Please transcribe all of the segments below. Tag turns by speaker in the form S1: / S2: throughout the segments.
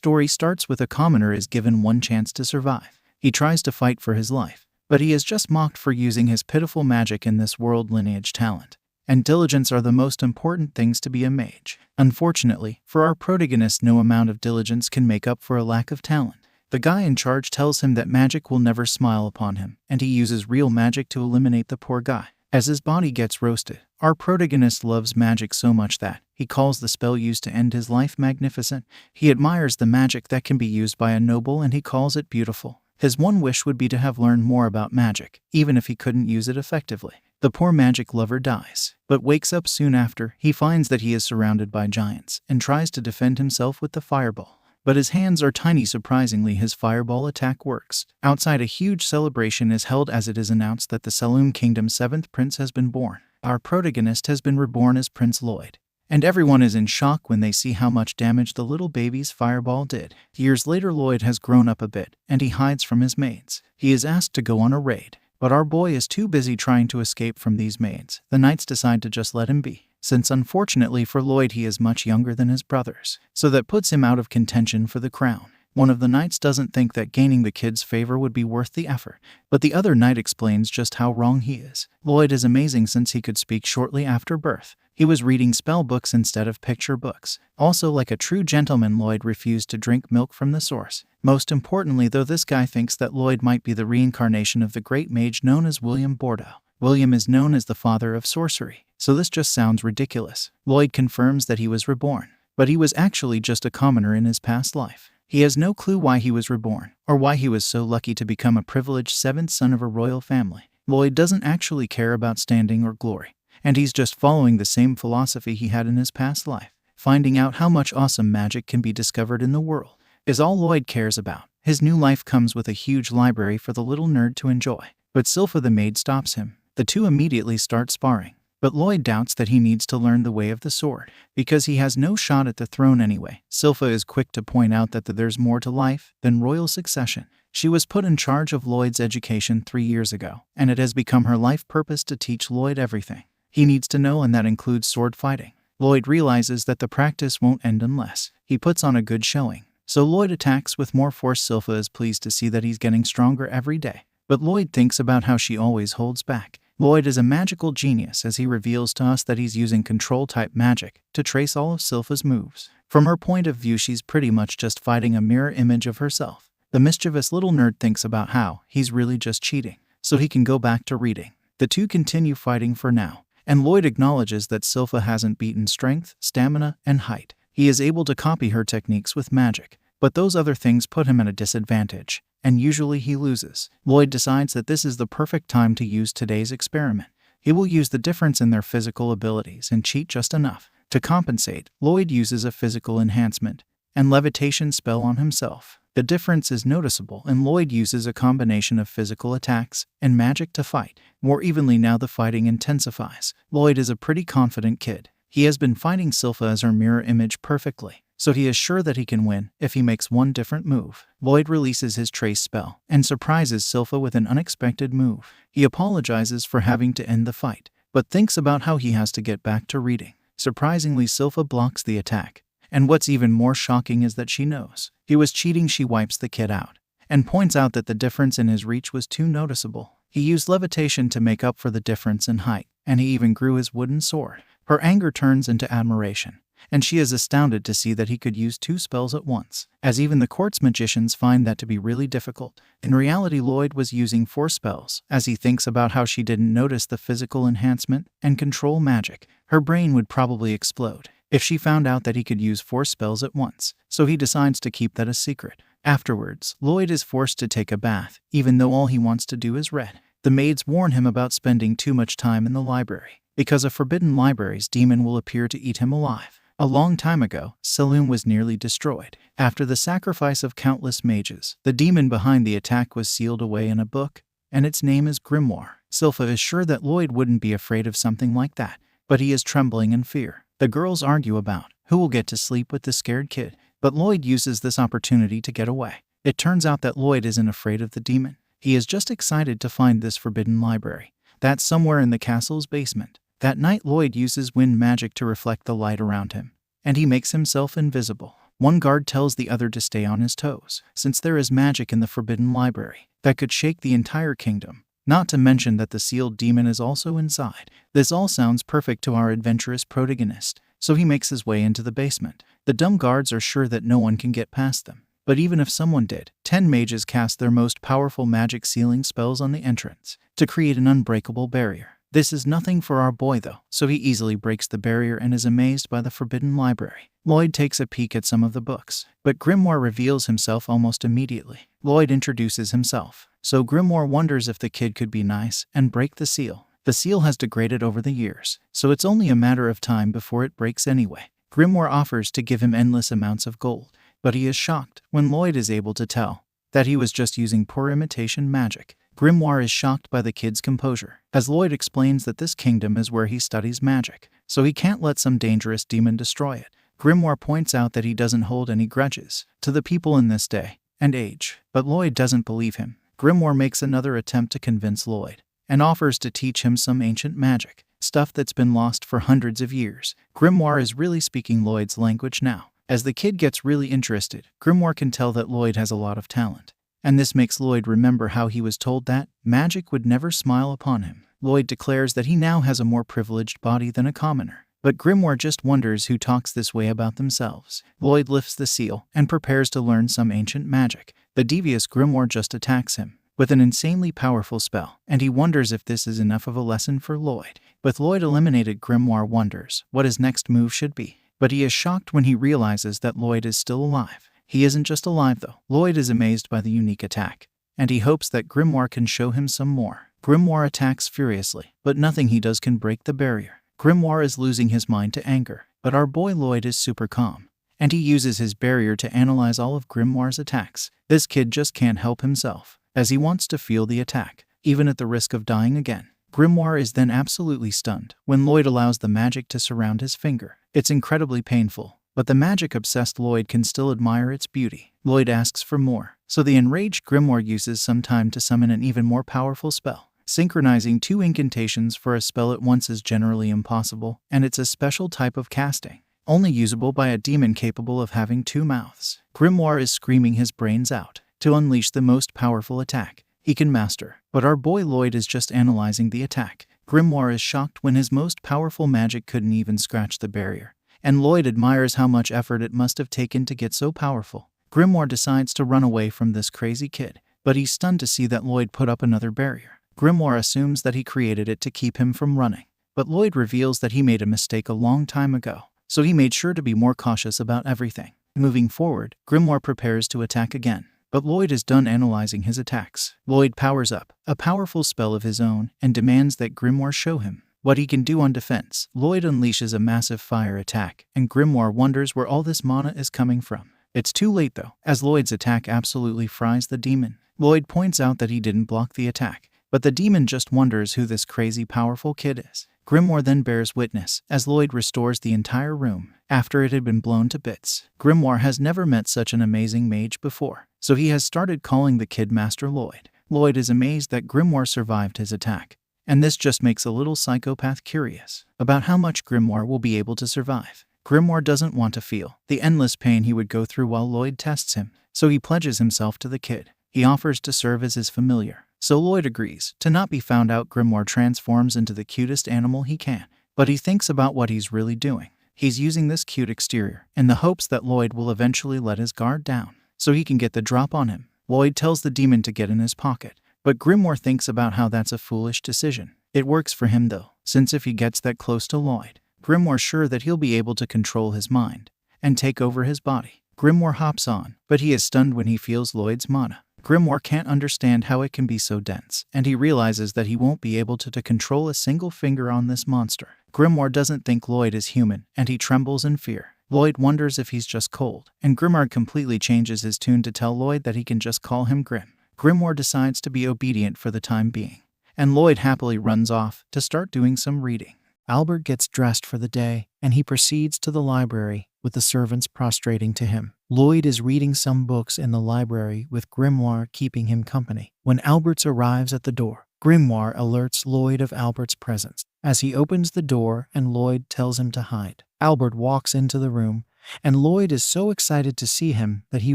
S1: story starts with a commoner is given one chance to survive. He tries to fight for his life, but he is just mocked for using his pitiful magic in this world. Lineage, talent, and diligence are the most important things to be a mage. Unfortunately, for our protagonist, no amount of diligence can make up for a lack of talent. The guy in charge tells him that magic will never smile upon him, and he uses real magic to eliminate the poor guy. As his body gets roasted, our protagonist loves magic so much that he calls the spell used to end his life magnificent. He admires the magic that can be used by a noble and he calls it beautiful. His one wish would be to have learned more about magic, even if he couldn't use it effectively. The poor magic lover dies, but wakes up soon after. He finds that he is surrounded by giants and tries to defend himself with the fireball. But his hands are tiny. Surprisingly, his fireball attack works. Outside, a huge celebration is held as it is announced that the Saloum Kingdom's 7th prince has been born. Our protagonist has been reborn as Prince Lloyd, and everyone is in shock when they see how much damage the little baby's fireball did. Years later, Lloyd has grown up a bit, and he hides from his maids. He is asked to go on a raid, but our boy is too busy trying to escape from these maids. The knights decide to just let him be, since unfortunately for Lloyd he is much younger than his brothers, so that puts him out of contention for the crown. One of the knights doesn't think that gaining the kid's favor would be worth the effort, but the other knight explains just how wrong he is. Lloyd is amazing since he could speak shortly after birth. He was reading spell books instead of picture books. Also, like a true gentleman, Lloyd refused to drink milk from the source. Most importantly though, this guy thinks that Lloyd might be the reincarnation of the great mage known as William Bordeaux. William is known as the father of sorcery, so this just sounds ridiculous. Lloyd confirms that he was reborn, but he was actually just a commoner in his past life. He has no clue why he was reborn, or why he was so lucky to become a privileged 7th son of a royal family. Lloyd doesn't actually care about standing or glory, and he's just following the same philosophy he had in his past life. Finding out how much awesome magic can be discovered in the world is all Lloyd cares about. His new life comes with a huge library for the little nerd to enjoy, but Silpha the maid stops him. The two immediately start sparring, but Lloyd doubts that he needs to learn the way of the sword, because he has no shot at the throne anyway. Silpha is quick to point out that there's more to life than royal succession. She was put in charge of Lloyd's education 3 years ago, and it has become her life purpose to teach Lloyd everything he needs to know, and that includes sword fighting. Lloyd realizes that the practice won't end unless he puts on a good showing, so Lloyd attacks with more force. Silpha is pleased to see that he's getting stronger every day, but Lloyd thinks about how she always holds back. Lloyd is a magical genius, as he reveals to us that he's using control-type magic to trace all of Silpha's moves. From her point of view, she's pretty much just fighting a mirror image of herself. The mischievous little nerd thinks about how he's really just cheating, so he can go back to reading. The two continue fighting for now, and Lloyd acknowledges that Silpha hasn't beaten strength, stamina, and height. He is able to copy her techniques with magic, but those other things put him at a disadvantage, and usually he loses. Lloyd decides that this is the perfect time to use today's experiment. He will use the difference in their physical abilities and cheat just enough. To compensate, Lloyd uses a physical enhancement and levitation spell on himself. The difference is noticeable, and Lloyd uses a combination of physical attacks and magic to fight more evenly. Now the fighting intensifies. Lloyd is a pretty confident kid. He has been fighting Silpha as her mirror image perfectly, so he is sure that he can win if he makes one different move. Lloyd releases his trace spell and surprises Silpha with an unexpected move. He apologizes for having to end the fight, but thinks about how he has to get back to reading. Surprisingly, Silpha blocks the attack, and what's even more shocking is that she knows he was cheating. She wipes the kid out and points out that the difference in his reach was too noticeable. He used levitation to make up for the difference in height, and he even grew his wooden sword. Her anger turns into admiration, and she is astounded to see that he could use 2 spells at once, as even the court's magicians find that to be really difficult. In reality, Lloyd was using 4 spells. As he thinks about how she didn't notice the physical enhancement and control magic, her brain would probably explode if she found out that he could use 4 spells at once, so he decides to keep that a secret. Afterwards, Lloyd is forced to take a bath, even though all he wants to do is read. The maids warn him about spending too much time in the library, because a forbidden library's demon will appear to eat him alive. A long time ago, Saloum was nearly destroyed. After the sacrifice of countless mages, the demon behind the attack was sealed away in a book, and its name is Grimoire. Silpha is sure that Lloyd wouldn't be afraid of something like that, but he is trembling in fear. The girls argue about who will get to sleep with the scared kid, but Lloyd uses this opportunity to get away. It turns out that Lloyd isn't afraid of the demon. He is just excited to find this forbidden library that's somewhere in the castle's basement. That night, Lloyd uses wind magic to reflect the light around him, and he makes himself invisible. One guard tells the other to stay on his toes, since there is magic in the Forbidden Library that could shake the entire kingdom. Not to mention that the sealed demon is also inside. This all sounds perfect to our adventurous protagonist, so he makes his way into the basement. The dumb guards are sure that no one can get past them. But even if someone did, 10 mages cast their most powerful magic sealing spells on the entrance to create an unbreakable barrier. This is nothing for our boy though, so he easily breaks the barrier and is amazed by the Forbidden Library. Lloyd takes a peek at some of the books, but Grimoire reveals himself almost immediately. Lloyd introduces himself, so Grimoire wonders if the kid could be nice and break the seal. The seal has degraded over the years, so it's only a matter of time before it breaks anyway. Grimoire offers to give him endless amounts of gold, but he is shocked when Lloyd is able to tell that he was just using poor imitation magic. Grimoire is shocked by the kid's composure, as Lloyd explains that this kingdom is where he studies magic, so he can't let some dangerous demon destroy it. Grimoire points out that he doesn't hold any grudges to the people in this day and age, but Lloyd doesn't believe him. Grimoire makes another attempt to convince Lloyd and offers to teach him some ancient magic, stuff that's been lost for hundreds of years. Grimoire is really speaking Lloyd's language now. As the kid gets really interested, Grimoire can tell that Lloyd has a lot of talent, and this makes Lloyd remember how he was told that magic would never smile upon him. Lloyd declares that he now has a more privileged body than a commoner, but Grimoire just wonders who talks this way about themselves. Lloyd lifts the seal and prepares to learn some ancient magic. The devious Grimoire just attacks him with an insanely powerful spell, and he wonders if this is enough of a lesson for Lloyd. With Lloyd eliminated, Grimoire wonders what his next move should be, but he is shocked when he realizes that Lloyd is still alive. He isn't just alive though. Lloyd is amazed by the unique attack, and he hopes that Grimoire can show him some more. Grimoire attacks furiously, but nothing he does can break the barrier. Grimoire is losing his mind to anger, but our boy Lloyd is super calm, and he uses his barrier to analyze all of Grimoire's attacks. This kid just can't help himself, as he wants to feel the attack, even at the risk of dying again. Grimoire is then absolutely stunned when Lloyd allows the magic to surround his finger. It's incredibly painful, but the magic-obsessed Lloyd can still admire its beauty. Lloyd asks for more, so the enraged Grimoire uses some time to summon an even more powerful spell. Synchronizing 2 incantations for a spell at once is generally impossible, and it's a special type of casting, only usable by a demon capable of having 2 mouths. Grimoire is screaming his brains out to unleash the most powerful attack he can master, but our boy Lloyd is just analyzing the attack. Grimoire is shocked when his most powerful magic couldn't even scratch the barrier, and Lloyd admires how much effort it must have taken to get so powerful. Grimoire decides to run away from this crazy kid, but he's stunned to see that Lloyd put up another barrier. Grimoire assumes that he created it to keep him from running, but Lloyd reveals that he made a mistake a long time ago, so he made sure to be more cautious about everything. Moving forward, Grimoire prepares to attack again, but Lloyd is done analyzing his attacks. Lloyd powers up a powerful spell of his own and demands that Grimoire show him what he can do on defense. Lloyd unleashes a massive fire attack, and Grimoire wonders where all this mana is coming from. It's too late though, as Lloyd's attack absolutely fries the demon. Lloyd points out that he didn't block the attack, but the demon just wonders who this crazy powerful kid is. Grimoire then bears witness as Lloyd restores the entire room after it had been blown to bits. Grimoire has never met such an amazing mage before, so he has started calling the kid Master Lloyd. Lloyd is amazed that Grimoire survived his attack, and this just makes a little psychopath curious about how much Grimoire will be able to survive. Grimoire doesn't want to feel the endless pain he would go through while Lloyd tests him, so he pledges himself to the kid. He offers to serve as his familiar, so Lloyd agrees to not be found out. Grimoire transforms into the cutest animal he can, but he thinks about what he's really doing. He's using this cute exterior in the hopes that Lloyd will eventually let his guard down, so he can get the drop on him. Lloyd tells the demon to get in his pocket, but Grimoire thinks about how that's a foolish decision. It works for him though, since if he gets that close to Lloyd, Grimmoire's sure that he'll be able to control his mind and take over his body. Grimoire hops on, but he is stunned when he feels Lloyd's mana. Grimoire can't understand how it can be so dense, and he realizes that he won't be able to control a single finger on this monster. Grimoire doesn't think Lloyd is human, and he trembles in fear. Lloyd wonders if he's just cold, and Grimoire completely changes his tune to tell Lloyd that he can just call him Grim. Grimoire decides to be obedient for the time being, and Lloyd happily runs off to start doing some reading. Albert gets dressed for the day, and he proceeds to the library, with the servants prostrating to him. Lloyd is reading some books in the library, with Grimoire keeping him company. When Albert arrives at the door, Grimoire alerts Lloyd of Albert's presence. As he opens the door and Lloyd tells him to hide, Albert walks into the room and Lloyd is so excited to see him that he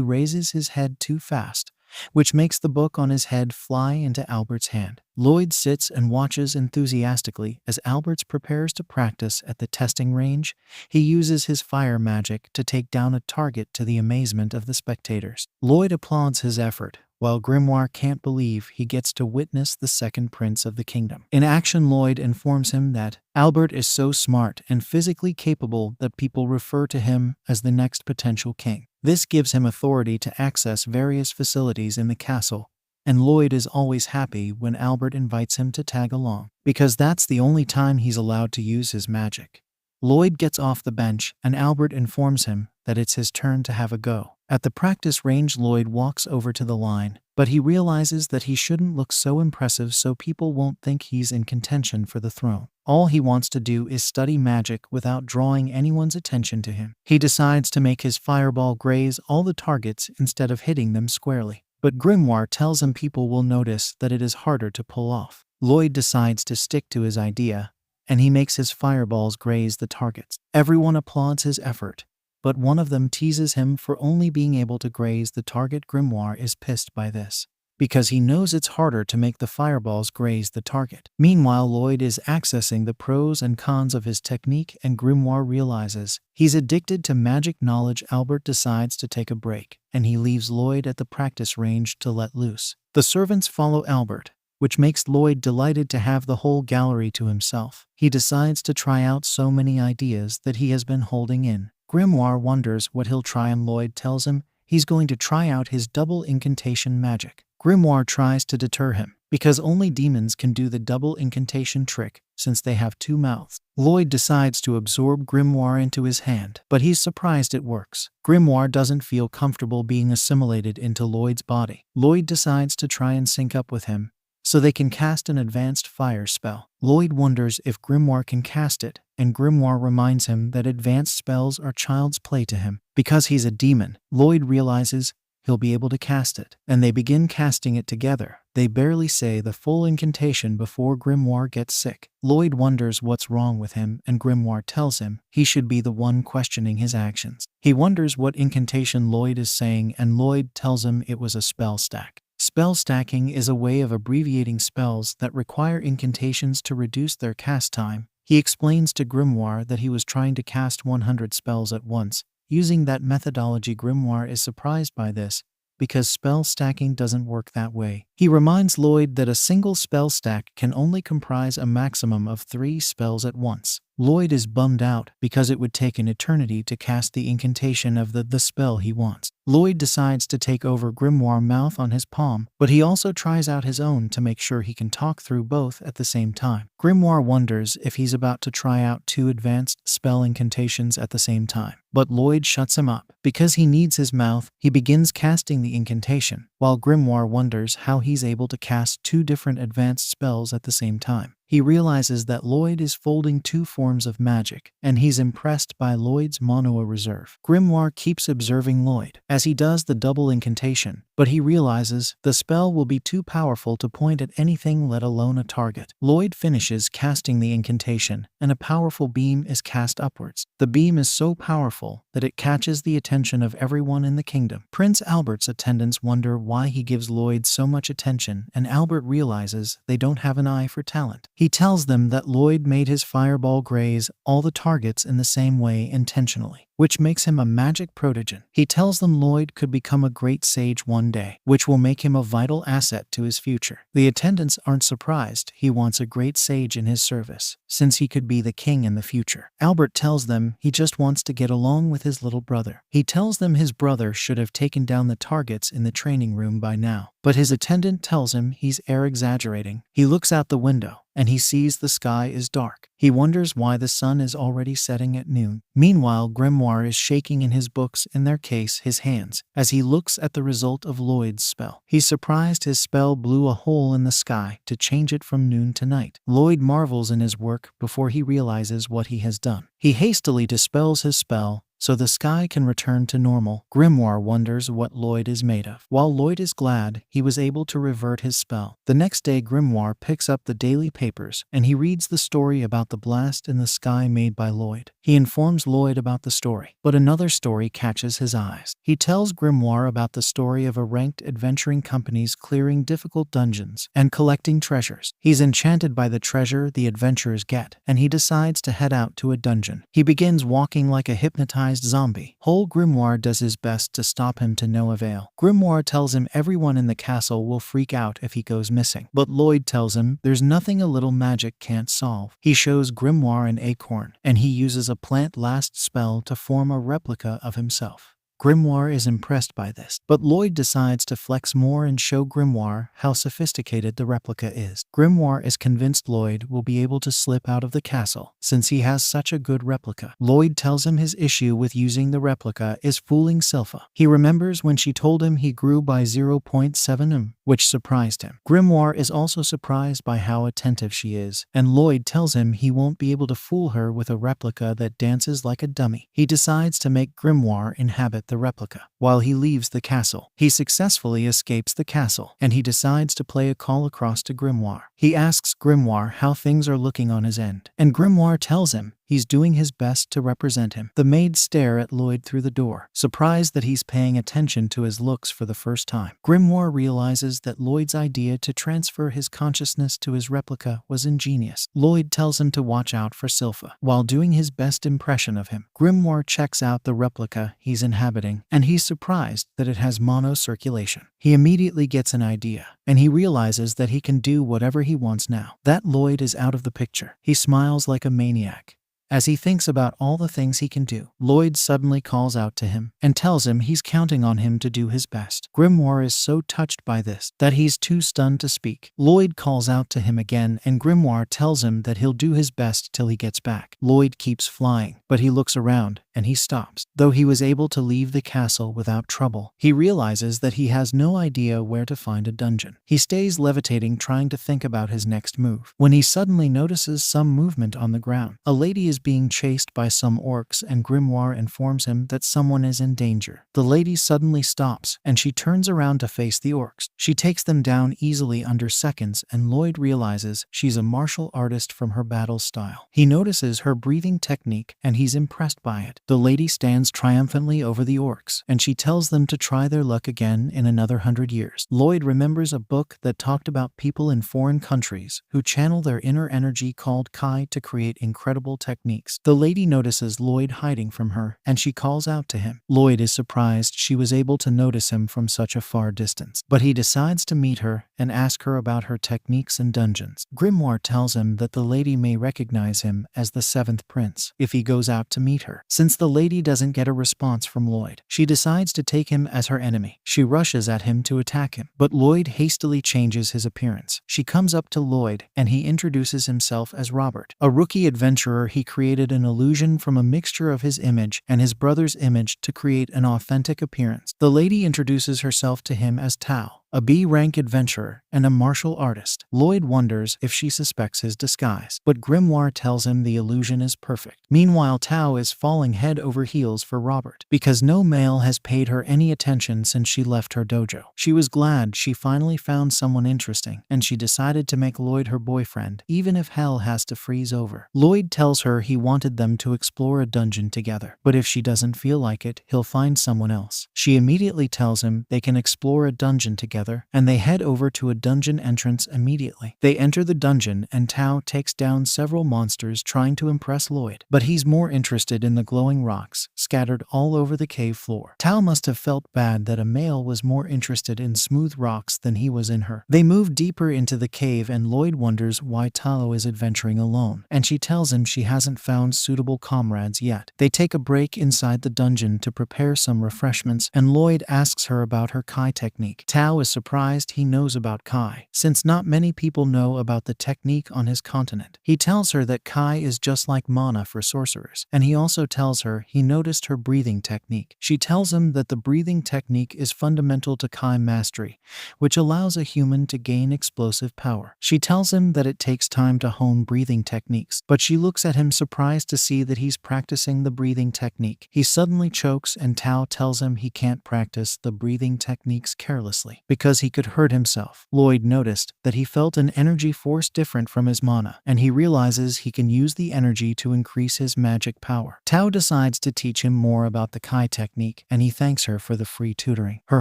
S1: raises his head too fast, which makes the book on his head fly into Albert's hand. Lloyd sits and watches enthusiastically as Albert prepares to practice at the testing range. He uses his fire magic to take down a target to the amazement of the spectators. Lloyd applauds his effort, while Grimoire can't believe he gets to witness the second prince of the kingdom. In action, Lloyd informs him that Albert is so smart and physically capable that people refer to him as the next potential king. This gives him authority to access various facilities in the castle, and Lloyd is always happy when Albert invites him to tag along, because that's the only time he's allowed to use his magic. Lloyd gets off the bench, and Albert informs him that it's his turn to have a go. At the practice range, Lloyd walks over to the line, but he realizes that he shouldn't look so impressive so people won't think he's in contention for the throne. All he wants to do is study magic without drawing anyone's attention to him. He decides to make his fireball graze all the targets instead of hitting them squarely. But Grimoire tells him people will notice that it is harder to pull off. Lloyd decides to stick to his idea, and he makes his fireballs graze the targets. Everyone applauds his effort, but one of them teases him for only being able to graze the target. Grimoire is pissed by this, because he knows it's harder to make the fireballs graze the target. Meanwhile, Lloyd is accessing the pros and cons of his technique, and Grimoire realizes he's addicted to magic knowledge. Albert decides to take a break, and he leaves Lloyd at the practice range to let loose. The servants follow Albert, which makes Lloyd delighted to have the whole gallery to himself. He decides to try out so many ideas that he has been holding in. Grimoire wonders what he'll try, and Lloyd tells him he's going to try out his double incantation magic. Grimoire tries to deter him, because only demons can do the double incantation trick since they have two mouths. Lloyd decides to absorb Grimoire into his hand, but he's surprised it works. Grimoire doesn't feel comfortable being assimilated into Lloyd's body. Lloyd decides to try and sync up with him, so they can cast an advanced fire spell. Lloyd wonders if Grimoire can cast it, and Grimoire reminds him that advanced spells are child's play to him. Because he's a demon, Lloyd realizes he'll be able to cast it, and they begin casting it together. They barely say the full incantation before Grimoire gets sick. Lloyd wonders what's wrong with him, and Grimoire tells him he should be the one questioning his actions. He wonders what incantation Lloyd is saying, and Lloyd tells him it was a spell stack. Spell stacking is a way of abbreviating spells that require incantations to reduce their cast time. He explains to Grimoire that he was trying to cast 100 spells at once. Using that methodology, Grimoire is surprised by this, because spell stacking doesn't work that way. He reminds Lloyd that a single spell stack can only comprise a maximum of 3 spells at once. Lloyd is bummed out because it would take an eternity to cast the incantation of the spell he wants. Lloyd decides to take over Grimoire's mouth on his palm, but he also tries out his own to make sure he can talk through both at the same time. Grimoire wonders if he's about to try out 2 advanced spell incantations at the same time, but Lloyd shuts him up. Because he needs his mouth, he begins casting the incantation, while Grimoire wonders how he's able to cast 2 different advanced spells at the same time. He realizes that Lloyd is folding 2 forms of magic, and he's impressed by Lloyd's mono reserve. Grimoire keeps observing Lloyd as he does the double incantation, but he realizes the spell will be too powerful to point at anything, let alone a target. Lloyd finishes casting the incantation, and a powerful beam is cast upwards. The beam is so powerful that it catches the attention of everyone in the kingdom. Prince Albert's attendants wonder why he gives Lloyd so much attention, and Albert realizes they don't have an eye for talent. He tells them that Lloyd made his fireball graze all the targets in the same way intentionally, which makes him a magic prodigy. He tells them Lloyd could become a great sage one day, which will make him a vital asset to his future. The attendants aren't surprised. He wants a great sage in his service, since he could be the king in the future. Albert tells them he just wants to get along with his little brother. He tells them his brother should have taken down the targets in the training room by now, but his attendant tells him he's exaggerating. He looks out the window, and he sees the sky is dark. He wonders why the sun is already setting at noon. Meanwhile, Grimoire is shaking in his books, in their case his hands, as he looks at the result of Lloyd's spell. He's surprised his spell blew a hole in the sky to change it from noon to night. Lloyd marvels in his work before he realizes what he has done. He hastily dispels his spell so the sky can return to normal. Grimoire wonders what Lloyd is made of. While Lloyd is glad he was able to revert his spell. The next day, Grimoire picks up the daily papers and he reads the story about the blast in the sky made by Lloyd. He informs Lloyd about the story, but another story catches his eyes. He tells Grimoire about the story of a ranked adventuring companies clearing difficult dungeons and collecting treasures. He's enchanted by the treasure the adventurers get, and he decides to head out to a dungeon. He begins walking like a hypnotized zombie. Whole Grimoire does his best to stop him to no avail. Grimoire tells him everyone in the castle will freak out if he goes missing, but Lloyd tells him there's nothing a little magic can't solve. He shows Grimoire an acorn, and he uses a plant last spell to form a replica of himself. Grimoire is impressed by this, but Lloyd decides to flex more and show Grimoire how sophisticated the replica is. Grimoire is convinced Lloyd will be able to slip out of the castle since he has such a good replica. Lloyd tells him his issue with using the replica is fooling Sylpha. He remembers when she told him he grew by 0.7 which surprised him. Grimoire is also surprised by how attentive she is, and Lloyd tells him he won't be able to fool her with a replica that dances like a dummy. He decides to make Grimoire inhabit the replica. While he leaves the castle, he successfully escapes the castle, and he decides to play a call across to Grimoire. He asks Grimoire how things are looking on his end, and Grimoire tells him he's doing his best to represent him. The maids stare at Lloyd through the door, surprised that he's paying attention to his looks for the first time. Grimoire realizes that Lloyd's idea to transfer his consciousness to his replica was ingenious. Lloyd tells him to watch out for Sylpha while doing his best impression of him. Grimoire checks out the replica he's inhabiting, and he's surprised that it has mono-circulation. He immediately gets an idea, and he realizes that he can do whatever he wants now that Lloyd is out of the picture. He smiles like a maniac. As he thinks about all the things he can do, Lloyd suddenly calls out to him and tells him he's counting on him to do his best. Grimoire is so touched by this that he's too stunned to speak. Lloyd calls out to him again, and Grimoire tells him that he'll do his best till he gets back. Lloyd keeps flying, but he looks around and he stops. Though he was able to leave the castle without trouble, he realizes that he has no idea where to find a dungeon. He stays levitating, trying to think about his next move, when he suddenly notices some movement on the ground. A lady is being chased by some orcs, and Grimoire informs him that someone is in danger. The lady suddenly stops, and she turns around to face the orcs. She takes them down easily under seconds, and Lloyd realizes she's a martial artist from her battle style. He notices her breathing technique, and he's impressed by it. The lady stands triumphantly over the orcs, and she tells them to try their luck again in another 100 years. Lloyd remembers a book that talked about people in foreign countries who channel their inner energy called Kai to create incredible techniques. The lady notices Lloyd hiding from her, and she calls out to him. Lloyd is surprised she was able to notice him from such a far distance, but he decides to meet her and ask her about her techniques and dungeons. Grimoire tells him that the lady may recognize him as the seventh prince if he goes out to meet her. Since the lady doesn't get a response from Lloyd, she decides to take him as her enemy. She rushes at him to attack him, but Lloyd hastily changes his appearance. She comes up to Lloyd, and he introduces himself as Robert, a rookie adventurer. He created an illusion from a mixture of his image and his brother's image to create an authentic appearance. The lady introduces herself to him as Tao, a B-rank adventurer and a martial artist. Lloyd wonders if she suspects his disguise, but Grimoire tells him the illusion is perfect. Meanwhile, Tao is falling head over heels for Robert because no male has paid her any attention since she left her dojo. She was glad she finally found someone interesting, and she decided to make Lloyd her boyfriend, even if hell has to freeze over. Lloyd tells her he wanted them to explore a dungeon together, but if she doesn't feel like it, he'll find someone else. She immediately tells him they can explore a dungeon together, and they head over to a dungeon entrance immediately. They enter the dungeon, and Tao takes down several monsters trying to impress Lloyd, but he's more interested in the glowing rocks scattered all over the cave floor. Tao must have felt bad that a male was more interested in smooth rocks than he was in her. They move deeper into the cave, and Lloyd wonders why Tao is adventuring alone, and she tells him she hasn't found suitable comrades yet. They take a break inside the dungeon to prepare some refreshments, and Lloyd asks her about her Kai technique. Tao is is surprised he knows about Kai, since not many people know about the technique on his continent. He tells her that Kai is just like mana for sorcerers, and he also tells her he noticed her breathing technique. She tells him that the breathing technique is fundamental to Kai mastery, which allows a human to gain explosive power. She tells him that it takes time to hone breathing techniques, but she looks at him surprised to see that he's practicing the breathing technique. He suddenly chokes, and Tao tells him he can't practice the breathing techniques carelessly because he could hurt himself. Lloyd noticed that he felt an energy force different from his mana, and he realizes he can use the energy to increase his magic power. Tao decides to teach him more about the Kai technique, and he thanks her for the free tutoring. Her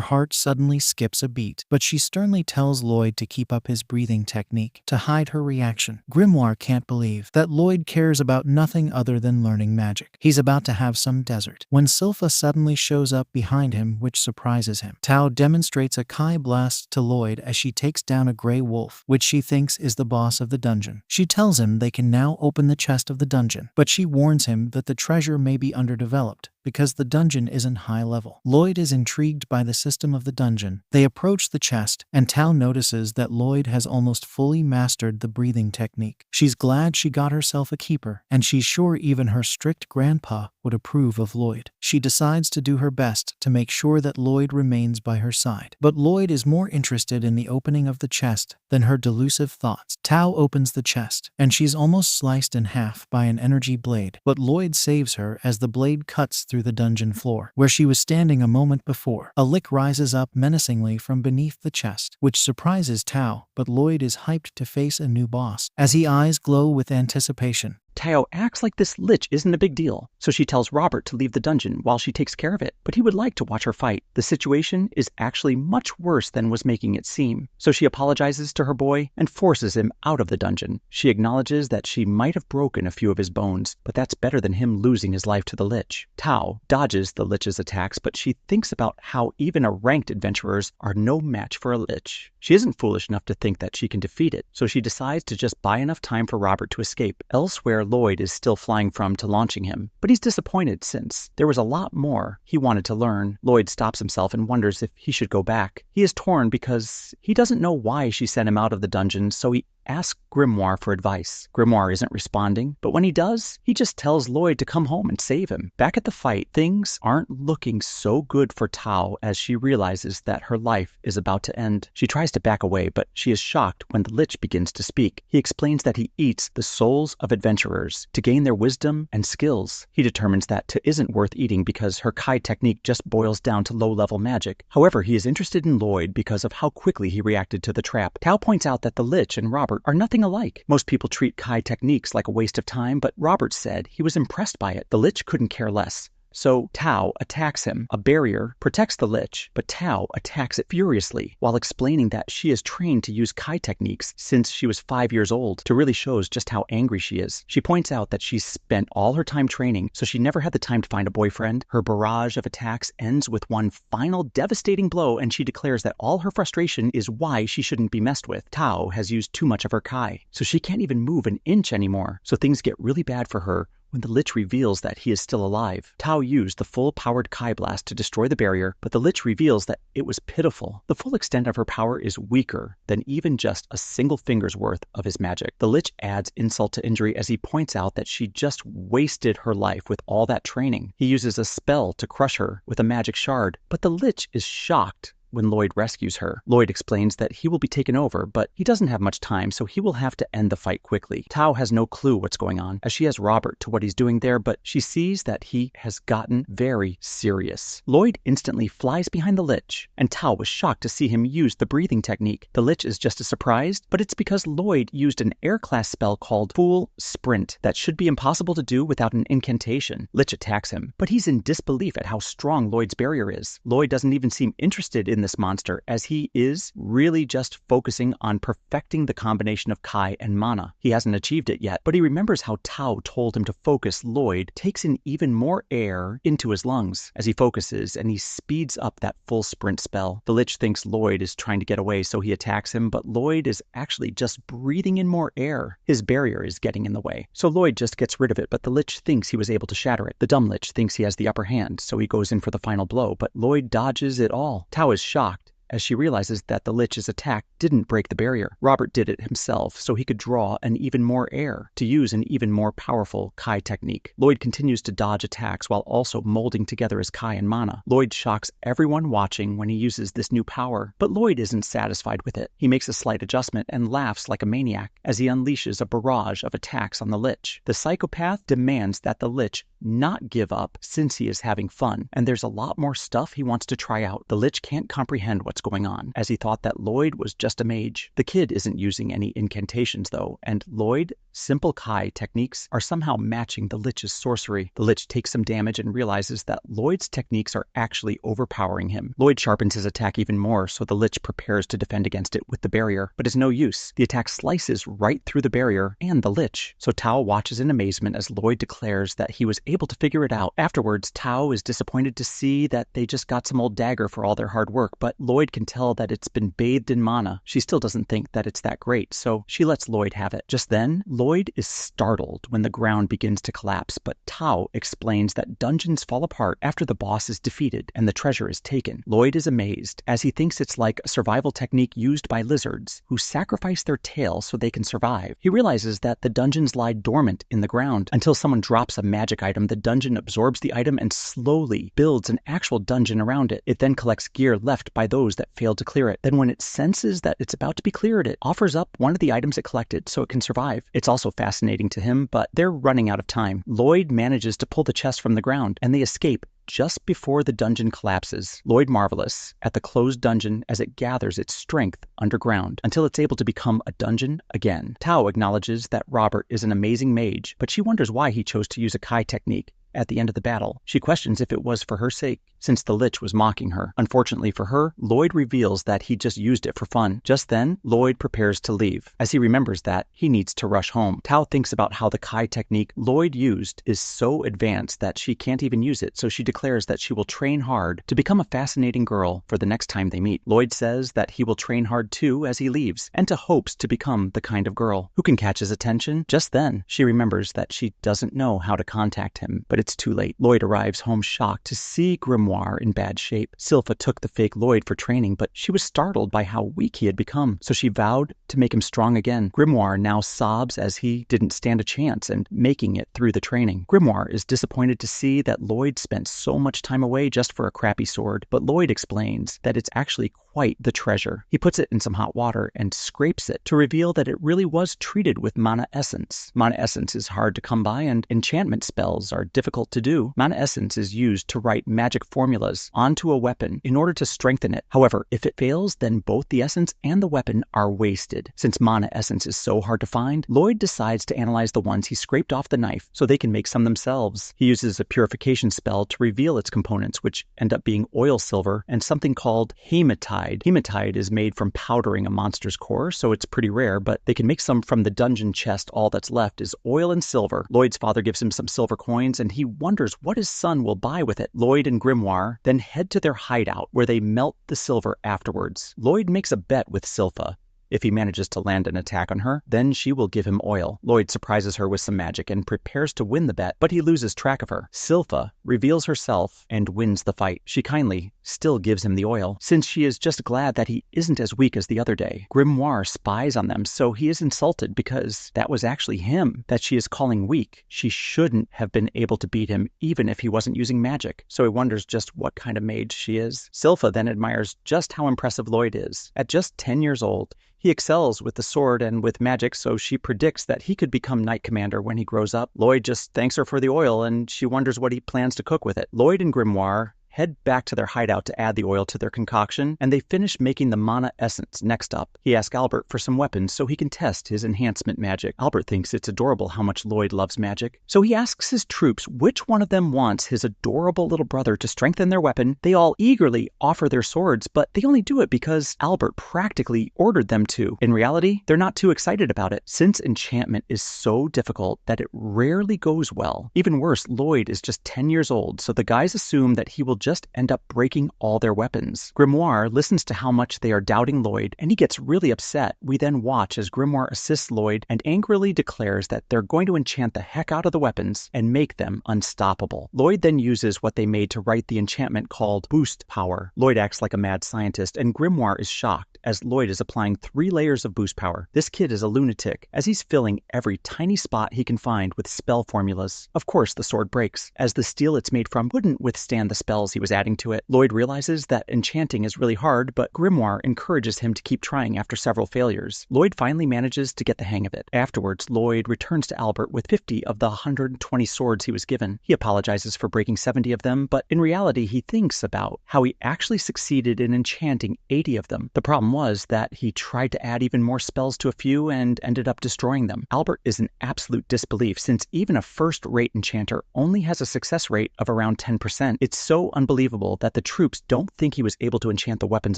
S1: heart suddenly skips a beat, but she sternly tells Lloyd to keep up his breathing technique to hide her reaction. Grimoire can't believe that Lloyd cares about nothing other than learning magic. He's about to have some dessert when Sylpha suddenly shows up behind him, which surprises him. Tao demonstrates a Kai blast to Lloyd as she takes down a gray wolf, which she thinks is the boss of the dungeon. She tells him they can now open the chest of the dungeon, but she warns him that the treasure may be underdeveloped because the dungeon isn't high level. Lloyd is intrigued by the system of the dungeon. They approach the chest, and Tao notices that Lloyd has almost fully mastered the breathing technique. She's glad she got herself a keeper, and she's sure even her strict grandpa would approve of Lloyd. She decides to do her best to make sure that Lloyd remains by her side. But Lloyd is more interested in the opening of the chest than her delusive thoughts. Tao opens the chest, and she's almost sliced in half by an energy blade, but Lloyd saves her as the blade cuts through the dungeon floor, where she was standing a moment before. A lick rises up menacingly from beneath the chest, which surprises Tao, but Lloyd is hyped to face a new boss, as his eyes glow with anticipation.
S2: Tao acts like this lich isn't a big deal, so she tells Robert to leave the dungeon while she takes care of it, but he would like to watch her fight. The situation is actually much worse than was making it seem, so she apologizes to her boy and forces him out of the dungeon. She acknowledges that she might have broken a few of his bones, but that's better than him losing his life to the lich. Tao dodges the lich's attacks, but she thinks about how even a ranked adventurers are no match for a lich. She isn't foolish enough to think that she can defeat it, so she decides to just buy enough time for Robert to escape. Elsewhere, Lloyd is still flying from to launching him, but he's disappointed since there was a lot more he wanted to learn. Lloyd stops himself and wonders if he should go back. He is torn because he doesn't know why she sent him out of the dungeon, so he asks Grimoire for advice. Grimoire isn't responding, but when he does, he just tells Lloyd to come home and save him. Back at the fight, things aren't looking so good for Tao as she realizes that her life is about to end. She tries to back away, but she is shocked when the lich begins to speak. He explains that he eats the souls of adventurers to gain their wisdom and skills. He determines that it isn't worth eating because her Kai technique just boils down to low-level magic. However, he is interested in Lloyd because of how quickly he reacted to the trap. Tao points out that the lich and Robert are nothing alike. Most people treat Kai techniques like a waste of time, but Robert said he was impressed by it. The lich couldn't care less. So Tao attacks him. A barrier protects the lich, but Tao attacks it furiously while explaining that she is trained to use Kai techniques since she was 5 years old. It really shows just how angry she is. She points out that she spent all her time training, so she never had the time to find a boyfriend. Her barrage of attacks ends with one final devastating blow, and she declares that all her frustration is why she shouldn't be messed with. Tao has used too much of her Kai, so she can't even move an inch anymore. So things get really bad for her when the lich reveals that he is still alive. Tao used the full-powered Kai blast to destroy the barrier, but the lich reveals that it was pitiful. The full extent of her power is weaker than even just a single finger's worth of his magic. The lich adds insult to injury as he points out that she just wasted her life with all that training. He uses a spell to crush her with a magic shard, but the lich is shocked when Lloyd rescues her. Lloyd explains that he will be taken over, but he doesn't have much time, so he will have to end the fight quickly. Tao has no clue what's going on, as she has Robert to what he's doing there, but she sees that he has gotten very serious. Lloyd instantly flies behind the lich, and Tao was shocked to see him use the breathing technique. The lich is just as surprised, but it's because Lloyd used an air-class spell called Full Sprint that should be impossible to do without an incantation. Lich attacks him, but he's in disbelief at how strong Lloyd's barrier is. Lloyd doesn't even seem interested in this monster, as he is really just focusing on perfecting the combination of Kai and mana. He hasn't achieved it yet, but he remembers how Tao told him to focus. Lloyd takes in even more air into his lungs as he focuses, and he speeds up that full sprint spell. The lich thinks Lloyd is trying to get away, so he attacks him, but Lloyd is actually just breathing in more air. His barrier is getting in the way, so Lloyd just gets rid of it, but the lich thinks he was able to shatter it. The dumb lich thinks he has the upper hand, so he goes in for the final blow, but Lloyd dodges it all. Tao is shocked as she realizes that the Lich's attack didn't break the barrier. Robert did it himself so he could draw an even more air to use an even more powerful Kai technique. Lloyd continues to dodge attacks while also molding together his Kai and mana. Lloyd shocks everyone watching when he uses this new power, but Lloyd isn't satisfied with it. He makes a slight adjustment and laughs like a maniac as he unleashes a barrage of attacks on the Lich. The psychopath demands that the Lich not give up since he is having fun, and there's a lot more stuff he wants to try out. The Lich can't comprehend what's going on, as he thought that Lloyd was just a mage. The kid isn't using any incantations though, and Lloyd's simple Kai techniques are somehow matching the Lich's sorcery. The Lich takes some damage and realizes that Lloyd's techniques are actually overpowering him. Lloyd sharpens his attack even more, so the Lich prepares to defend against it with the barrier, but is no use. The attack slices right through the barrier and the Lich, so Tao watches in amazement as Lloyd declares that he was able to figure it out. Afterwards, Tao is disappointed to see that they just got some old dagger for all their hard work, but Lloyd can tell that it's been bathed in mana. She still doesn't think that it's that great, so she lets Lloyd have it. Just then, Lloyd is startled when the ground begins to collapse, but Tao explains that dungeons fall apart after the boss is defeated and the treasure is taken. Lloyd is amazed, as he thinks it's like a survival technique used by lizards, who sacrifice their tail so they can survive. He realizes that the dungeons lie dormant in the ground. Until someone drops a magic item, the dungeon absorbs the item and slowly builds an actual dungeon around it. It then collects gear left by those that failed to clear it. Then when it senses that it's about to be cleared, it offers up one of the items it collected so it can survive. It's also fascinating to him, but they're running out of time. Lloyd manages to pull the chest from the ground, and they escape just before the dungeon collapses. Lloyd marvelous at the closed dungeon as it gathers its strength underground until it's able to become a dungeon again. Tao acknowledges that Robert is an amazing mage, but she wonders why he chose to use a Kai technique at the end of the battle. She questions if it was for her sake, since the Lich was mocking her. Unfortunately for her, Lloyd reveals that he just used it for fun. Just then, Lloyd prepares to leave, as he remembers that he needs to rush home. Tao thinks about how the Kai technique Lloyd used is so advanced that she can't even use it, so she declares that she will train hard to become a fascinating girl for the next time they meet. Lloyd says that he will train hard too as he leaves, and to hopes to become the kind of girl who can catch his attention. Just then, she remembers that she doesn't know how to contact him, but it's too late. Lloyd arrives home shocked to see Grimoire in bad shape. Silpha took the fake Lloyd for training, but she was startled by how weak he had become, so she vowed to make him strong again. Grimoire now sobs as he didn't stand a chance and making it through the training. Grimoire is disappointed to see that Lloyd spent so much time away just for a crappy sword, but Lloyd explains that it's actually quite the treasure. He puts it in some hot water and scrapes it to reveal that it really was treated with mana essence. Mana essence is hard to come by, and enchantment spells are difficult to do. Mana essence is used to write magic formulas onto a weapon in order to strengthen it. However, if it fails, then both the essence and the weapon are wasted. Since mana essence is so hard to find, Lloyd decides to analyze the ones he scraped off the knife so they can make some themselves. He uses a purification spell to reveal its components, which end up being oil silver and something called hematite. Hematite is made from powdering a monster's core, so it's pretty rare, but they can make some from the dungeon chest. All that's left is oil and silver. Lloyd's father gives him some silver coins, and he wonders what his son will buy with it. Lloyd and Grimoire then head to their hideout, where they melt the silver afterwards. Lloyd makes a bet with Silpha. If he manages to land an attack on her, then she will give him oil. Lloyd surprises her with some magic and prepares to win the bet, but he loses track of her. Silpha reveals herself and wins the fight. She kindly still gives him the oil, since she is just glad that he isn't as weak as the other day. Grimoire spies on them, so he is insulted because that was actually him that she is calling weak. She shouldn't have been able to beat him even if he wasn't using magic, so he wonders just what kind of mage she is. Silpha then admires just how impressive Lloyd is. At just 10 years old, he excels with the sword and with magic, so she predicts that he could become Knight Commander when he grows up. Lloyd just thanks her for the oil, and she wonders what he plans to cook with it. Lloyd and Grimoire head back to their hideout to add the oil to their concoction, and they finish making the mana essence. Next up, he asks Albert for some weapons so he can test his enhancement magic. Albert thinks it's adorable how much Lloyd loves magic, so he asks his troops which one of them wants his adorable little brother to strengthen their weapon. They all eagerly offer their swords, but they only do it because Albert practically ordered them to. In reality, they're not too excited about it, since enchantment is so difficult that it rarely goes well. Even worse, Lloyd is just 10 years old, so the guys assume that he will just end up breaking all their weapons. Grimoire listens to how much they are doubting Lloyd, and he gets really upset. We then watch as Grimoire assists Lloyd and angrily declares that they're going to enchant the heck out of the weapons and make them unstoppable. Lloyd then uses what they made to write the enchantment called Boost Power. Lloyd acts like a mad scientist, and Grimoire is shocked as Lloyd is applying 3 layers of boost power. This kid is a lunatic, as he's filling every tiny spot he can find with spell formulas. Of course, the sword breaks, as the steel it's made from wouldn't withstand the spells he was adding to it. Lloyd realizes that enchanting is really hard, but Grimoire encourages him to keep trying after several failures. Lloyd finally manages to get the hang of it. Afterwards, Lloyd returns to Albert with 50 of the 120 swords he was given. He apologizes for breaking 70 of them, but in reality, he thinks about how he actually succeeded in enchanting 80 of them. The problem was that he tried to add even more spells to a few and ended up destroying them. Albert is in absolute disbelief, since even a first-rate enchanter only has a success rate of around 10%. It's so unbelievable that the troops don't think he was able to enchant the weapons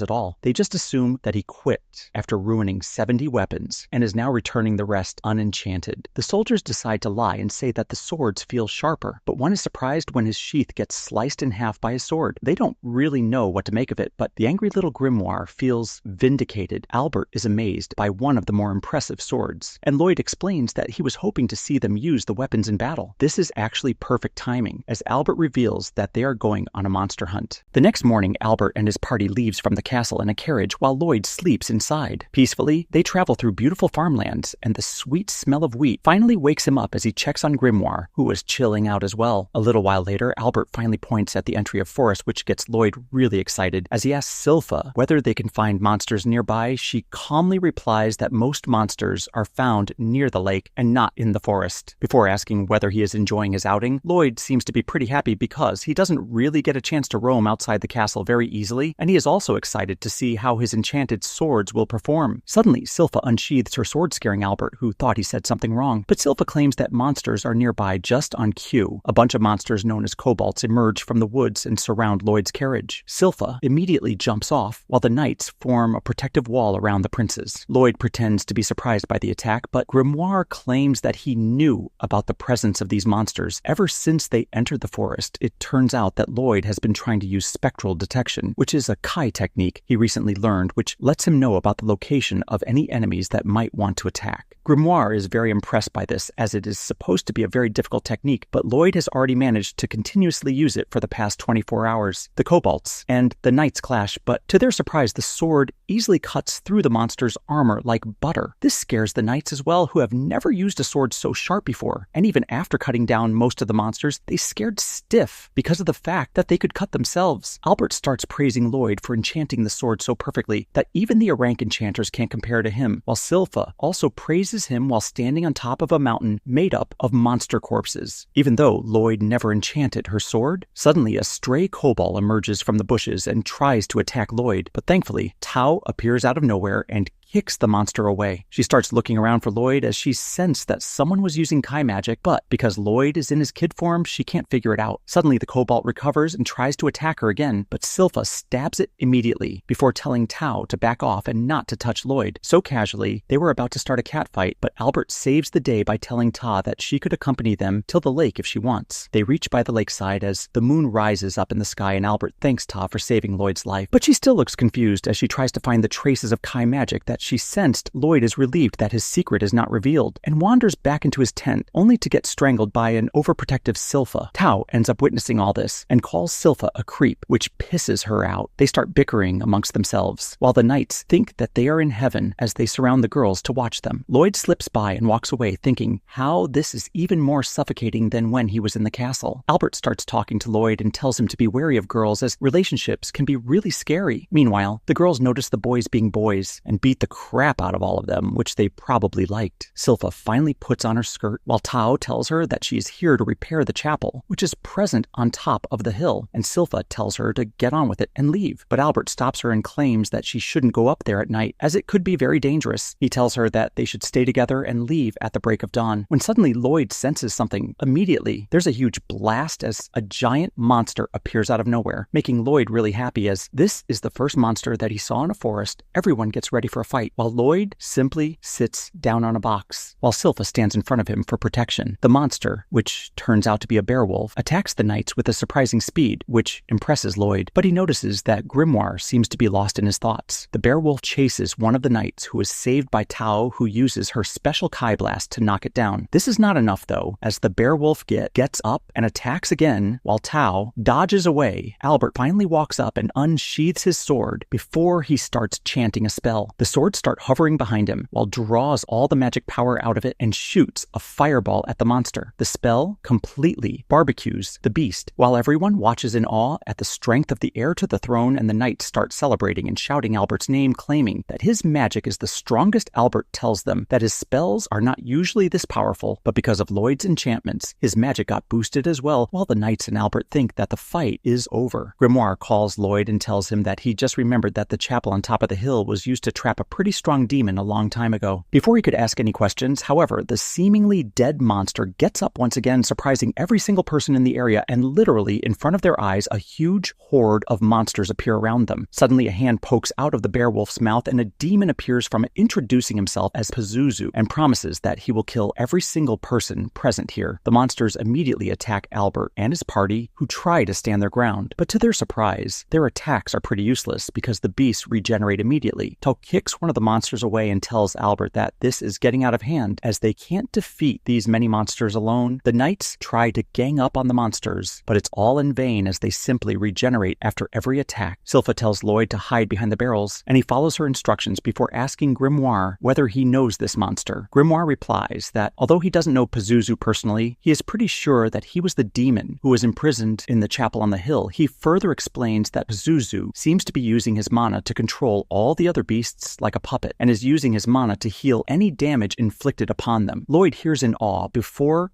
S2: at all. They just assume that he quit after ruining 70 weapons and is now returning the rest unenchanted. The soldiers decide to lie and say that the swords feel sharper, but one is surprised when his sheath gets sliced in half by a sword. They don't really know what to make of it, but the angry little Grimoire feels vindicated. Albert is amazed by one of the more impressive swords, and Lloyd explains that he was hoping to see them use the weapons in battle. This is actually perfect timing, as Albert reveals that they are going on a monster hunt. The next morning, Albert and his party leaves from the castle in a carriage while Lloyd sleeps inside. Peacefully, they travel through beautiful farmlands, and the sweet smell of wheat finally wakes him up as he checks on Grimoire, who was chilling out as well. A little while later, Albert finally points at the entry of forest, which gets Lloyd really excited. As he asks Silpha whether they can find monsters nearby, she calmly replies that most monsters are found near the lake and not in the forest. Before asking whether he is enjoying his outing, Lloyd seems to be pretty happy because he doesn't really get a chance to roam outside the castle very easily, and he is also excited to see how his enchanted swords will perform. Suddenly, Silpha unsheathes her sword, scaring Albert, who thought he said something wrong. But Silpha claims that monsters are nearby just on cue. A bunch of monsters known as kobolds emerge from the woods and surround Lloyd's carriage. Silpha immediately jumps off, while the knights form a protective wall around the princes. Lloyd pretends to be surprised by the attack, but Grimoire claims that he knew about the presence of these monsters ever since they entered the forest. It turns out that Lloyd has been trying to use spectral detection, which is a Kai technique he recently learned, which lets him know about the location of any enemies that might want to attack. Grimoire is very impressed by this, as it is supposed to be a very difficult technique, but Lloyd has already managed to continuously use it for the past 24 hours. The kobolds and the knights clash, but to their surprise, the sword easily cuts through the monster's armor like butter. This scares the knights as well, who have never used a sword so sharp before, and even after cutting down most of the monsters, they scared stiff because of the fact that they could cut themselves. Albert starts praising Lloyd for enchanting the sword so perfectly that even the rank enchanters can't compare to him, while Silpha also praises him while standing on top of a mountain made up of monster corpses. Even though Lloyd never enchanted her sword, suddenly a stray kobold emerges from the bushes and tries to attack Lloyd, but thankfully, Tao appears out of nowhere and kicks the monster away. She starts looking around for Lloyd as she sensed that someone was using Kai magic, but because Lloyd is in his kid form, she can't figure it out. Suddenly, the kobold recovers and tries to attack her again, but Silpha stabs it immediately before telling Tao to back off and not to touch Lloyd. So casually, they were about to start a catfight, but Albert saves the day by telling Ta that she could accompany them till the lake if she wants. They reach by the lakeside as the moon rises up in the sky, and Albert thanks Ta for saving Lloyd's life. But she still looks confused as she tries to find the traces of Kai magic that she sensed. Lloyd is relieved that his secret is not revealed and wanders back into his tent, only to get strangled by an overprotective Silpha. Tao ends up witnessing all this and calls Silpha a creep, which pisses her out. They start bickering amongst themselves, while the knights think that they are in heaven as they surround the girls to watch them. Lloyd slips by and walks away, thinking how this is even more suffocating than when he was in the castle. Albert starts talking to Lloyd and tells him to be wary of girls, as relationships can be really scary. Meanwhile, the girls notice the boys being boys and beat the crap out of all of them, which they probably liked. Silpha finally puts on her skirt, while Tao tells her that she is here to repair the chapel, which is present on top of the hill, and Silpha tells her to get on with it and leave. But Albert stops her and claims that she shouldn't go up there at night, as it could be very dangerous. He tells her that they should stay together and leave at the break of dawn, when suddenly Lloyd senses something. Immediately, there's a huge blast as a giant monster appears out of nowhere, making Lloyd really happy, as this is the first monster that he saw in a forest. Everyone gets ready for a fight, fight, while Lloyd simply sits down on a box, while Silpha stands in front of him for protection. The monster, which turns out to be a beowulf, attacks the knights with a surprising speed, which impresses Lloyd, but he notices that Grimoire seems to be lost in his thoughts. The beowulf chases one of the knights, who is saved by Tao, who uses her special Kai Blast to knock it down. This is not enough, though, as the beowulf gets up and attacks again, while Tao dodges away. Albert finally walks up and unsheathes his sword before he starts chanting a spell. The swords start hovering behind him, while draws all the magic power out of it and shoots a fireball at the monster. The spell completely barbecues the beast, while everyone watches in awe at the strength of the heir to the throne, and the knights start celebrating and shouting Albert's name, claiming that his magic is the strongest. Albert tells them that his spells are not usually this powerful, but because of Lloyd's enchantments, his magic got boosted as well, while the knights and Albert think that the fight is over. Grimoire calls Lloyd and tells him that he just remembered that the chapel on top of the hill was used to trap a pretty strong demon a long time ago. Before he could ask any questions, however, the seemingly dead monster gets up once again, surprising every single person in the area, and literally in front of their eyes, a huge horde of monsters appear around them. Suddenly, a hand pokes out of the beowulf's mouth, and a demon appears from it, introducing himself as Pazuzu, and promises that he will kill every single person present here. The monsters immediately attack Albert and his party, who try to stand their ground, but to their surprise, their attacks are pretty useless because the beasts regenerate immediately. Tao kicks one of the monsters away and tells Albert that this is getting out of hand, as they can't defeat these many monsters alone. The knights try to gang up on the monsters, but it's all in vain as they simply regenerate after every attack. Silpha tells Lloyd to hide behind the barrels, and he follows her instructions before asking Grimoire whether he knows this monster. Grimoire replies that although he doesn't know Pazuzu personally, he is pretty sure that he was the demon who was imprisoned in the chapel on the hill. He further explains that Pazuzu seems to be using his mana to control all the other beasts like a puppet, and is using his mana to heal any damage inflicted upon them. Lloyd hears in awe before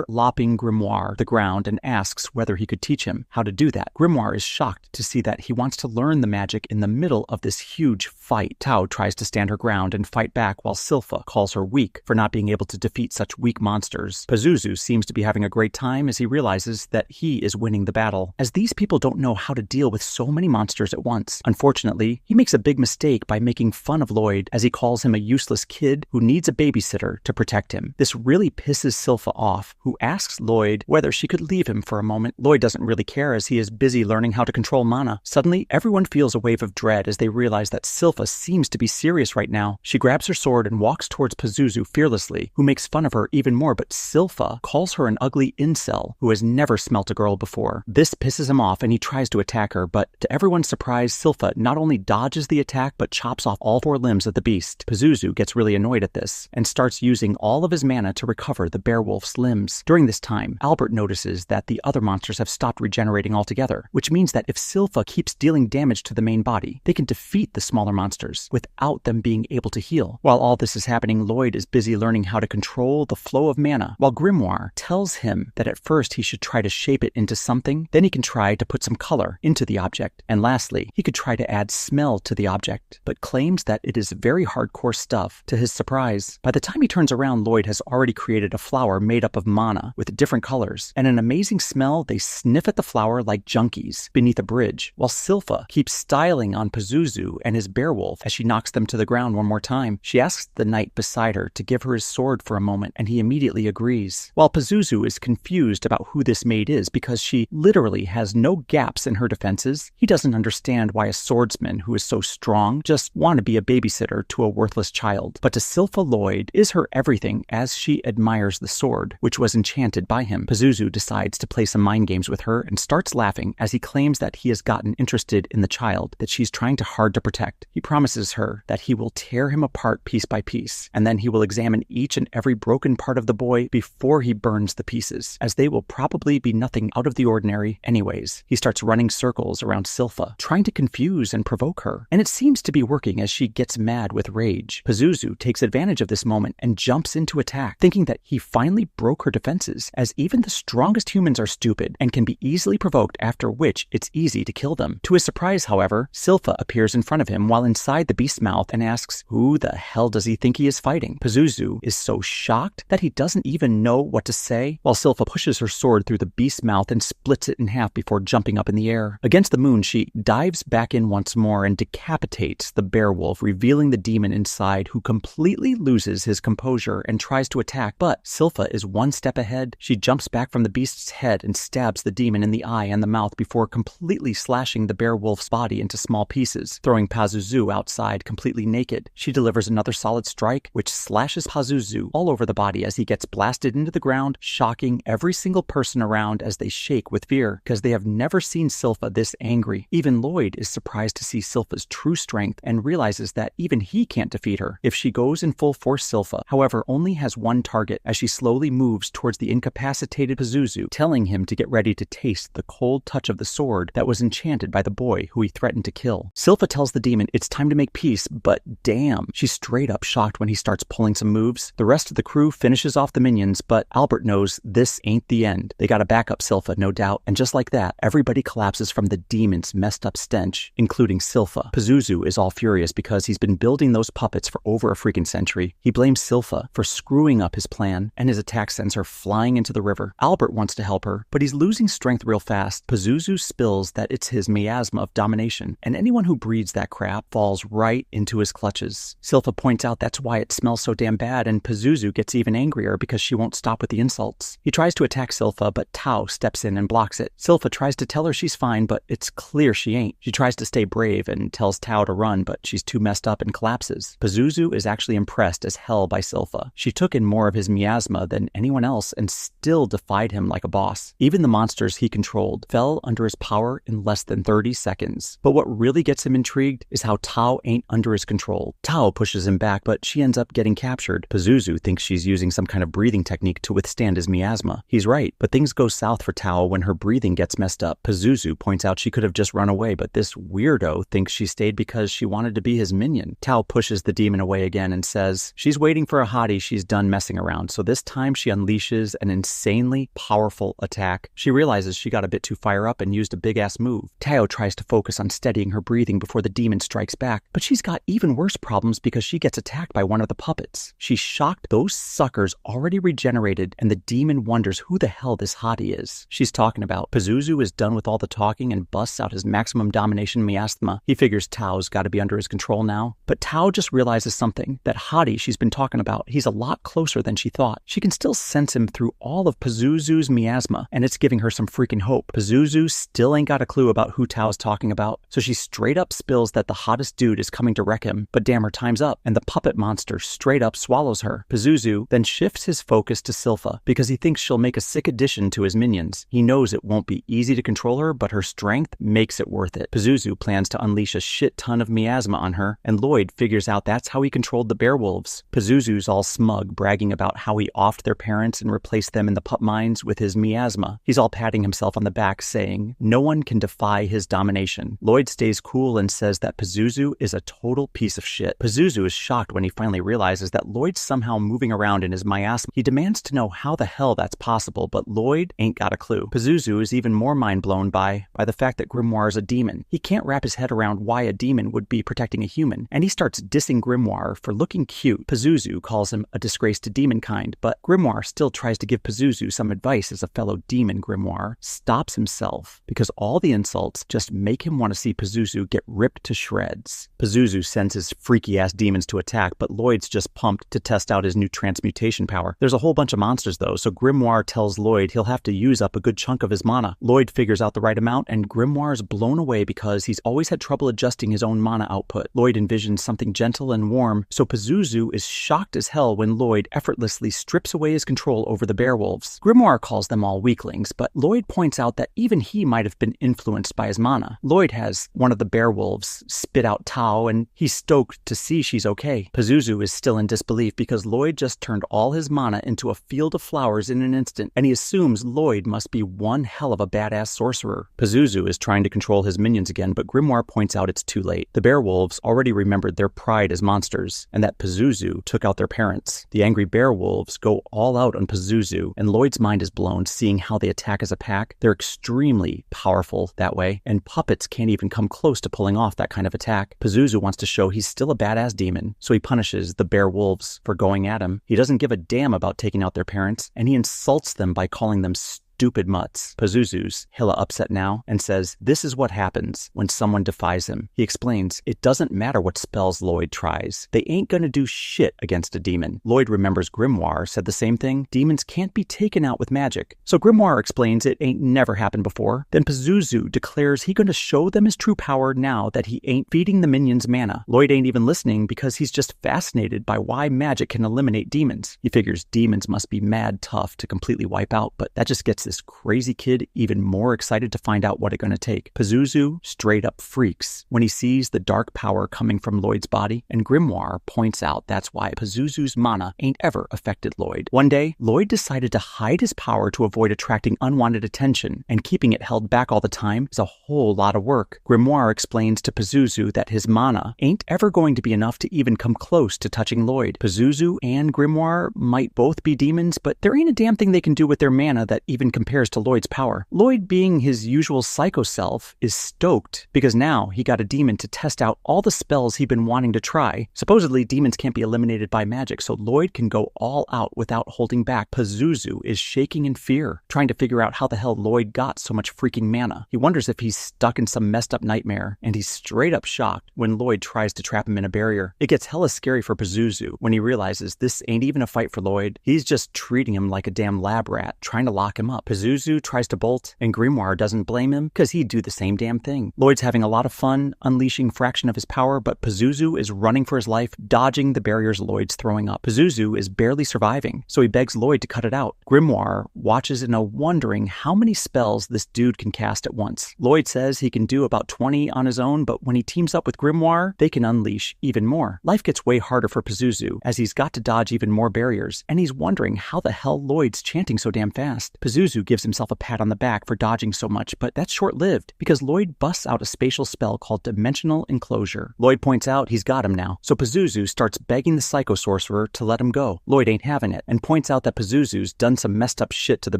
S2: lopping Grimoire the ground and asks whether he could teach him how to do that. Grimoire is shocked to see that he wants to learn the magic in the middle of this huge fight. Tao tries to stand her ground and fight back, while Silpha calls her weak for not being able to defeat such weak monsters. Pazuzu seems to be having a great time as he realizes that he is winning the battle, as these people don't know how to deal with so many monsters at once. Unfortunately, he makes a big mistake by making fun of Lloyd as he calls him a useless kid who needs a babysitter to protect him. This really pisses Silpha off, who asks Lloyd whether she could leave him for a moment. Lloyd doesn't really care as he is busy learning how to control mana. Suddenly, everyone feels a wave of dread as they realize that Silpha seems to be serious right now. She grabs her sword and walks towards Pazuzu fearlessly, who makes fun of her even more, but Silpha calls her an ugly incel who has never smelt a girl before. This pisses him off and he tries to attack her, but to everyone's surprise, Silpha not only dodges the attack but chops off all 4 limbs of the beast. Pazuzu gets really annoyed at this and starts using all of his mana to recover the beowulf's limbs. During this time, Albert notices that the other monsters have stopped regenerating altogether, which means that if Silpha keeps dealing damage to the main body, they can defeat the smaller monsters without them being able to heal. While all this is happening, Lloyd is busy learning how to control the flow of mana, while Grimoire tells him that at first he should try to shape it into something, then he can try to put some color into the object, and lastly, he could try to add smell to the object, but claims that it is very hardcore stuff. To his surprise, by the time he turns around, Lloyd has already created a flower made up of mana with different colors, and an amazing smell. They sniff at the flower like junkies beneath a bridge, while Silpha keeps styling on Pazuzu and his beowulf as she knocks them to the ground one more time. She asks the knight beside her to give her his sword for a moment, and he immediately agrees. While Pazuzu is confused about who this maid is because she literally has no gaps in her defenses, he doesn't understand why a swordsman who is so strong just want to be a babysitter to a worthless child. But to Silpha, Lloyd is her everything as she admires the sword, which was enchanted by him. Pazuzu decides to play some mind games with her and starts laughing as he claims that he has gotten interested in the child that she's trying hard to protect. He promises her that he will tear him apart piece by piece, and then he will examine each and every broken part of the boy before he burns the pieces, as they will probably be nothing out of the ordinary anyways. He starts running circles around Silpha, trying to confuse and provoke her, and it seems to be working as she gets mad with rage. Pazuzu takes advantage of this moment and jumps into attack, thinking that he finally broke her defenses, as even the strongest humans are stupid and can be easily provoked, after which it's easy to kill them. To his surprise, however, Silpha appears in front of him while inside the beast's mouth and asks, who the hell does he think he is fighting? Pazuzu is so shocked that he doesn't even know what to say, while Silpha pushes her sword through the beast's mouth and splits it in half before jumping up in the air. Against the moon, she dives back in once more and decapitates the beowulf werewolf, revealing the demon inside, who completely loses his composure and tries to attack, but Silpha is one step ahead. She jumps back from the beast's head and stabs the demon in the eye and the mouth before completely slashing the werewolf's body into small pieces, throwing Pazuzu outside completely naked. She delivers another solid strike, which slashes Pazuzu all over the body as he gets blasted into the ground, shocking every single person around as they shake with fear, because they have never seen Silpha this angry. Even Lloyd is surprised to see Silpha's true strength and realizes that even he can't defeat her. If she goes in full force, Silpha, however, only has one target as she slowly moves towards the incapacitated Pazuzu, telling him to get ready to taste the cold touch of the sword that was enchanted by the boy who he threatened to kill. Silpha tells the demon it's time to make peace, but damn, she's straight up shocked when he starts pulling some moves. The rest of the crew finishes off the minions, but Albert knows this ain't the end. They gotta back up Silpha, no doubt, and just like that, everybody collapses from the demon's messed up stench, including Silpha. Pazuzu is all furious because he's been building those puppets for over a freaking century. He blames Silpha for screwing up his plan, and his attack sends her flying into the river. Albert wants to help her, but he's losing strength real fast. Pazuzu spills that it's his miasma of domination, and anyone who breathes that crap falls right into his clutches. Silpha points out that's why it smells so damn bad, and Pazuzu gets even angrier because she won't stop with the insults. He tries to attack Silpha, but Tao steps in and blocks it. Silpha tries to tell her she's fine, but it's clear she ain't. She tries to stay brave and tells Tao to run, but she's too messed up and collapses. Pazuzu is actually impressed as hell by Silpha. She took in more of his miasma than anyone else and still defied him like a boss. Even the monsters he controlled fell under his power in less than 30 seconds. But what really gets him intrigued is how Tao ain't under his control. Tao pushes him back, but she ends up getting captured. Pazuzu thinks she's using some kind of breathing technique to withstand his miasma. He's right, but things go south for Tao when her breathing gets messed up. Pazuzu points out she could have just run away, but this weirdo thinks she stayed because she wanted to be his minion. Tao pushes the demon away again and says she's waiting for a hottie she's done messing around, so this time she unleashes an insanely powerful attack. She realizes she got a bit too fire up and used a big-ass move. Tao tries to focus on steadying her breathing before the demon strikes back, but she's got even worse problems because she gets attacked by one of the puppets. She's shocked those suckers already regenerated, and the demon wonders who the hell this hottie is she's talking about. Pazuzu is done with all the talking and busts out his maximum domination miasma. He figures Tao's got to be under his control now, but Tao just realizes something. That hottie she's been talking about, he's a lot closer than she thought. She can still sense him through all of Pazuzu's miasma, and it's giving her some freaking hope. Pazuzu still ain't got a clue about who Tao's talking about, so she straight up spills that the hottest dude is coming to wreck him, but damn, her time's up, and the puppet monster straight up swallows her. Pazuzu then shifts his focus to Silpha because he thinks she'll make a sick addition to his minions. He knows it won't be easy to control her, but her strength makes it worth it. Pazuzu plans to unleash a shit ton of miasma on her, and Lloyd figures out that's how he controlled the werewolves. Pazuzu's all smug, bragging about how he offed their parents and replaced them in the pup mines with his miasma. He's all patting himself on the back, saying no one can defy his domination. Lloyd stays cool and says that Pazuzu is a total piece of shit. Pazuzu is shocked when he finally realizes that Lloyd's somehow moving around in his miasma. He demands to know how the hell that's possible, but Lloyd ain't got a clue. Pazuzu is even more mind-blown by the fact that Grimoire is a demon. He can't wrap his head around why a demon would be protecting a human, and he starts dissing Grimoire for looking cute. Pazuzu calls him a disgrace to demonkind, but Grimoire still tries to give Pazuzu some advice as a fellow demon. Grimoire stops himself because all the insults just make him want to see Pazuzu get ripped to shreds. Pazuzu sends his freaky-ass demons to attack, but Lloyd's just pumped to test out his new transmutation power. There's a whole bunch of monsters though, so Grimoire tells Lloyd he'll have to use up a good chunk of his mana. Lloyd figures out the right amount, and Grimoire's blown away because he's always had trouble adjusting his own mana output. Lloyd envisions something gentle and warm, so Pazuzu is shocked as hell when Lloyd effortlessly strips away his control over the werewolves. Grimoire calls them all weaklings, but Lloyd points out that even he might have been influenced by his mana. Lloyd has one of the werewolves spit out Tao, and he's stoked to see she's okay. Pazuzu is still in disbelief because Lloyd just turned all his mana into a field of flowers in an instant, and he assumes Lloyd must be one hell of a badass sorcerer. Pazuzu is trying to control his minions again, but Grimoire points out it's too late. The werewolves already remembered their pride as monsters, and that Pazuzu took out their parents. The angry werewolves go all out on Pazuzu, and Lloyd's mind is blown seeing how they attack as a pack. They're extremely powerful that way, and puppets can't even come close to pulling off that kind of attack. Pazuzu wants to show he's still a badass demon, so he punishes the werewolves for going at him. He doesn't give a damn about taking out their parents, and he insults them by calling them stupid stupid mutts. Pazuzu's, Hilla upset now, and says this is what happens when someone defies him. He explains, it doesn't matter what spells Lloyd tries. They ain't gonna do shit against a demon. Lloyd remembers Grimoire said the same thing. Demons can't be taken out with magic. So Grimoire explains it ain't never happened before. Then Pazuzu declares he gonna show them his true power now that he ain't feeding the minions mana. Lloyd ain't even listening because he's just fascinated by why magic can eliminate demons. He figures demons must be mad tough to completely wipe out, but that just gets this crazy kid even more excited to find out what it's gonna take. Pazuzu straight up freaks when he sees the dark power coming from Lloyd's body, and Grimoire points out that's why Pazuzu's mana ain't ever affected Lloyd. One day, Lloyd decided to hide his power to avoid attracting unwanted attention, and keeping it held back all the time is a whole lot of work. Grimoire explains to Pazuzu that his mana ain't ever going to be enough to even come close to touching Lloyd. Pazuzu and Grimoire might both be demons, but there ain't a damn thing they can do with their mana that even compares to Lloyd's power. Lloyd, being his usual psycho self, is stoked because now he got a demon to test out all the spells he'd been wanting to try. Supposedly, demons can't be eliminated by magic, so Lloyd can go all out without holding back. Pazuzu is shaking in fear, trying to figure out how the hell Lloyd got so much freaking mana. He wonders if he's stuck in some messed up nightmare, and he's straight up shocked when Lloyd tries to trap him in a barrier. It gets hella scary for Pazuzu when he realizes this ain't even a fight for Lloyd. He's just treating him like a damn lab rat, trying to lock him up. Pazuzu tries to bolt, and Grimoire doesn't blame him because he'd do the same damn thing. Lloyd's having a lot of fun, unleashing fraction of his power, but Pazuzu is running for his life, dodging the barriers Lloyd's throwing up. Pazuzu is barely surviving, so he begs Lloyd to cut it out. Grimoire watches in a wondering how many spells this dude can cast at once. Lloyd says he can do about 20 on his own, but when he teams up with Grimoire, they can unleash even more. Life gets way harder for Pazuzu as he's got to dodge even more barriers, and he's wondering how the hell Lloyd's chanting so damn fast. Pazuzu gives himself a pat on the back for dodging so much, but that's short-lived because Lloyd busts out a spatial spell called Dimensional Enclosure. Lloyd points out he's got him now, so Pazuzu starts begging the Psycho Sorcerer to let him go. Lloyd ain't having it, and points out that Pazuzu's done some messed up shit to the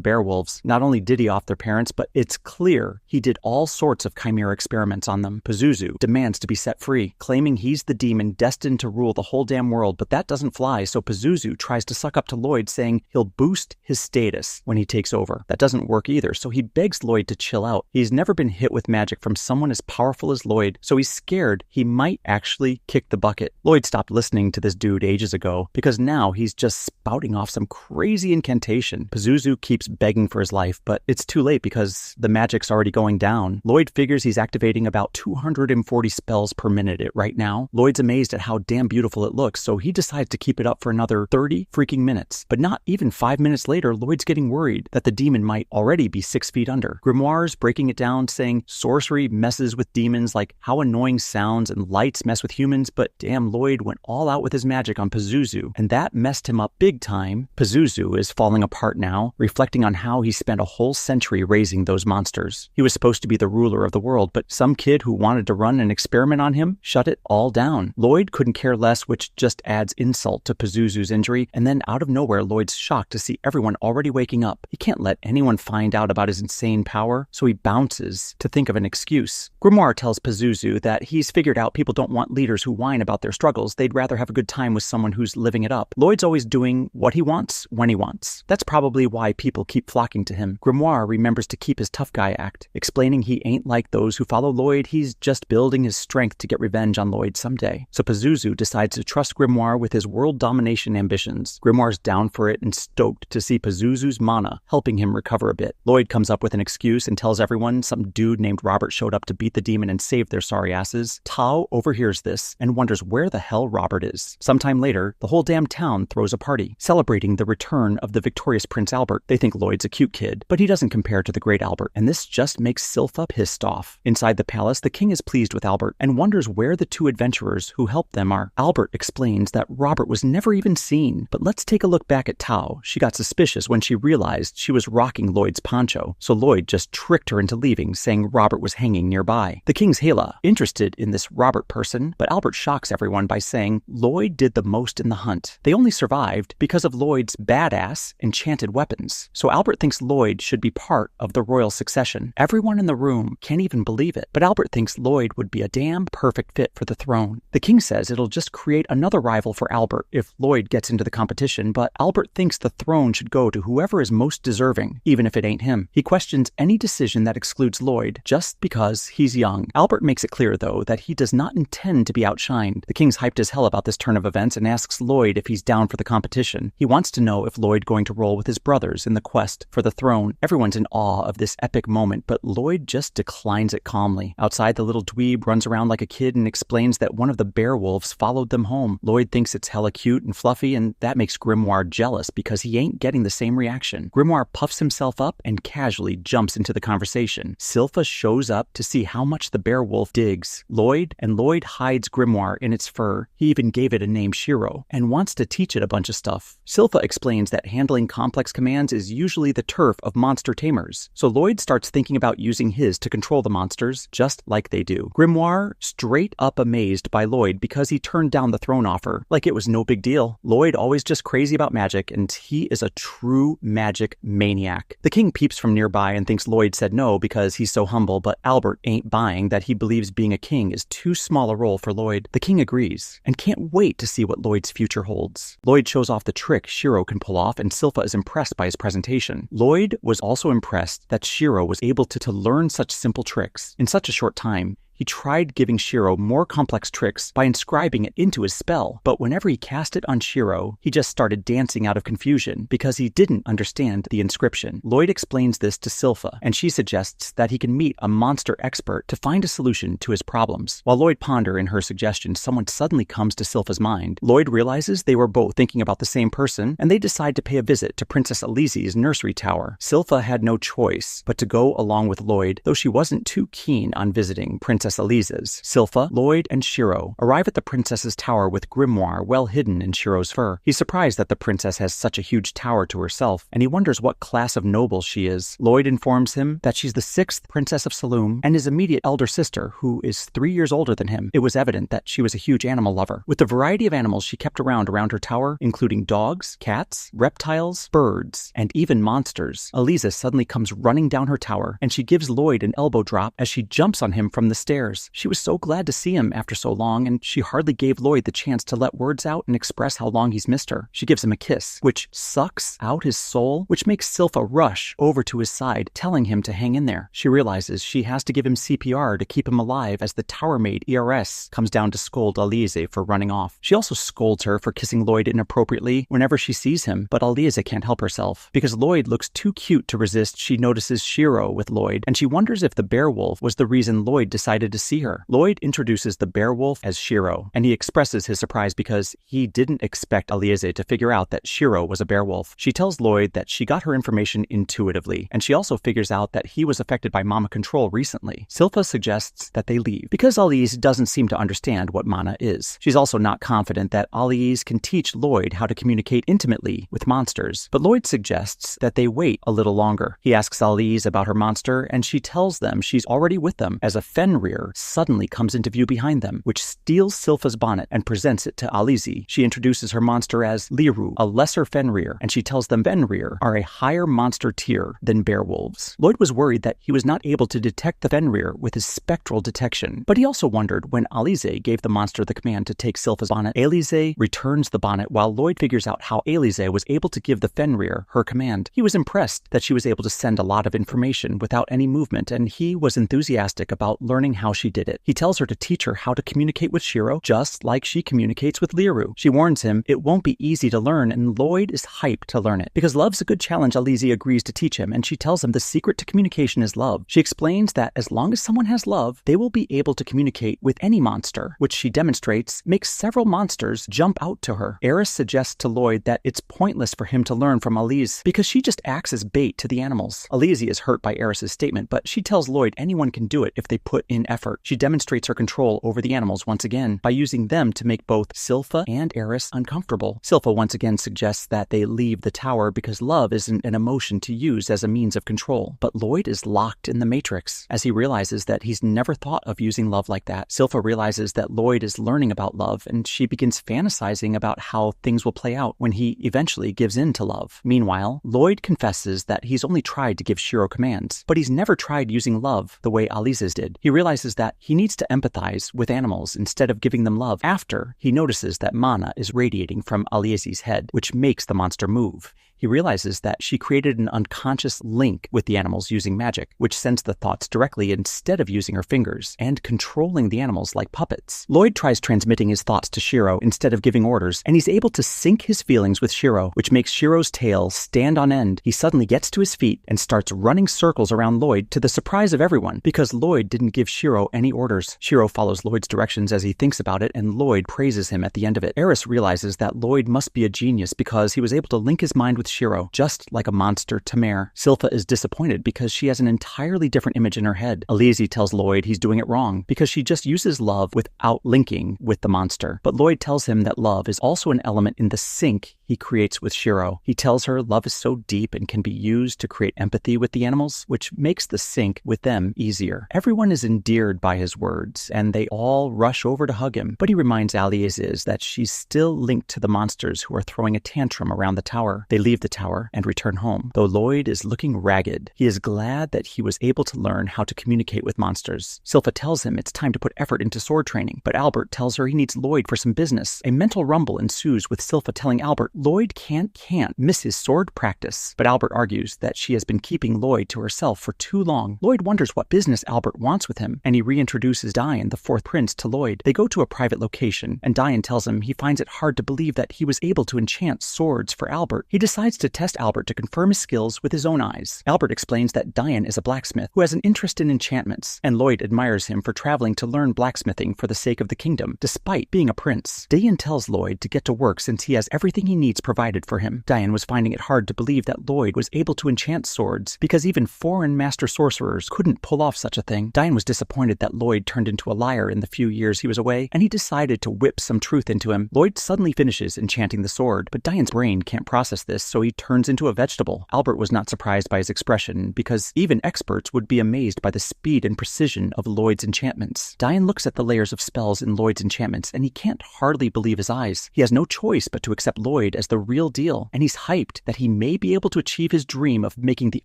S2: Bearwolves. Not only did he off their parents, but it's clear he did all sorts of chimera experiments on them. Pazuzu demands to be set free, claiming he's the demon destined to rule the whole damn world, but that doesn't fly, so Pazuzu tries to suck up to Lloyd, saying he'll boost his status when he takes over. That doesn't work either, so he begs Lloyd to chill out. He's never been hit with magic from someone as powerful as Lloyd, so he's scared he might actually kick the bucket. Lloyd stopped listening to this dude ages ago because now he's just spouting off some crazy incantation. Pazuzu keeps begging for his life, but it's too late because the magic's already going down. Lloyd figures he's activating about 240 spells per minute right now. Lloyd's amazed at how damn beautiful it looks, so he decides to keep it up for another 30 freaking minutes. But not even 5 minutes later, Lloyd's getting worried that the demon might already be 6 feet under. Grimoire's breaking it down, saying sorcery messes with demons like how annoying sounds and lights mess with humans, but damn, Lloyd went all out with his magic on Pazuzu, and that messed him up big time. Pazuzu is falling apart now, reflecting on how he spent a whole century raising those monsters. He was supposed to be the ruler of the world, but some kid who wanted to run an experiment on him shut it all down. Lloyd couldn't care less, which just adds insult to Pazuzu's injury, and then out of nowhere, Lloyd's shocked to see everyone already waking up. He can't let anyone find out about his insane power, so he bounces to think of an excuse. Grimoire tells Pazuzu that he's figured out people don't want leaders who whine about their struggles. They'd rather have a good time with someone who's living it up. Lloyd's always doing what he wants when he wants. That's probably why people keep flocking to him. Grimoire remembers to keep his tough guy act, explaining he ain't like those who follow Lloyd. He's just building his strength to get revenge on Lloyd someday. So Pazuzu decides to trust Grimoire with his world domination ambitions. Grimoire's down for it and stoked to see Pazuzu's mana helping him recover a bit. Lloyd comes up with an excuse and tells everyone some dude named Robert showed up to beat the demon and save their sorry asses. Tao overhears this and wonders where the hell Robert is. Sometime later, the whole damn town throws a party, celebrating the return of the victorious Prince Albert. They think Lloyd's a cute kid, but he doesn't compare to the great Albert, and this just makes Silpha pissed off. Inside the palace, the king is pleased with Albert and wonders where the two adventurers who helped them are. Albert explains that Robert was never even seen, but let's take a look back at Tao. She got suspicious when she realized she was rocking Lloyd's poncho, so Lloyd just tricked her into leaving, saying Robert was hanging nearby. The king's Hela interested in this Robert person, but Albert shocks everyone by saying Lloyd did the most in the hunt. They only survived because of Lloyd's badass enchanted weapons, so Albert thinks Lloyd should be part of the royal succession. Everyone in the room can't even believe it, but Albert thinks Lloyd would be a damn perfect fit for the throne. The king says it'll just create another rival for Albert if Lloyd gets into the competition, but Albert thinks the throne should go to whoever is most deserving. everything, even if it ain't him. He questions any decision that excludes Lloyd just because he's young. Albert makes it clear, though, that he does not intend to be outshined. The king's hyped as hell about this turn of events and asks Lloyd if he's down for the competition. He wants to know if Lloyd going to roll with his brothers in the quest for the throne. Everyone's in awe of this epic moment, but Lloyd just declines it calmly. Outside, the little dweeb runs around like a kid and explains that one of the bear wolves followed them home. Lloyd thinks it's hella cute and fluffy, and that makes Grimoire jealous because he ain't getting the same reaction. Grimoire puffs himself up and casually jumps into the conversation. Silpha shows up to see how much the bear wolf digs Lloyd, and Lloyd hides Grimoire in its fur. He even gave it a name, Shiro, and wants to teach it a bunch of stuff. Silpha explains that handling complex commands is usually the turf of monster tamers, so Lloyd starts thinking about using his to control the monsters, just like they do. Grimoire straight up amazed by Lloyd because he turned down the throne offer, like it was no big deal. Lloyd always just crazy about magic, and he is a true magic maniac. The king peeps from nearby and thinks Lloyd said no because he's so humble, but Albert ain't buying that he believes being a king is too small a role for Lloyd. The king agrees, and can't wait to see what Lloyd's future holds. Lloyd shows off the trick Shiro can pull off, and Silpha is impressed by his presentation. Lloyd was also impressed that Shiro was able to learn such simple tricks in such a short time. He tried giving Shiro more complex tricks by inscribing it into his spell, but whenever he cast it on Shiro, he just started dancing out of confusion because he didn't understand the inscription. Lloyd explains this to Silpha, and she suggests that he can meet a monster expert to find a solution to his problems. While Lloyd ponders in her suggestion, someone suddenly comes to Silpha's mind. Lloyd realizes they were both thinking about the same person, and they decide to pay a visit to Princess Alize's nursery tower. Silpha had no choice but to go along with Lloyd, though she wasn't too keen on visiting Princess Alize's. Silpha, Lloyd, and Shiro arrive at the princess's tower with Grimoire well hidden in Shiro's fur. He's surprised that the princess has such a huge tower to herself, and he wonders what class of noble she is. Lloyd informs him that she's the 6th Princess of Saloum and his immediate elder sister, who is 3 years older than him. It was evident that she was a huge animal lover. With the variety of animals she kept around her tower, including dogs, cats, reptiles, birds, and even monsters, Alize suddenly comes running down her tower, and she gives Lloyd an elbow drop as she jumps on him from the stairs. She was so glad to see him after so long, and she hardly gave Lloyd the chance to let words out and express how long he's missed her. She gives him a kiss, which sucks out his soul, which makes Silpha rush over to his side, telling him to hang in there. She realizes she has to give him CPR to keep him alive as the tower maid ERS comes down to scold Alize for running off. She also scolds her for kissing Lloyd inappropriately whenever she sees him, but Alize can't help herself. Because Lloyd looks too cute to resist, she notices Shiro with Lloyd, and she wonders if the bear wolf was the reason Lloyd decided to see her. Lloyd introduces the bear wolf as Shiro, and he expresses his surprise because he didn't expect Alize to figure out that Shiro was a bear wolf. She tells Lloyd that she got her information intuitively, and she also figures out that he was affected by Mama Control recently. Silpha suggests that they leave, because Alize doesn't seem to understand what mana is. She's also not confident that Alize can teach Lloyd how to communicate intimately with monsters, but Lloyd suggests that they wait a little longer. He asks Alize about her monster, and she tells them she's already with them as a Fenrir suddenly comes into view behind them, which steals Silpha's bonnet and presents it to Alize. She introduces her monster as Liru, a lesser Fenrir, and she tells them Fenrir are a higher monster tier than bear wolves. Lloyd was worried that he was not able to detect the Fenrir with his spectral detection, but he also wondered when Alize gave the monster the command to take Silpha's bonnet. Alize returns the bonnet while Lloyd figures out how Alize was able to give the Fenrir her command. He was impressed that she was able to send a lot of information without any movement, and he was enthusiastic about learning how she did it. He tells her to teach her how to communicate with Shiro, just like she communicates with Liru. She warns him it won't be easy to learn, and Lloyd is hyped to learn it. Because love's a good challenge, Alize agrees to teach him, and she tells him the secret to communication is love. She explains that as long as someone has love, they will be able to communicate with any monster, which she demonstrates makes several monsters jump out to her. Eris suggests to Lloyd that it's pointless for him to learn from Alize because she just acts as bait to the animals. Alize is hurt by Eris's statement, but she tells Lloyd anyone can do it if they put in effort. She demonstrates her control over the animals once again by using them to make both Silpha and Eris uncomfortable. Silpha once again suggests that they leave the tower because love isn't an emotion to use as a means of control. But Lloyd is locked in the Matrix as he realizes that he's never thought of using love like that. Silpha realizes that Lloyd is learning about love, and she begins fantasizing about how things will play out when he eventually gives in to love. Meanwhile, Lloyd confesses that he's only tried to give Shiro commands, but he's never tried using love the way Alize's did. He realizes that he needs to empathize with animals instead of giving them love after he notices that mana is radiating from Alize's head, which makes the monster move. He realizes that she created an unconscious link with the animals using magic, which sends the thoughts directly instead of using her fingers, and controlling the animals like puppets. Lloyd tries transmitting his thoughts to Shiro instead of giving orders, and he's able to sync his feelings with Shiro, which makes Shiro's tail stand on end. He suddenly gets to his feet and starts running circles around Lloyd to the surprise of everyone, because Lloyd didn't give Shiro any orders. Shiro follows Lloyd's directions as he thinks about it, and Lloyd praises him at the end of it. Eris realizes that Lloyd must be a genius because he was able to link his mind with Shiro, just like a monster Tamare. Silpha is disappointed because she has an entirely different image in her head. Alizé tells Lloyd he's doing it wrong because she just uses love without linking with the monster. But Lloyd tells him that love is also an element in the sync he creates with Shiro. He tells her love is so deep and can be used to create empathy with the animals, which makes the sync with them easier. Everyone is endeared by his words, and they all rush over to hug him, but he reminds Alizé that she's still linked to the monsters who are throwing a tantrum around the tower. They leave the tower and return home. Though Lloyd is looking ragged, he is glad that he was able to learn how to communicate with monsters. Silpha tells him it's time to put effort into sword training, but Albert tells her he needs Lloyd for some business. A mental rumble ensues with Silpha telling Albert Lloyd can't miss his sword practice. But Albert argues that she has been keeping Lloyd to herself for too long. Lloyd wonders what business Albert wants with him, and he reintroduces Diane, the fourth prince, to Lloyd. They go to a private location, and Diane tells him he finds it hard to believe that he was able to enchant swords for Albert. He decides to test Albert to confirm his skills with his own eyes. Albert explains that Diane is a blacksmith who has an interest in enchantments, and Lloyd admires him for traveling to learn blacksmithing for the sake of the kingdom, despite being a prince. Diane tells Lloyd to get to work since he has everything he needs provided for him. Diane was finding it hard to believe that Lloyd was able to enchant swords because even foreign master sorcerers couldn't pull off such a thing. Diane was disappointed that Lloyd turned into a liar in the few years he was away, and he decided to whip some truth into him. Lloyd suddenly finishes enchanting the sword, but Diane's brain can't process this, so he turns into a vegetable. Albert was not surprised by his expression because even experts would be amazed by the speed and precision of Lloyd's enchantments. Diane looks at the layers of spells in Lloyd's enchantments, and he can't hardly believe his eyes. He has no choice but to accept Lloyd as the real deal, and he's hyped that he may be able to achieve his dream of making the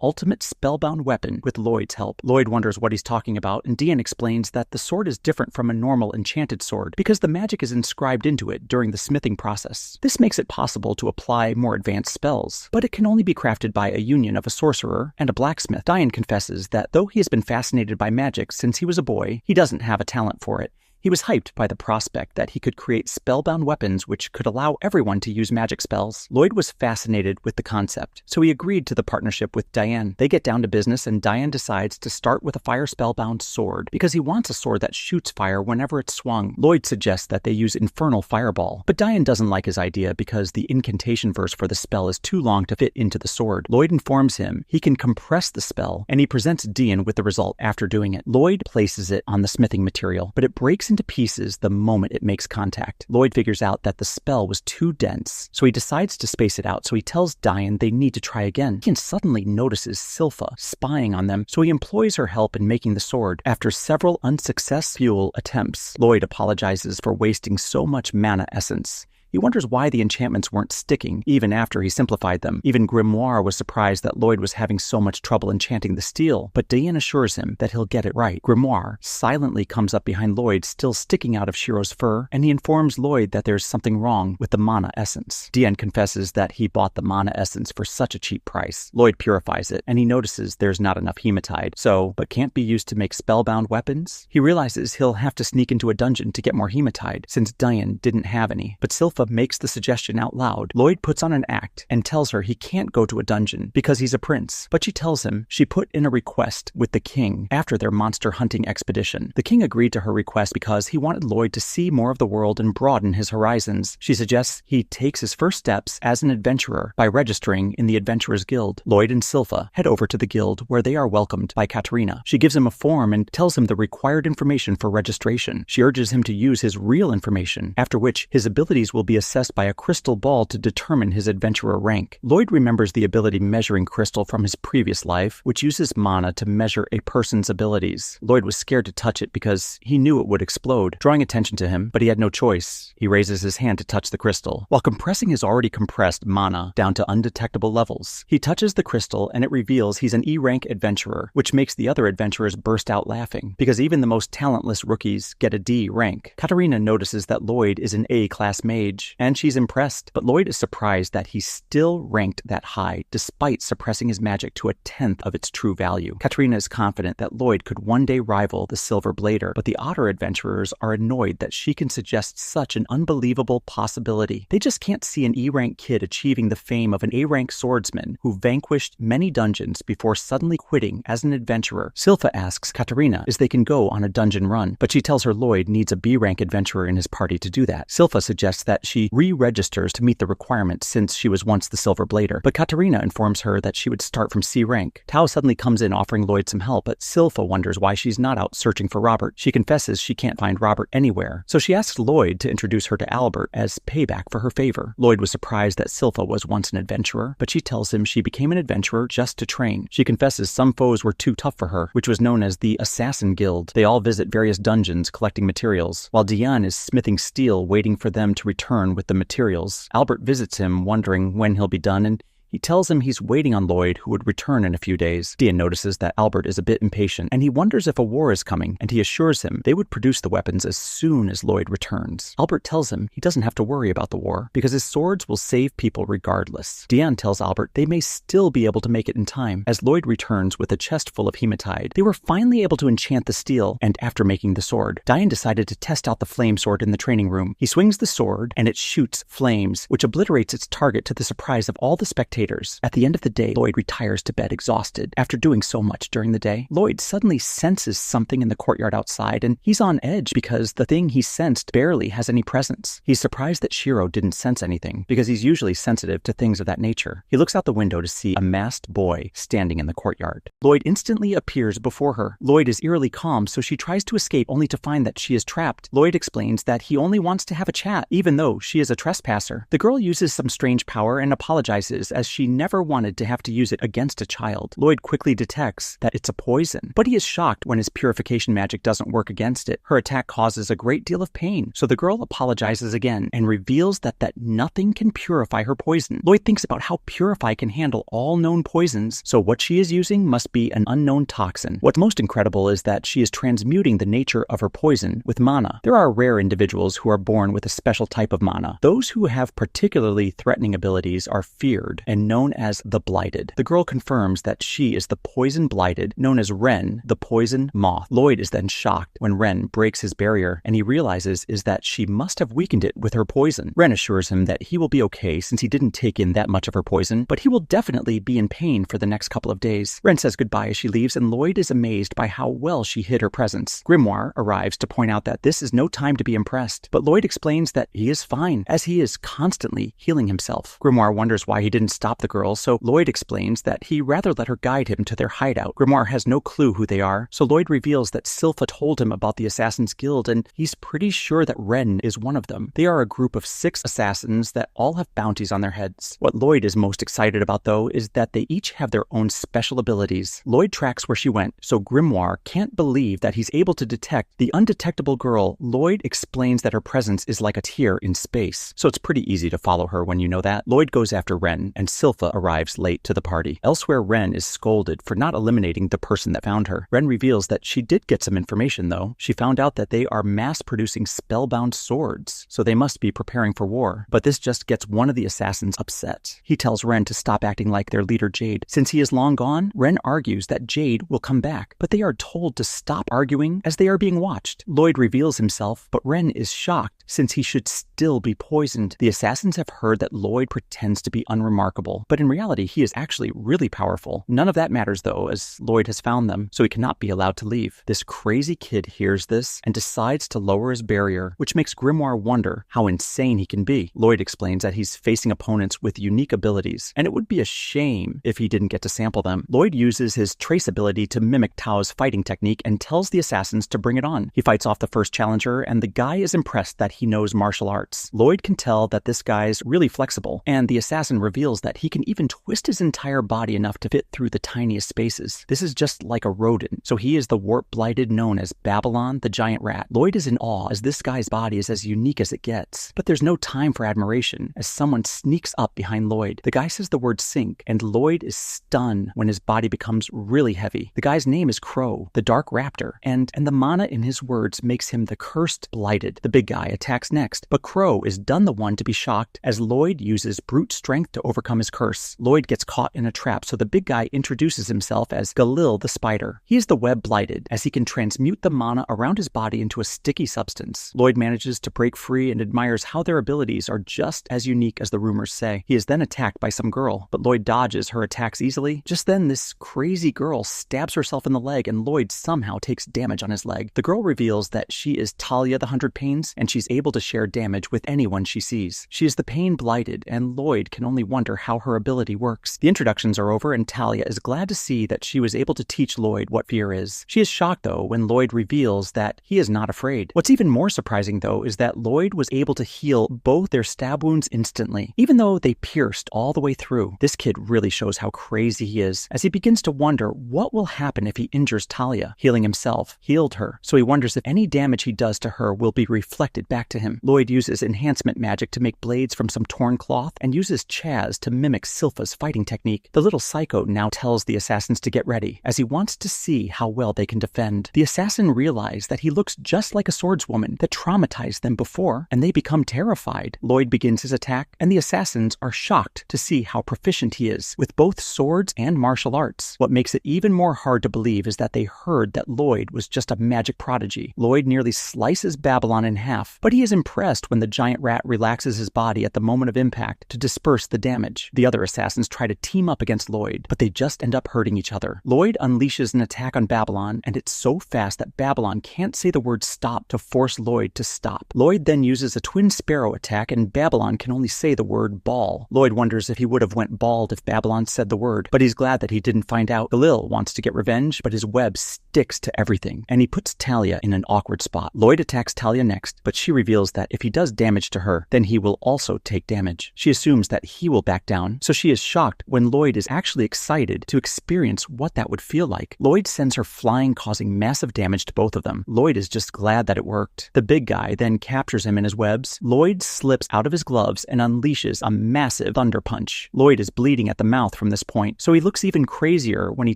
S2: ultimate spellbound weapon with Lloyd's help. Lloyd wonders what he's talking about, and Diane explains that the sword is different from a normal enchanted sword because the magic is inscribed into it during the smithing process. This makes it possible to apply more advanced spells, but it can only be crafted by a union of a sorcerer and a blacksmith. Diane confesses that though he has been fascinated by magic since he was a boy, he doesn't have a talent for it. He was hyped by the prospect that he could create spellbound weapons which could allow everyone to use magic spells. Lloyd was fascinated with the concept, so he agreed to the partnership with Diane. They get down to business, and Diane decides to start with a fire spellbound sword because he wants a sword that shoots fire whenever it's swung. Lloyd suggests that they use Infernal Fireball, but Diane doesn't like his idea because the incantation verse for the spell is too long to fit into the sword. Lloyd informs him he can compress the spell, and he presents Diane with the result after doing it. Lloyd places it on the smithing material, but it breaks into pieces the moment it makes contact. Lloyd figures out that the spell was too dense, so he decides to space it out, so he tells Diane they need to try again. He suddenly notices Silpha spying on them, so he employs her help in making the sword. After several unsuccessful attempts, Lloyd apologizes for wasting so much mana essence. He wonders why the enchantments weren't sticking, even after he simplified them. Even Grimoire was surprised that Lloyd was having so much trouble enchanting the steel, but Diane assures him that he'll get it right. Grimoire silently comes up behind Lloyd, still sticking out of Shiro's fur, and he informs Lloyd that there's something wrong with the mana essence. Diane confesses that he bought the mana essence for such a cheap price. Lloyd purifies it, and he notices there's not enough hematite, but can't be used to make spellbound weapons. He realizes he'll have to sneak into a dungeon to get more hematite, since Diane didn't have any, but Silpha makes the suggestion out loud. Lloyd puts on an act and tells her he can't go to a dungeon because he's a prince, but she tells him she put in a request with the king after their monster hunting expedition. The king agreed to her request because he wanted Lloyd to see more of the world and broaden his horizons. She suggests he takes his first steps as an adventurer by registering in the Adventurers Guild. Lloyd and Silpha head over to the guild where they are welcomed by Katarina. She gives him a form and tells him the required information for registration. She urges him to use his real information, after which his abilities will be assessed by a crystal ball to determine his adventurer rank. Lloyd remembers the ability measuring crystal from his previous life, which uses mana to measure a person's abilities. Lloyd was scared to touch it because he knew it would explode, drawing attention to him, but he had no choice. He raises his hand to touch the crystal. While compressing his already compressed mana down to undetectable levels, he touches the crystal and it reveals he's an E-rank adventurer, which makes the other adventurers burst out laughing, because even the most talentless rookies get a D rank. Katarina notices that Lloyd is an A-class mage, lineage, and she's impressed. But Lloyd is surprised that he's still ranked that high, despite suppressing his magic to a tenth of its true value. Katarina is confident that Lloyd could one day rival the Silver Blader, but the Otter adventurers are annoyed that she can suggest such an unbelievable possibility. They just can't see an E-rank kid achieving the fame of an A-rank swordsman who vanquished many dungeons before suddenly quitting as an adventurer. Silpha asks Katarina if they can go on a dungeon run, but she tells her Lloyd needs a B-rank adventurer in his party to do that. Silpha suggests that she re-registers to meet the requirement since she was once the Silver Blader, but Katarina informs her that she would start from C rank. Tao suddenly comes in offering Lloyd some help, but Silpha wonders why she's not out searching for Robert. She confesses she can't find Robert anywhere, so she asks Lloyd to introduce her to Albert as payback for her favor. Lloyd was surprised that Silpha was once an adventurer, but she tells him she became an adventurer just to train. She confesses some foes were too tough for her, which was known as the Assassin Guild. They all visit various dungeons collecting materials, while Diane is smithing steel waiting for them to return with the materials. Albert visits him wondering when he'll be done, and he tells him he's waiting on Lloyd, who would return in a few days. Dian notices that Albert is a bit impatient, and he wonders if a war is coming, and he assures him they would produce the weapons as soon as Lloyd returns. Albert tells him he doesn't have to worry about the war, because his swords will save people regardless. Dian tells Albert they may still be able to make it in time. As Lloyd returns with a chest full of hematite, they were finally able to enchant the steel, and after making the sword, Dian decided to test out the flame sword in the training room. He swings the sword, and it shoots flames, which obliterates its target to the surprise of all the spectators. At the end of the day, Lloyd retires to bed exhausted. After doing so much during the day, Lloyd suddenly senses something in the courtyard outside, and he's on edge because the thing he sensed barely has any presence. He's surprised that Shiro didn't sense anything, because he's usually sensitive to things of that nature. He looks out the window to see a masked boy standing in the courtyard. Lloyd instantly appears before her. Lloyd is eerily calm, so she tries to escape only to find that she is trapped. Lloyd explains that he only wants to have a chat, even though she is a trespasser. The girl uses some strange power and apologizes, as she never wanted to have to use it against a child. Lloyd quickly detects that it's a poison, but he is shocked when his purification magic doesn't work against it. Her attack causes a great deal of pain, so the girl apologizes again and reveals that nothing can purify her poison. Lloyd thinks about how Purify can handle all known poisons, so what she is using must be an unknown toxin. What's most incredible is that she is transmuting the nature of her poison with mana. There are rare individuals who are born with a special type of mana. Those who have particularly threatening abilities are feared and known as the Blighted. The girl confirms that she is the Poison Blighted, known as Ren, the Poison Moth. Lloyd is then shocked when Ren breaks his barrier, and he realizes is that she must have weakened it with her poison. Ren assures him that he will be okay since he didn't take in that much of her poison, but he will definitely be in pain for the next couple of days. Ren says goodbye as she leaves, and Lloyd is amazed by how well she hid her presence. Grimoire arrives to point out that this is no time to be impressed, but Lloyd explains that he is fine, as he is constantly healing himself. Grimoire wonders why he didn't stop the girl, so Lloyd explains that he rather let her guide him to their hideout. Grimoire has no clue who they are, so Lloyd reveals that Silpha told him about the Assassin's Guild, and he's pretty sure that Ren is one of them. They are a group of 6 assassins that all have bounties on their heads. What Lloyd is most excited about, though, is that they each have their own special abilities. Lloyd tracks where she went, so Grimoire can't believe that he's able to detect the undetectable girl. Lloyd explains that her presence is like a tear in space, so it's pretty easy to follow her when you know that. Lloyd goes after Ren, and Silpha arrives late to the party. Elsewhere, Ren is scolded for not eliminating the person that found her. Ren reveals that she did get some information, though. She found out that they are mass-producing spellbound swords, so they must be preparing for war. But this just gets one of the assassins upset. He tells Ren to stop acting like their leader Jade. Since he is long gone, Ren argues that Jade will come back, but they are told to stop arguing as they are being watched. Lloyd reveals himself, but Ren is shocked since he should still be poisoned. The assassins have heard that Lloyd pretends to be unremarkable, but in reality, he is actually really powerful. None of that matters, though, as Lloyd has found them, so he cannot be allowed to leave. This crazy kid hears this and decides to lower his barrier, which makes Grimoire wonder how insane he can be. Lloyd explains that he's facing opponents with unique abilities, and it would be a shame if he didn't get to sample them. Lloyd uses his trace ability to mimic Tao's fighting technique and tells the assassins to bring it on. He fights off the first challenger, and the guy is impressed that he knows martial arts. Lloyd can tell that this guy's really flexible, and the assassin reveals that he can even twist his entire body enough to fit through the tiniest spaces. This is just like a rodent, so he is the warp-blighted known as Babylon the giant rat. Lloyd is in awe as this guy's body is as unique as it gets. But there's no time for admiration as someone sneaks up behind Lloyd. The guy says the word sink, and Lloyd is stunned when his body becomes really heavy. The guy's name is Crow, the dark raptor, and the mana in his words makes him the cursed blighted. The big guy attacks next, but Crow is done the one to be shocked as Lloyd uses brute strength to overcome his curse. Lloyd gets caught in a trap, so the big guy introduces himself as Galil the spider. He is the web blighted, as he can transmute the mana around his body into a sticky substance. Lloyd manages to break free and admires how their abilities are just as unique as the rumors say. He is then attacked by some girl, but Lloyd dodges her attacks easily. Just then, this crazy girl stabs herself in the leg, and Lloyd somehow takes damage on his leg. The girl reveals that she is Talia the Hundred Pains, and she's able to share damage with anyone she sees. She is the pain blighted, and Lloyd can only wonder how her ability works. The introductions are over, and Talia is glad to see that she was able to teach Lloyd what fear is. She is shocked, though, when Lloyd reveals that he is not afraid. What's even more surprising, though, is that Lloyd was able to heal both their stab wounds instantly, even though they pierced all the way through. This kid really shows how crazy he is, as he begins to wonder what will happen if he injures Talia. Healing himself healed her, so he wonders if any damage he does to her will be reflected back to him. Lloyd uses enhancement magic to make blades from some torn cloth, and uses Chaz to mimic Silpha's fighting technique. The little psycho now tells the assassins to get ready, as he wants to see how well they can defend. The assassin realizes that he looks just like a swordswoman that traumatized them before, and they become terrified. Lloyd begins his attack, and the assassins are shocked to see how proficient he is with both swords and martial arts. What makes it even more hard to believe is that they heard that Lloyd was just a magic prodigy. Lloyd nearly slices Babylon in half, but he is impressed when the giant rat relaxes his body at the moment of impact to disperse the damage. The other assassins try to team up against Lloyd, but they just end up hurting each other. Lloyd unleashes an attack on Babylon, and it's so fast that Babylon can't say the word stop to force Lloyd to stop. Lloyd then uses a twin sparrow attack, and Babylon can only say the word ball. Lloyd wonders if he would have went bald if Babylon said the word, but he's glad that he didn't find out. Galil wants to get revenge, but his web sticks to everything, and he puts Talia in an awkward spot. Lloyd attacks Talia next, but she reveals that if he does damage to her, then he will also take damage. She assumes that he will back down, so she is shocked when Lloyd is actually excited to experience what that would feel like. Lloyd sends her flying, causing massive damage to both of them. Lloyd is just glad that it worked. The big guy then captures him in his webs. Lloyd slips out of his gloves and unleashes a massive thunder punch. Lloyd is bleeding at the mouth from this point, so he looks even crazier when he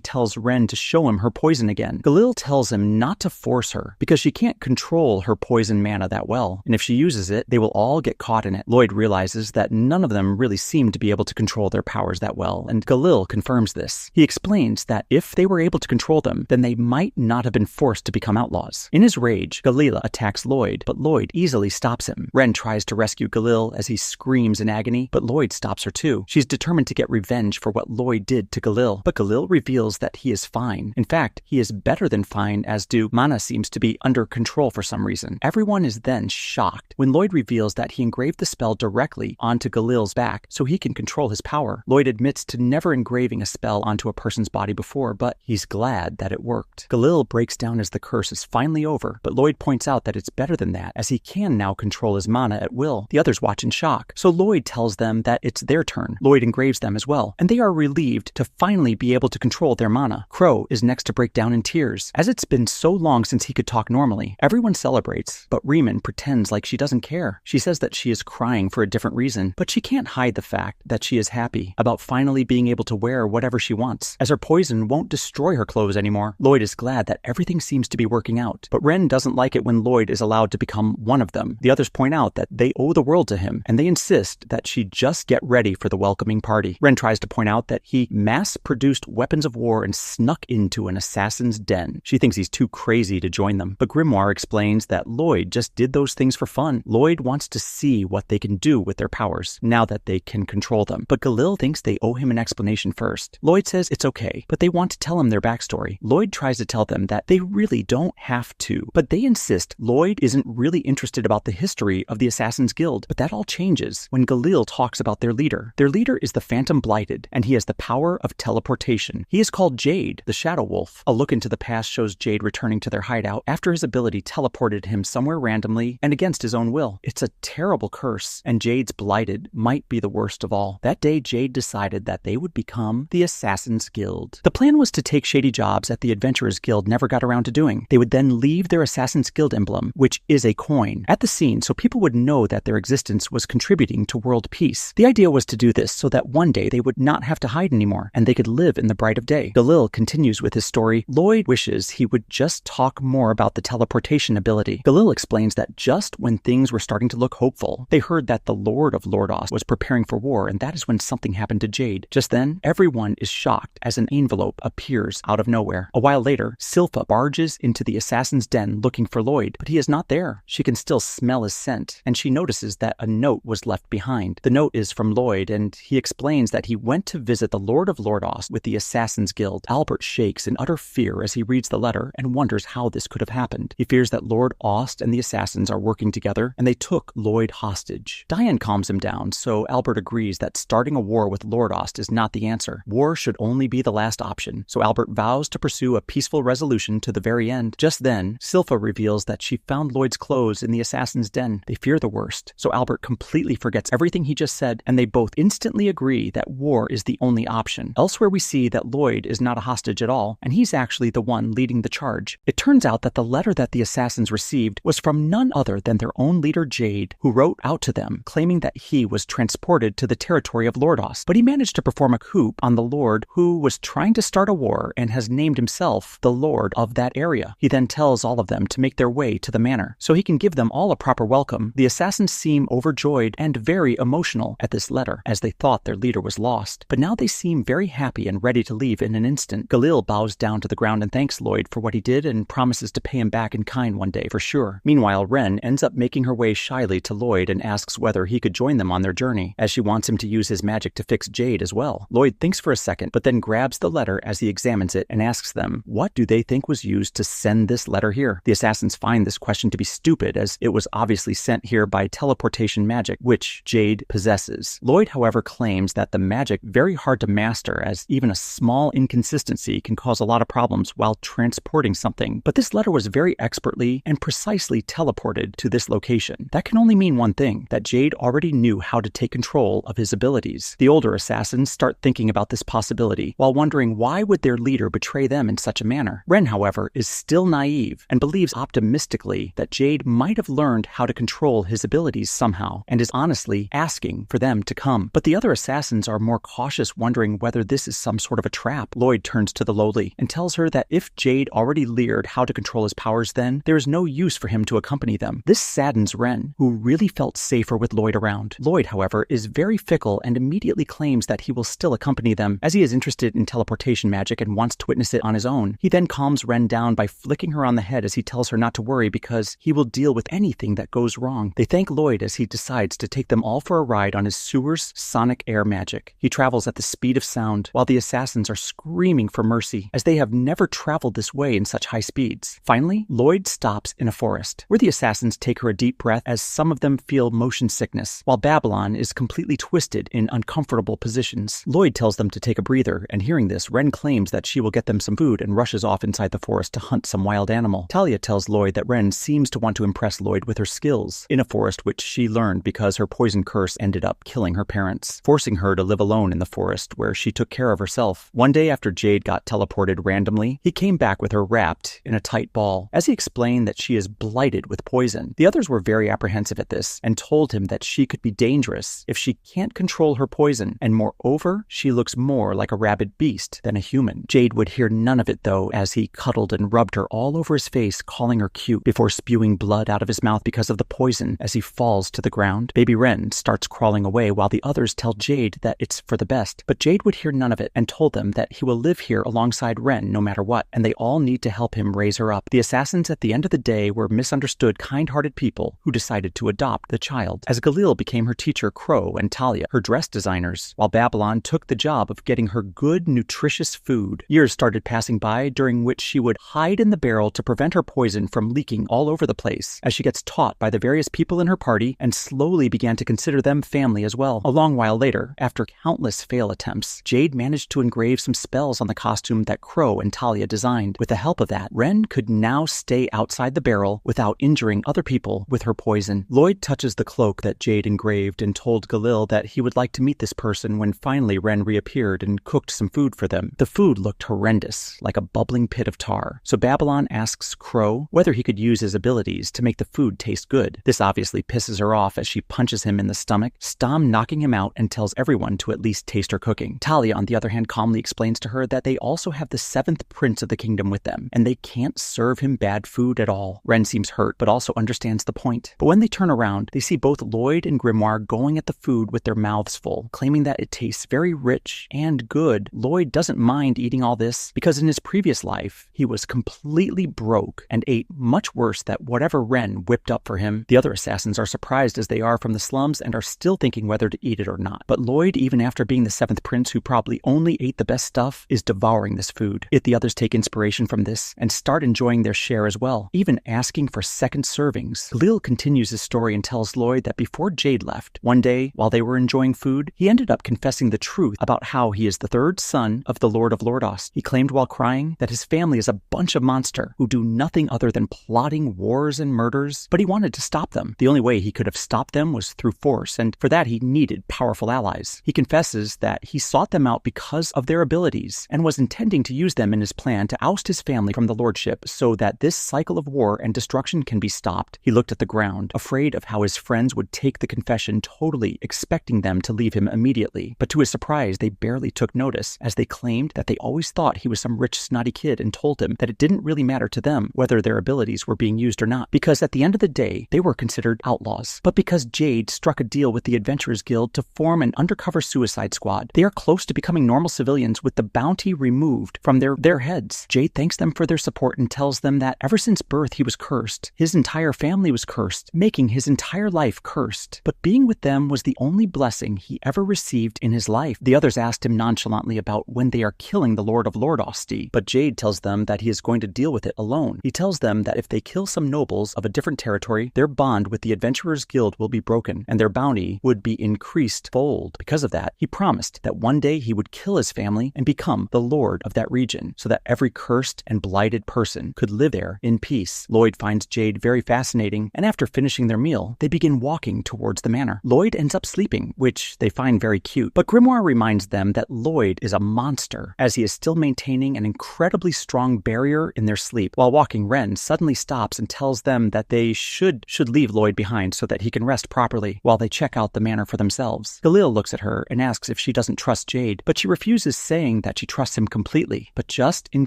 S2: tells Ren to show him her poison again. Galil tells him not to force her, because she can't control her poison mana that well, and if she uses it, they will all get caught in it. Lloyd realizes that none of them really seem to be able to control their powers that well, and Galil confirms this. He explains that if they were able to control them, then they might not have been forced to become outlaws. In his rage, Galila attacks Lloyd, but Lloyd easily stops him. Ren tries to rescue Galil as he screams in agony, but Lloyd stops her too. She's determined to get revenge for what Lloyd did to Galil, but Galil reveals that he is fine. In fact, he is better than fine, as mana seems to be under control for some reason. Everyone is then shocked when Lloyd reveals that he engraved the spell directly onto Galil's back so he can control his power. Lloyd admits to never engraving a spell onto a person's body before, but he's glad that it worked. Galil breaks down as the curse is finally over, but Lloyd points out that it's better than that, as he can now control his mana at will. The others watch in shock, so Lloyd tells them that it's their turn. Lloyd engraves them as well, and they are relieved to finally be able to control their mana. Crow is next to break down in tears, as it's been so long since he could talk normally. Everyone celebrates, but Riemann pretends like she doesn't care. She says that she is crying for a different reason, but she can't hide the fact that she is happy about finally being able to wear whatever she wants, as her poison won't destroy her clothes anymore. Lloyd is glad that everything seems to be working out, but Ren doesn't like it when Lloyd is allowed to become one of them. The others point out that they owe the world to him, and they insist that she just get ready for the welcoming party. Ren tries to point out that he mass-produced weapons of war and snuck into an assassin's den. She thinks he's too crazy to join them, but Grimoire explains that Lloyd just did those things for fun. Lloyd wants to see what they can do with their powers, now that they can control them, but Galil thinks they owe him an explanation first. Lloyd says it's okay, but they want to tell him their backstory. Lloyd tries to tell them that they really don't have to, but they insist Lloyd isn't really interested about the history of the Assassin's Guild. But that all changes when Galil talks about their leader. Their leader is the Phantom Blighted, and he has the power of teleportation. He is called Jade, the Shadow Wolf. A look into the past shows Jade returning to their hideout after his ability teleported him somewhere randomly and against his own will. It's a terrible curse, and Jade's blighted might be the worst of all. That day, Jade decided that they would become the Assassin's Guild. The plan was to take shady jobs that the Adventurers Guild never got around to doing. They would then leave their Assassin's Guild emblem, which is a coin, at the scene so people would know that their existence was contributing to world peace. The idea was to do this so that one day they would not have to hide anymore, and they could live in the bright of day. Galil continues with his story. Lloyd wishes he would just talk more about the teleportation ability. Galil explains that just when things were starting to look hopeful, they heard that the Lord of Lordos was preparing for war, and that is when something happened to Jade. Just then, everyone is shocked as an envelope appears out of nowhere. A while later, Silpha barges into the assassin's den looking for Lloyd, but he is not there. She can still smell his scent, and she notices that a note was left behind. The note is from Lloyd, and he explains that he went to visit the Lord of Lordos with the Assassin's Guild. Albert shakes in utter fear as he reads the letter and wonders how this could have happened. He fears that Lord Ost and the assassins are working together, and they took Lloyd hostage. Diane calms him down, so Albert agrees that starting a war with Lord Ost is not the answer. War should only be the last option, so Albert vows to pursue a peaceful resolution to the very end. Just then, Silpha reveals that she found Lloyd's clothes in the assassin's den. They fear the worst, so Albert completely forgets everything he just said, and they both instantly agree that war is the only option. Elsewhere we see that Lloyd is not a hostage at all, and he's actually the one leading the charge. It turns out that the letter that the assassins received was from none other than their own leader Jade, who wrote out to them, claiming that he was transported to the territory of Lordos. But he managed to perform a coup on the Lord, who was trying to start a war and has named himself the Lord of that area. He then tells all of them to make their way to the manor, so he can give them all a proper welcome. The assassins seem overjoyed and very emotional at this letter, as they thought their leader was lost. But now they seem very happy and ready to leave in an instant. Galil bows down to the ground and thanks Lloyd for what he did and promises to pay him back in kind one day for sure. Meanwhile, Ren ends up making her way shyly to Lloyd and asks whether he could join them on their journey, as she wants him to use his magic to fix Jade as well. Lloyd thinks for a second, but then grabs the letter as he examines it and asks them, what do they think was used to send this letter here? The assassins find this question to be stupid, as it was obviously sent here by teleportation magic, which Jade possesses. Lloyd, however, claims that the magic very hard to master, as even a small inconsistency can cause a lot of problems while transporting something. But this letter was very expertly and precisely teleported to this location. That can only mean one thing, that Jade already knew how to take control of his abilities. The older assassins start thinking about this possibility, while wondering why would their leader betray them in such a manner. Ren, however, is still naive and believes optimistically that Jade might have learned how to control his abilities somehow, and is honestly asking for them to come. But the other assassins are more cautious, wondering whether this is some sort of a trap. Lloyd turns to the lowly and tells her that if Jade already learned how to control his powers, then there is no use for him to accompany them. This saddens Ren, who really felt safer with Lloyd around. Lloyd, however, is very fickle and immediately claims that he will still accompany them, as he is interested in teleportation magic and wants to witness it on his own. He then calms Ren down by flicking her on the head as he tells her not to worry because he will deal with anything that goes wrong. They thank Lloyd as he decides to take them all for a ride on his sewer's sonic air magic. He travels at the speed of sound, while the assassins are screaming for mercy, as they have never traveled this way in such high speeds. Finally, Lloyd stops in a forest, where the assassins take her a deep breath as some of them feel motion sickness, while Babylon is completely twisted in uncomfortable positions. Lloyd tells them to take a breather, and hearing this, Ren claims that she will get them some food and rushes off inside the forest to hunt some wild animal. Talia tells Lloyd that Ren seems to want to impress Lloyd with her skills in a forest which she learned because her poison curse ended up killing her parents, forcing her to live alone in the forest where she took care of herself. One day after Jade got teleported randomly, he came back with her wrapped in a tight ball, as he explained that she is blighted with poison. The others were very apprehensive at this and told him that she could be dangerous if she can't control her poison, and moreover, she looks more like a rabid beast than a human. Jade would hear none of it though, as he cuddled and rubbed her all over his face, calling her cute, before spewing blood out of his mouth because of the poison as he falls to the ground. Baby Ren starts crawling away while the others tell Jade that it's for the best, but Jade would hear none of it and told them that he will live here alongside Ren no matter what, and they all need to help him raise her up. The assassins at the end of the day were misunderstood, kind-hearted people who decided to adopt the child, as Galil became her teacher Crow and Talia, her dress designers, while Babylon took the job of getting her good, nutritious food. Years started passing by, during which she would hide in the barrel to prevent her poison from leaking all over the place, as she gets taught by the various people in her party and slowly began to consider them family as well. A long while later, after countless fail attempts, Jade managed to engrave some spells on the costume that Crow and Talia designed. With the help of that, Ren could now stay outside the barrel without injuring other people with her poison. Lloyd touches the cloak that Jade engraved and told Galil that he would like to meet this person when finally Ren reappeared and cooked some food for them. The food looked horrendous, like a bubbling pit of tar. So Babylon asks Crow whether he could use his abilities to make the food taste good. This obviously pisses her off as she punches him in the stomach, Stom knocking him out and tells everyone to at least taste her cooking. Talia, on the other hand, calmly explains to her that they also have the 7th prince of the kingdom with them, and they can't serve him bad food at all. Ren seems hurt, but also understands the point. But when they turn around, they see both Lloyd and Grimoire going at the food with their mouths full, claiming that it tastes very rich and good. Lloyd doesn't mind eating all this because in his previous life, he was completely broke and ate much worse than whatever Ren whipped up for him. The other assassins are surprised as they are from the slums and are still thinking whether to eat it or not. But Lloyd, even after being the 7th prince who probably only ate the best stuff, is devouring this food. Yet the others take inspiration from this and start enjoying their share as well, even asking for second servings. Galil continues his story and tells Lloyd that before Jade left, one day, while they were enjoying food, he ended up confessing the truth about how he is the 3rd son of the Lord of Lordos. He claimed while crying that his family is a bunch of monster who do nothing other than plotting wars and murders, but he wanted to stop them. The only way he could have stopped them was through force, and for that he needed powerful allies. He confesses that he sought them out because of their abilities and was intending to use them in his plan to oust his family from the lordship so that this cycle of war and destruction can be stopped. He looked at the ground, afraid of how his friends would take the confession, totally expecting them to leave him immediately. But to his surprise, they barely took notice, as they claimed that they always thought he was some rich, snotty kid and told him that it didn't really matter to them whether their abilities were being used or not, because at the end of the day, they were considered outlaws. But because Jade struck a deal with the Adventurers Guild to form an undercover suicide squad, they are close to becoming normal civilians with the bounty removed from their heads. Jade thanks them for their support and tells them that ever since birth he was cursed. His entire family was cursed, making his entire life cursed. But being with them was the only blessing he ever received in his life. The others asked him nonchalantly about when they are killing the Lord of Lordosti, but Jade tells them that he is going to deal with it alone. He tells them that if they kill some nobles of a different territory, their bond with the Adventurers Guild will be broken and their bounty would be increased fold. Because of that, he promised that one day he would kill his family and become the lord of that region so that every cursed and blighted person could live there in peace. Lloyd finds Jade very fascinating, and after finishing their meal, they begin walking towards the manor. Lloyd ends up sleeping, which they find very cute, but Grimoire reminds them that Lloyd is a monster, as he is still maintaining an incredibly strong barrier in their sleep. While walking, Ren suddenly stops and tells them that they should leave Lloyd behind so that he can rest properly while they check out the manor for themselves. Galil looks at her and asks if she doesn't trust Jade, but she refuses, saying that she trusts him completely. But just in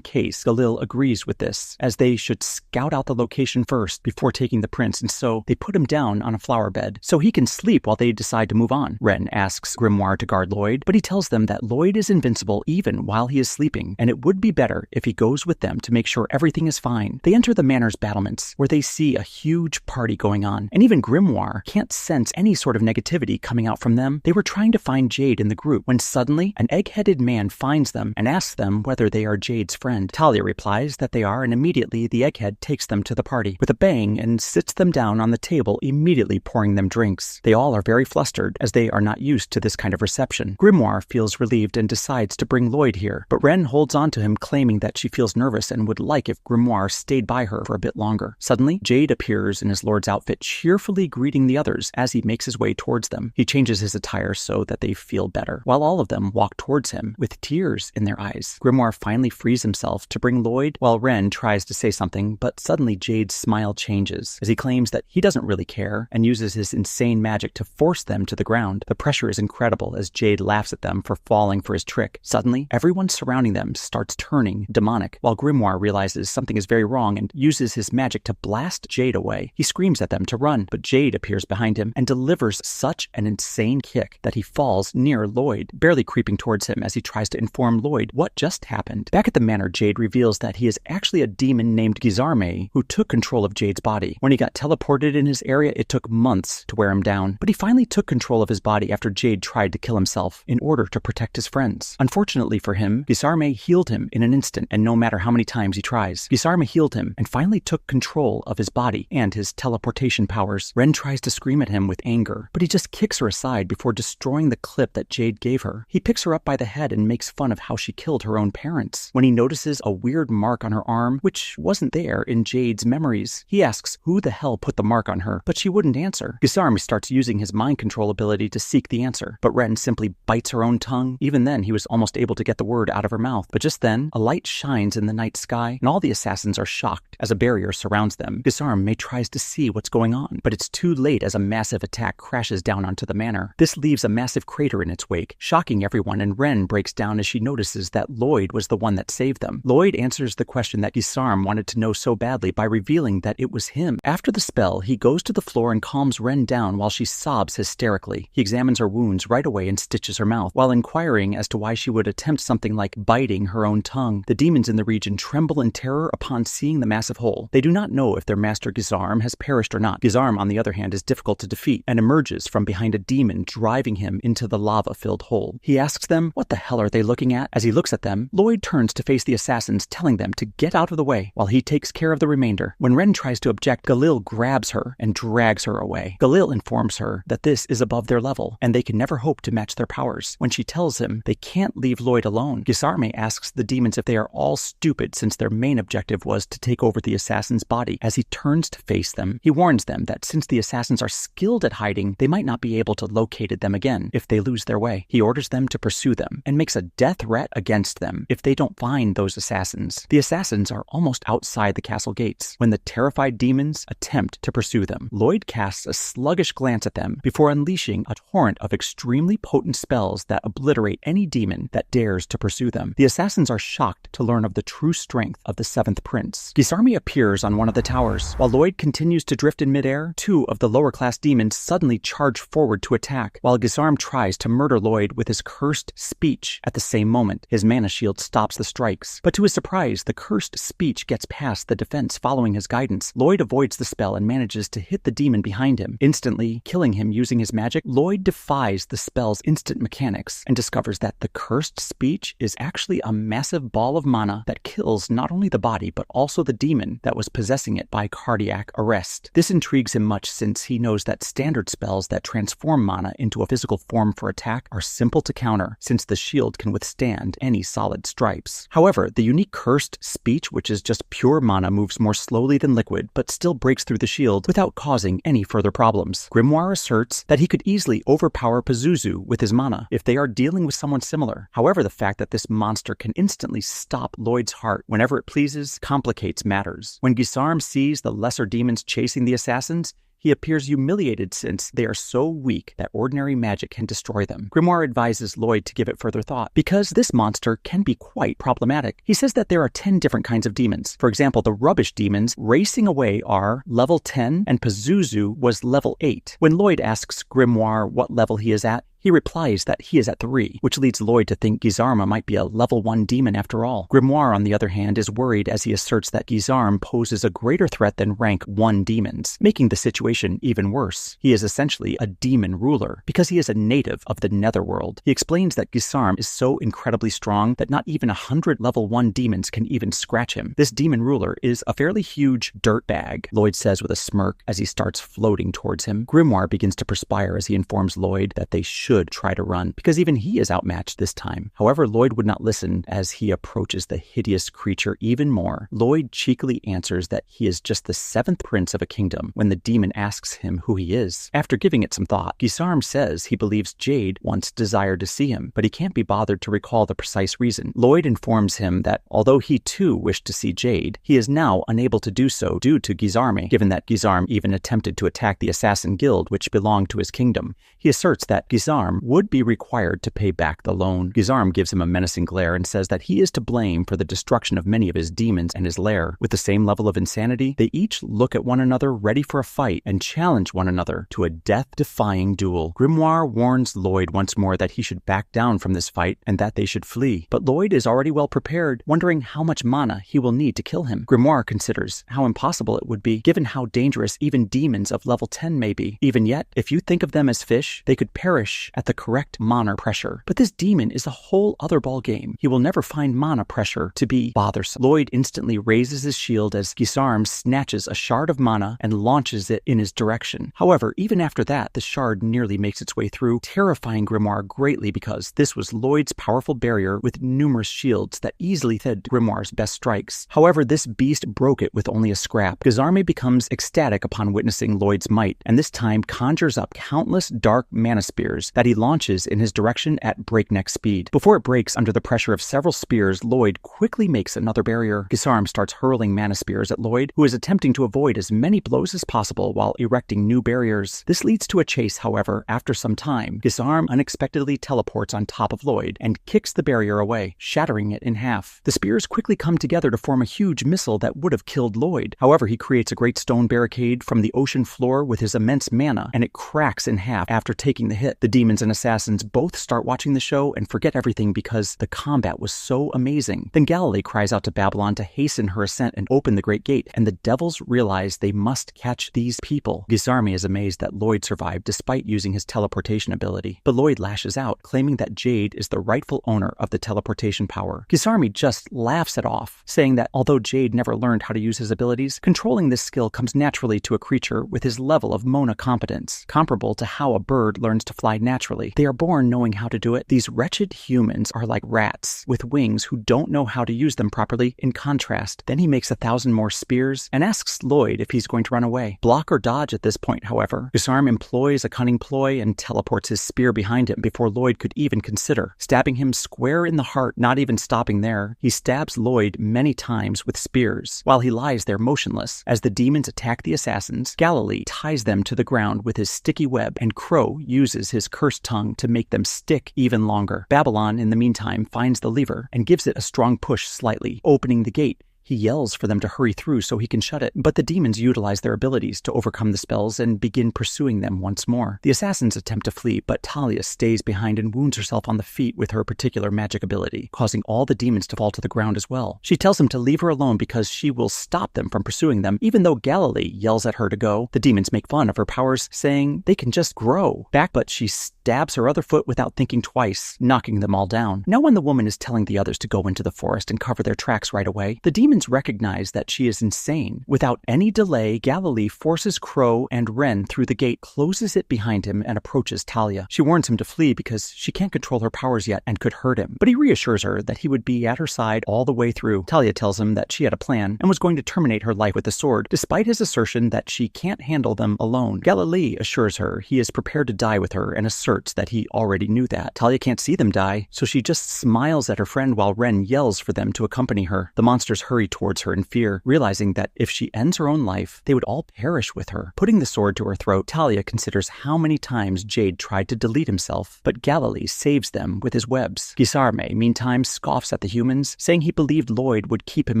S2: case, Galil agrees with this, as they should scout out the location first before taking the prince, and so they put him down on a flower bed so he can sleep while they decide to move on. Ren asks Grimoire to guard Lloyd, but he tells them that Lloyd is invincible even while he is sleeping, and it would be better if he goes with them to make sure everything is fine. They enter the manor's battlements, where they see a huge party going on, and even Grimoire can't sense any sort of negativity coming out from them. They were trying to find Jade in the group when suddenly an egg-headed man finds them and asks them whether they are Jade's friend. Talia replies that they are, and immediately the egghead takes them to the party with a bang and sits them down on the table, immediately pouring them drinks. They all are very flustered as they are not used to this kind of reception. Grimoire feels relieved and decides to bring Lloyd here, but Ren holds on to him, claiming that she feels nervous and would like if Grimoire stayed by her for a bit longer. Suddenly, Jade appears in his lord's outfit, cheerfully greeting the others as he makes his way towards them. He changes his attire so that they feel better, while all of them walk towards him with tears in their eyes. Grimoire finally frees himself to bring Lloyd, while Ren tries to say something, but suddenly Jade's smile changes as he claims that he doesn't really care and uses his insane magic to force them to the ground. The pressure is incredible as Jade laughs at them for falling for his trick. Suddenly, everyone surrounding them starts turning demonic, while Grimoire realizes something is very wrong and uses his magic to blast Jade away. He screams at them to run, but Jade appears behind him and delivers such an insane kick that he falls near Lloyd, barely creeping towards him as he tries to inform Lloyd what just happened. Back at the manor, Jade reveals that he is actually a demon named Gizarme who took control of Jade's body. When he got teleported in his area, it took months to wear him down, but he finally took control of his body after Jade tried to kill himself in order to protect his friends. Unfortunately for him, Gizarme healed him in an instant, and no matter how many times he tries, Gizarme healed him and finally took control of his body and his teleportation powers. Ren tries to scream at him with anger, but he just kicks her aside before destroying the clip that Jade gave her. He picks her up by the head and makes fun of how she killed her own parents. When he notices notices a weird mark on her arm, which wasn't there in Jade's memories. He asks who the hell put the mark on her, but she wouldn't answer. Gisarm starts using his mind control ability to seek the answer, but Ren simply bites her own tongue. Even then, he was almost able to get the word out of her mouth. But just then, a light shines in the night sky, and all the assassins are shocked as a barrier surrounds them. Gisarm tries to see what's going on, but it's too late as a massive attack crashes down onto the manor. This leaves a massive crater in its wake, shocking everyone, and Ren breaks down as she notices that Lloyd was the one that saved them. Lloyd answers the question that Gisarm wanted to know so badly by revealing that it was him. After the spell, he goes to the floor and calms Ren down while she sobs hysterically. He examines her wounds right away and stitches her mouth, while inquiring as to why she would attempt something like biting her own tongue. The demons in the region tremble in terror upon seeing the massive hole. They do not know if their master Gisarm has perished or not. Gisarm, on the other hand, is difficult to defeat and emerges from behind a demon, driving him into the lava-filled hole. He asks them, what the hell are they looking at? As he looks at them, Lloyd turns to face the assassins, telling them to get out of the way while he takes care of the remainder. When Ren tries to object, Galil grabs her and drags her away. Galil informs her that this is above their level, and they can never hope to match their powers. When she tells him they can't leave Lloyd alone, Gisarm asks the demons if they are all stupid since their main objective was to take over the assassin's body. As he turns to face them, he warns them that since the assassins are skilled at hiding, they might not be able to locate them again if they lose their way. He orders them to pursue them and makes a death threat against them if they don't find those assassins. The assassins are almost outside the castle gates when the terrified demons attempt to pursue them. Lloyd casts a sluggish glance at them before unleashing a torrent of extremely potent spells that obliterate any demon that dares to pursue them. The assassins are shocked to learn of the true strength of the seventh prince. Gisarm appears on one of the towers. While Lloyd continues to drift in midair, two of the lower-class demons suddenly charge forward to attack, while Gisarm tries to murder Lloyd with his cursed speech. At the same moment, his mana shield stops the strikes, but to his surprise, the cursed speech gets past the defense following his guidance. Lloyd avoids the spell and manages to hit the demon behind him, instantly killing him using his magic. Lloyd defies the spell's instant mechanics and discovers that the cursed speech is actually a massive ball of mana that kills not only the body but also the demon that was possessing it by cardiac arrest. This intrigues him much since he knows that standard spells that transform mana into a physical form for attack are simple to counter, since the shield can withstand any solid stripes. However, the unique cursed speech, which is just pure mana, moves more slowly than liquid, but still breaks through the shield without causing any further problems. Grimoire asserts that he could easily overpower Pazuzu with his mana if they are dealing with someone similar. However, the fact that this monster can instantly stop Lloyd's heart whenever it pleases complicates matters. When Gisarm sees the lesser demons chasing the assassins, he appears humiliated since they are so weak that ordinary magic can destroy them. Grimoire advises Lloyd to give it further thought, because this monster can be quite problematic. He says that there are 10 different kinds of demons. For example, the rubbish demons racing away are level 10, and Pazuzu was level 8. When Lloyd asks Grimoire what level he is at, he replies that he is at 3, which leads Lloyd to think Gisarm might be a level 1 demon after all. Grimoire, on the other hand, is worried as he asserts that Gisarm poses a greater threat than rank 1 demons, making the situation even worse. He is essentially a demon ruler, because he is a native of the Netherworld. He explains that Gisarm is so incredibly strong that not even 100 level 1 demons can even scratch him. This demon ruler is a fairly huge dirtbag, Lloyd says with a smirk as he starts floating towards him. Grimoire begins to perspire as he informs Lloyd that they should try to run, because even he is outmatched this time. However, Lloyd would not listen as he approaches the hideous creature even more. Lloyd cheekily answers that he is just the 7th prince of a kingdom when the demon asks him who he is. After giving it some thought, Gisarm says he believes Jade once desired to see him, but he can't be bothered to recall the precise reason. Lloyd informs him that although he too wished to see Jade, he is now unable to do so due to Gisarm, given that Gisarm even attempted to attack the assassin guild which belonged to his kingdom. He asserts that Gisarm would be required to pay back the loan. Gisarm gives him a menacing glare and says that he is to blame for the destruction of many of his demons and his lair. With the same level of insanity, they each look at one another ready for a fight and challenge one another to a death-defying duel. Grimoire warns Lloyd once more that he should back down from this fight and that they should flee, but Lloyd is already well prepared, wondering how much mana he will need to kill him. Grimoire considers how impossible it would be, given how dangerous even demons of level 10 may be. Even yet, if you think of them as fish, they could perish push at the correct mana pressure. But this demon is a whole other ballgame. He will never find mana pressure to be bothersome. Lloyd instantly raises his shield as Gisarm snatches a shard of mana and launches it in his direction. However, even after that, the shard nearly makes its way through, terrifying Grimoire greatly because this was Lloyd's powerful barrier with numerous shields that easily fed Grimoire's best strikes. However, this beast broke it with only a scrap. Gisarme becomes ecstatic upon witnessing Lloyd's might, and this time conjures up countless dark mana spears that he launches in his direction at breakneck speed. Before it breaks under the pressure of several spears, Lloyd quickly makes another barrier. Gisarm starts hurling mana spears at Lloyd, who is attempting to avoid as many blows as possible while erecting new barriers. This leads to a chase, however, after some time. Gisarm unexpectedly teleports on top of Lloyd and kicks the barrier away, shattering it in half. The spears quickly come together to form a huge missile that would have killed Lloyd. However, he creates a great stone barricade from the ocean floor with his immense mana, and it cracks in half after taking the hit. The demons and assassins both start watching the show and forget everything because the combat was so amazing. Then Galilee cries out to Babylon to hasten her ascent and open the great gate, and the devils realize they must catch these people. Gisarme is amazed that Lloyd survived despite using his teleportation ability, but Lloyd lashes out, claiming that Jade is the rightful owner of the teleportation power. Gisarme just laughs it off, saying that although Jade never learned how to use his abilities, controlling this skill comes naturally to a creature with his level of Mona competence, comparable to how a bird learns to fly naturally. They are born knowing how to do it. These wretched humans are like rats with wings who don't know how to use them properly. In contrast, then he makes 1,000 more spears and asks Lloyd if he's going to run away. Block or dodge at this point, however. Gisarm employs a cunning ploy and teleports his spear behind him before Lloyd could even consider, stabbing him square in the heart. Not even stopping there, he stabs Lloyd many times with spears, while he lies there motionless. As the demons attack the assassins, Galilee ties them to the ground with his sticky web, and Crow uses his cursed tongue to make them stick even longer. Babylon, in the meantime, finds the lever and gives it a strong push slightly, opening the gate. He yells for them to hurry through so he can shut it, but the demons utilize their abilities to overcome the spells and begin pursuing them once more. The assassins attempt to flee, but Talia stays behind and wounds herself on the feet with her particular magic ability, causing all the demons to fall to the ground as well. She tells them to leave her alone because she will stop them from pursuing them. Even though Galilee yells at her to go, the demons make fun of her powers, saying they can just grow back, but she stabs her other foot without thinking twice, knocking them all down. Now when the woman is telling the others to go into the forest and cover their tracks right away, the demons recognize that she is insane. Without any delay, Galilee forces Crow and Ren through the gate, closes it behind him, and approaches Talia. She warns him to flee because she can't control her powers yet and could hurt him, but he reassures her that he would be at her side all the way through. Talia tells him that she had a plan and was going to terminate her life with a sword, despite his assertion that she can't handle them alone. Galilee assures her he is prepared to die with her and asserts that he already knew that. Talia can't see them die, so she just smiles at her friend while Ren yells for them to accompany her. The monsters hurry towards her in fear, realizing that if she ends her own life, they would all perish with her. Putting the sword to her throat, Talia considers how many times Jade tried to delete himself, but Galilee saves them with his webs. Gisarme, meantime, scoffs at the humans, saying he believed Lloyd would keep him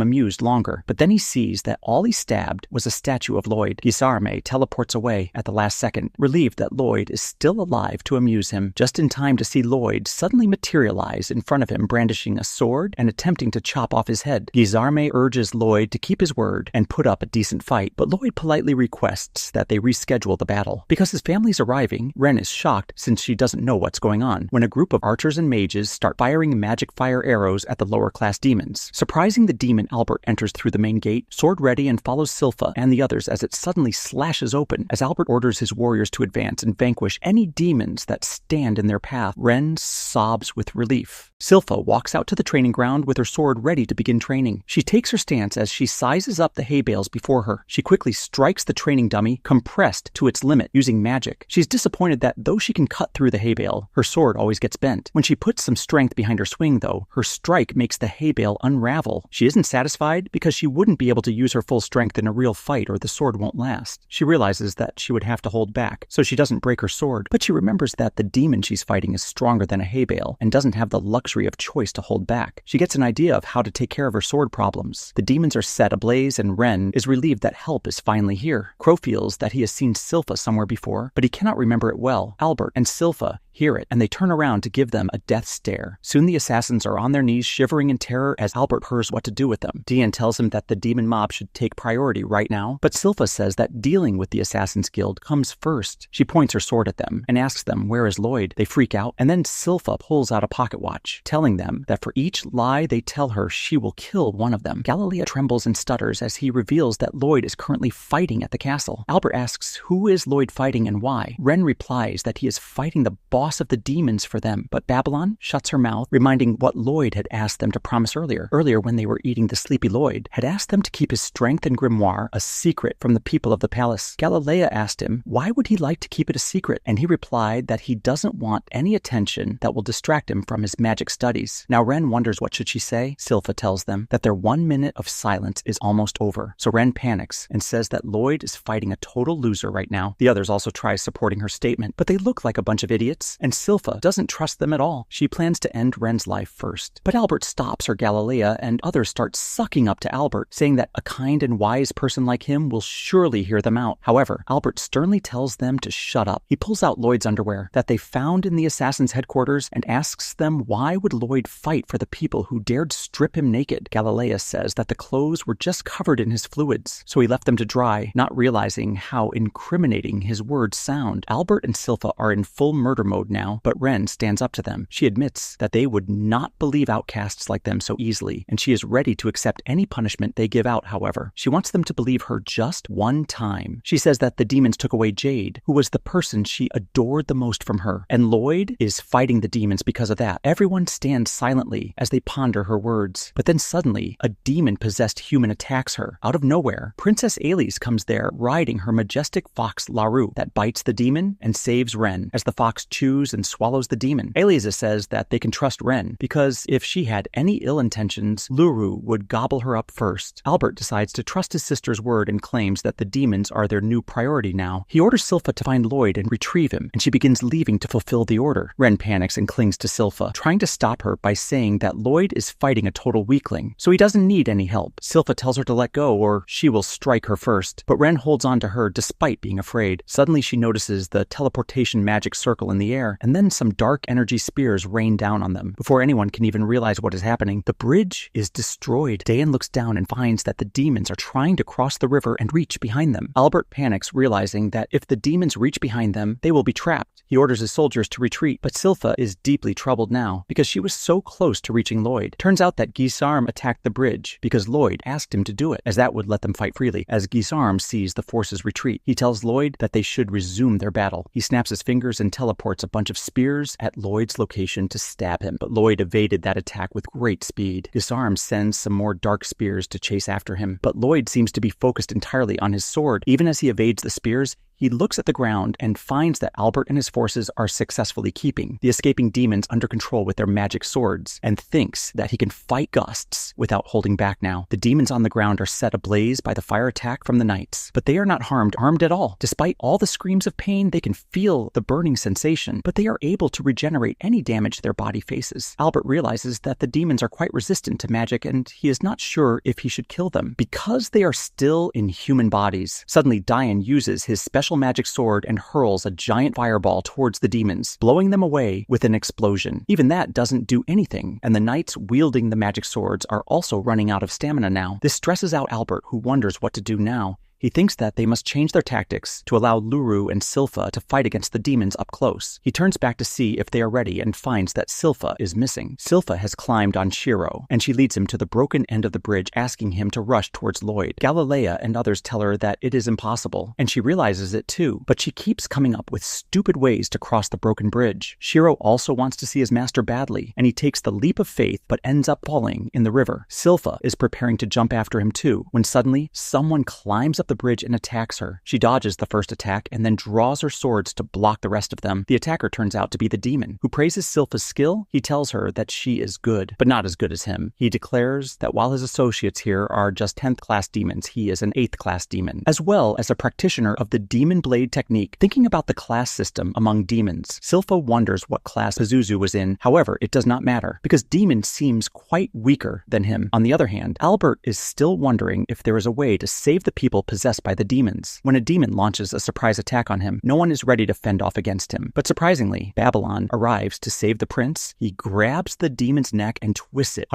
S2: amused longer, but then he sees that all he stabbed was a statue of Lloyd. Gisarme teleports away at the last second, relieved that Lloyd is still alive to amuse him, just in time to see Lloyd suddenly materialize in front of him, brandishing a sword and attempting to chop off his head. Gisarme urges Lloyd to keep his word and put up a decent fight, but Lloyd politely requests that they reschedule the battle. Because his family's arriving, Ren is shocked since she doesn't know what's going on, when a group of archers and mages start firing magic fire arrows at the lower class demons. Surprising the demon, Albert enters through the main gate, sword ready, and follows Silpha and the others as it suddenly slashes open. As Albert orders his warriors to advance and vanquish any demons that stand in their path, Ren sobs with relief. Silpha walks out to the training ground with her sword ready to begin training. She takes her stance as she sizes up the hay bales before her. She quickly strikes the training dummy, compressed to its limit, using magic. She's disappointed that though she can cut through the hay bale, her sword always gets bent. When she puts some strength behind her swing, though, her strike makes the hay bale unravel. She isn't satisfied because she wouldn't be able to use her full strength in a real fight or the sword won't last. She realizes that she would have to hold back, so she doesn't break her sword, but she remembers that the demon she's fighting is stronger than a hay bale and doesn't have the luxury of choice to hold back. She gets an idea of how to take care of her sword problems. The demons are set ablaze and Ren is relieved that help is finally here. Crow feels that he has seen Silpha somewhere before, but he cannot remember it well. Albert and Silpha, hear it, and they turn around to give them a death stare. Soon the assassins are on their knees, shivering in terror as Albert hears what to do with them. Dian tells him that the demon mob should take priority right now, but Silpha says that dealing with the Assassin's Guild comes first. She points her sword at them and asks them where is Lloyd. They freak out, and then Silpha pulls out a pocket watch, telling them that for each lie they tell her, she will kill one of them. Galilea trembles and stutters as he reveals that Lloyd is currently fighting at the castle. Albert asks who is Lloyd fighting and why. Ren replies that he is fighting the boss of the demons for them, but Babylon shuts her mouth, reminding what Lloyd had asked them to promise earlier. Earlier, when they were eating the sleepy Lloyd, had asked them to keep his strength and grimoire a secret from the people of the palace. Galilea asked him why would he like to keep it a secret, and he replied that he doesn't want any attention that will distract him from his magic studies. Now Ren wonders what should she say. Silpha tells them that their 1 minute of silence is almost over. So Ren panics and says that Lloyd is fighting a total loser right now. The others also try supporting her statement, but they look like a bunch of idiots, and Silpha doesn't trust them at all. She plans to end Ren's life first. But Albert stops her. Galilea and others start sucking up to Albert, saying that a kind and wise person like him will surely hear them out. However, Albert sternly tells them to shut up. He pulls out Lloyd's underwear that they found in the assassin's headquarters and asks them why would Lloyd fight for the people who dared strip him naked. Galilea says that the clothes were just covered in his fluids, so he left them to dry, not realizing how incriminating his words sound. Albert and Silpha are in full murder mode now, but Ren stands up to them. She admits that they would not believe outcasts like them so easily, and she is ready to accept any punishment they give out, however. She wants them to believe her just one time. She says that the demons took away Jade, who was the person she adored the most from her, and Lloyd is fighting the demons because of that. Everyone stands silently as they ponder her words, but then suddenly a demon-possessed human attacks her. Out of nowhere, Princess Ailise comes there riding her majestic fox Laru that bites the demon and saves Ren as the fox chews and swallows the demon. Ailise says that they can trust Ren because if she had any ill intentions, Luru would gobble her up first. Albert decides to trust his sister's word and claims that the demons are their new priority now. He orders Silpha to find Lloyd and retrieve him, and she begins leaving to fulfill the order. Ren panics and clings to Silpha, trying to stop her by saying that Lloyd is fighting a total weakling, so he doesn't need any help. Silpha tells her to let go or she will strike her first, but Ren holds on to her despite being afraid. Suddenly she notices the teleportation magic circle in the air, and then some dark energy spears rain down on them. Before anyone can even realize what is happening, the bridge is destroyed. Dayan looks down and finds that the demons are trying to cross the river and reach behind them. Albert panics, realizing that if the demons reach behind them, they will be trapped. He orders his soldiers to retreat, but Silpha is deeply troubled now because she was so close to reaching Lloyd. Turns out that Gisarm attacked the bridge because Lloyd asked him to do it, as that would let them fight freely. As Gisarm sees the forces retreat, he tells Lloyd that they should resume their battle. He snaps his fingers and teleports a bunch of spears at Lloyd's location to stab him, but Lloyd evaded that attack with great speed. Gisarm sends some more dark spears to chase after him, but Lloyd seems to be focused entirely on his sword. Even as he evades the spears, he looks at the ground and finds that Albert and his forces are successfully keeping the escaping demons under control with their magic swords, and thinks that he can fight gusts without holding back now. The demons on the ground are set ablaze by the fire attack from the knights, but they are not harmed at all. Despite all the screams of pain, they can feel the burning sensation, but they are able to regenerate any damage their body faces. Albert realizes that the demons are quite resistant to magic, and he is not sure if he should kill them because they are still in human bodies. Suddenly, Dayan uses his special magic sword and hurls a giant fireball towards the demons, blowing them away with an explosion. Even that doesn't do anything, and the knights wielding the magic swords are also running out of stamina now. This stresses out Albert, who wonders what to do now. He thinks that they must change their tactics to allow Luru and Silpha to fight against the demons up close. He turns back to see if they are ready and finds that Silpha is missing. Silpha has climbed on Shiro, and she leads him to the broken end of the bridge, asking him to rush towards Lloyd. Galilea and others tell her that it is impossible, and she realizes it too, but she keeps coming up with stupid ways to cross the broken bridge. Shiro also wants to see his master badly, and he takes the leap of faith but ends up falling in the river. Silpha is preparing to jump after him too, when suddenly someone climbs up the bridge and attacks her. She dodges the first attack and then draws her swords to block the rest of them. The attacker turns out to be the demon, who praises Silpha's skill. He tells her that she is good, but not as good as him. He declares that while his associates here are just 10th class demons, he is an 8th class demon, as well as a practitioner of the demon blade technique. Thinking about the class system among demons, Silpha wonders what class Pazuzu was in. However, it does not matter, because demon seems quite weaker than him. On the other hand, Albert is still wondering if there is a way to save the people possessed possessed by the demons. When a demon launches a surprise attack on him, no one is ready to fend off against him. But surprisingly, Babylon arrives to save the prince. He grabs the demon's neck and twists it.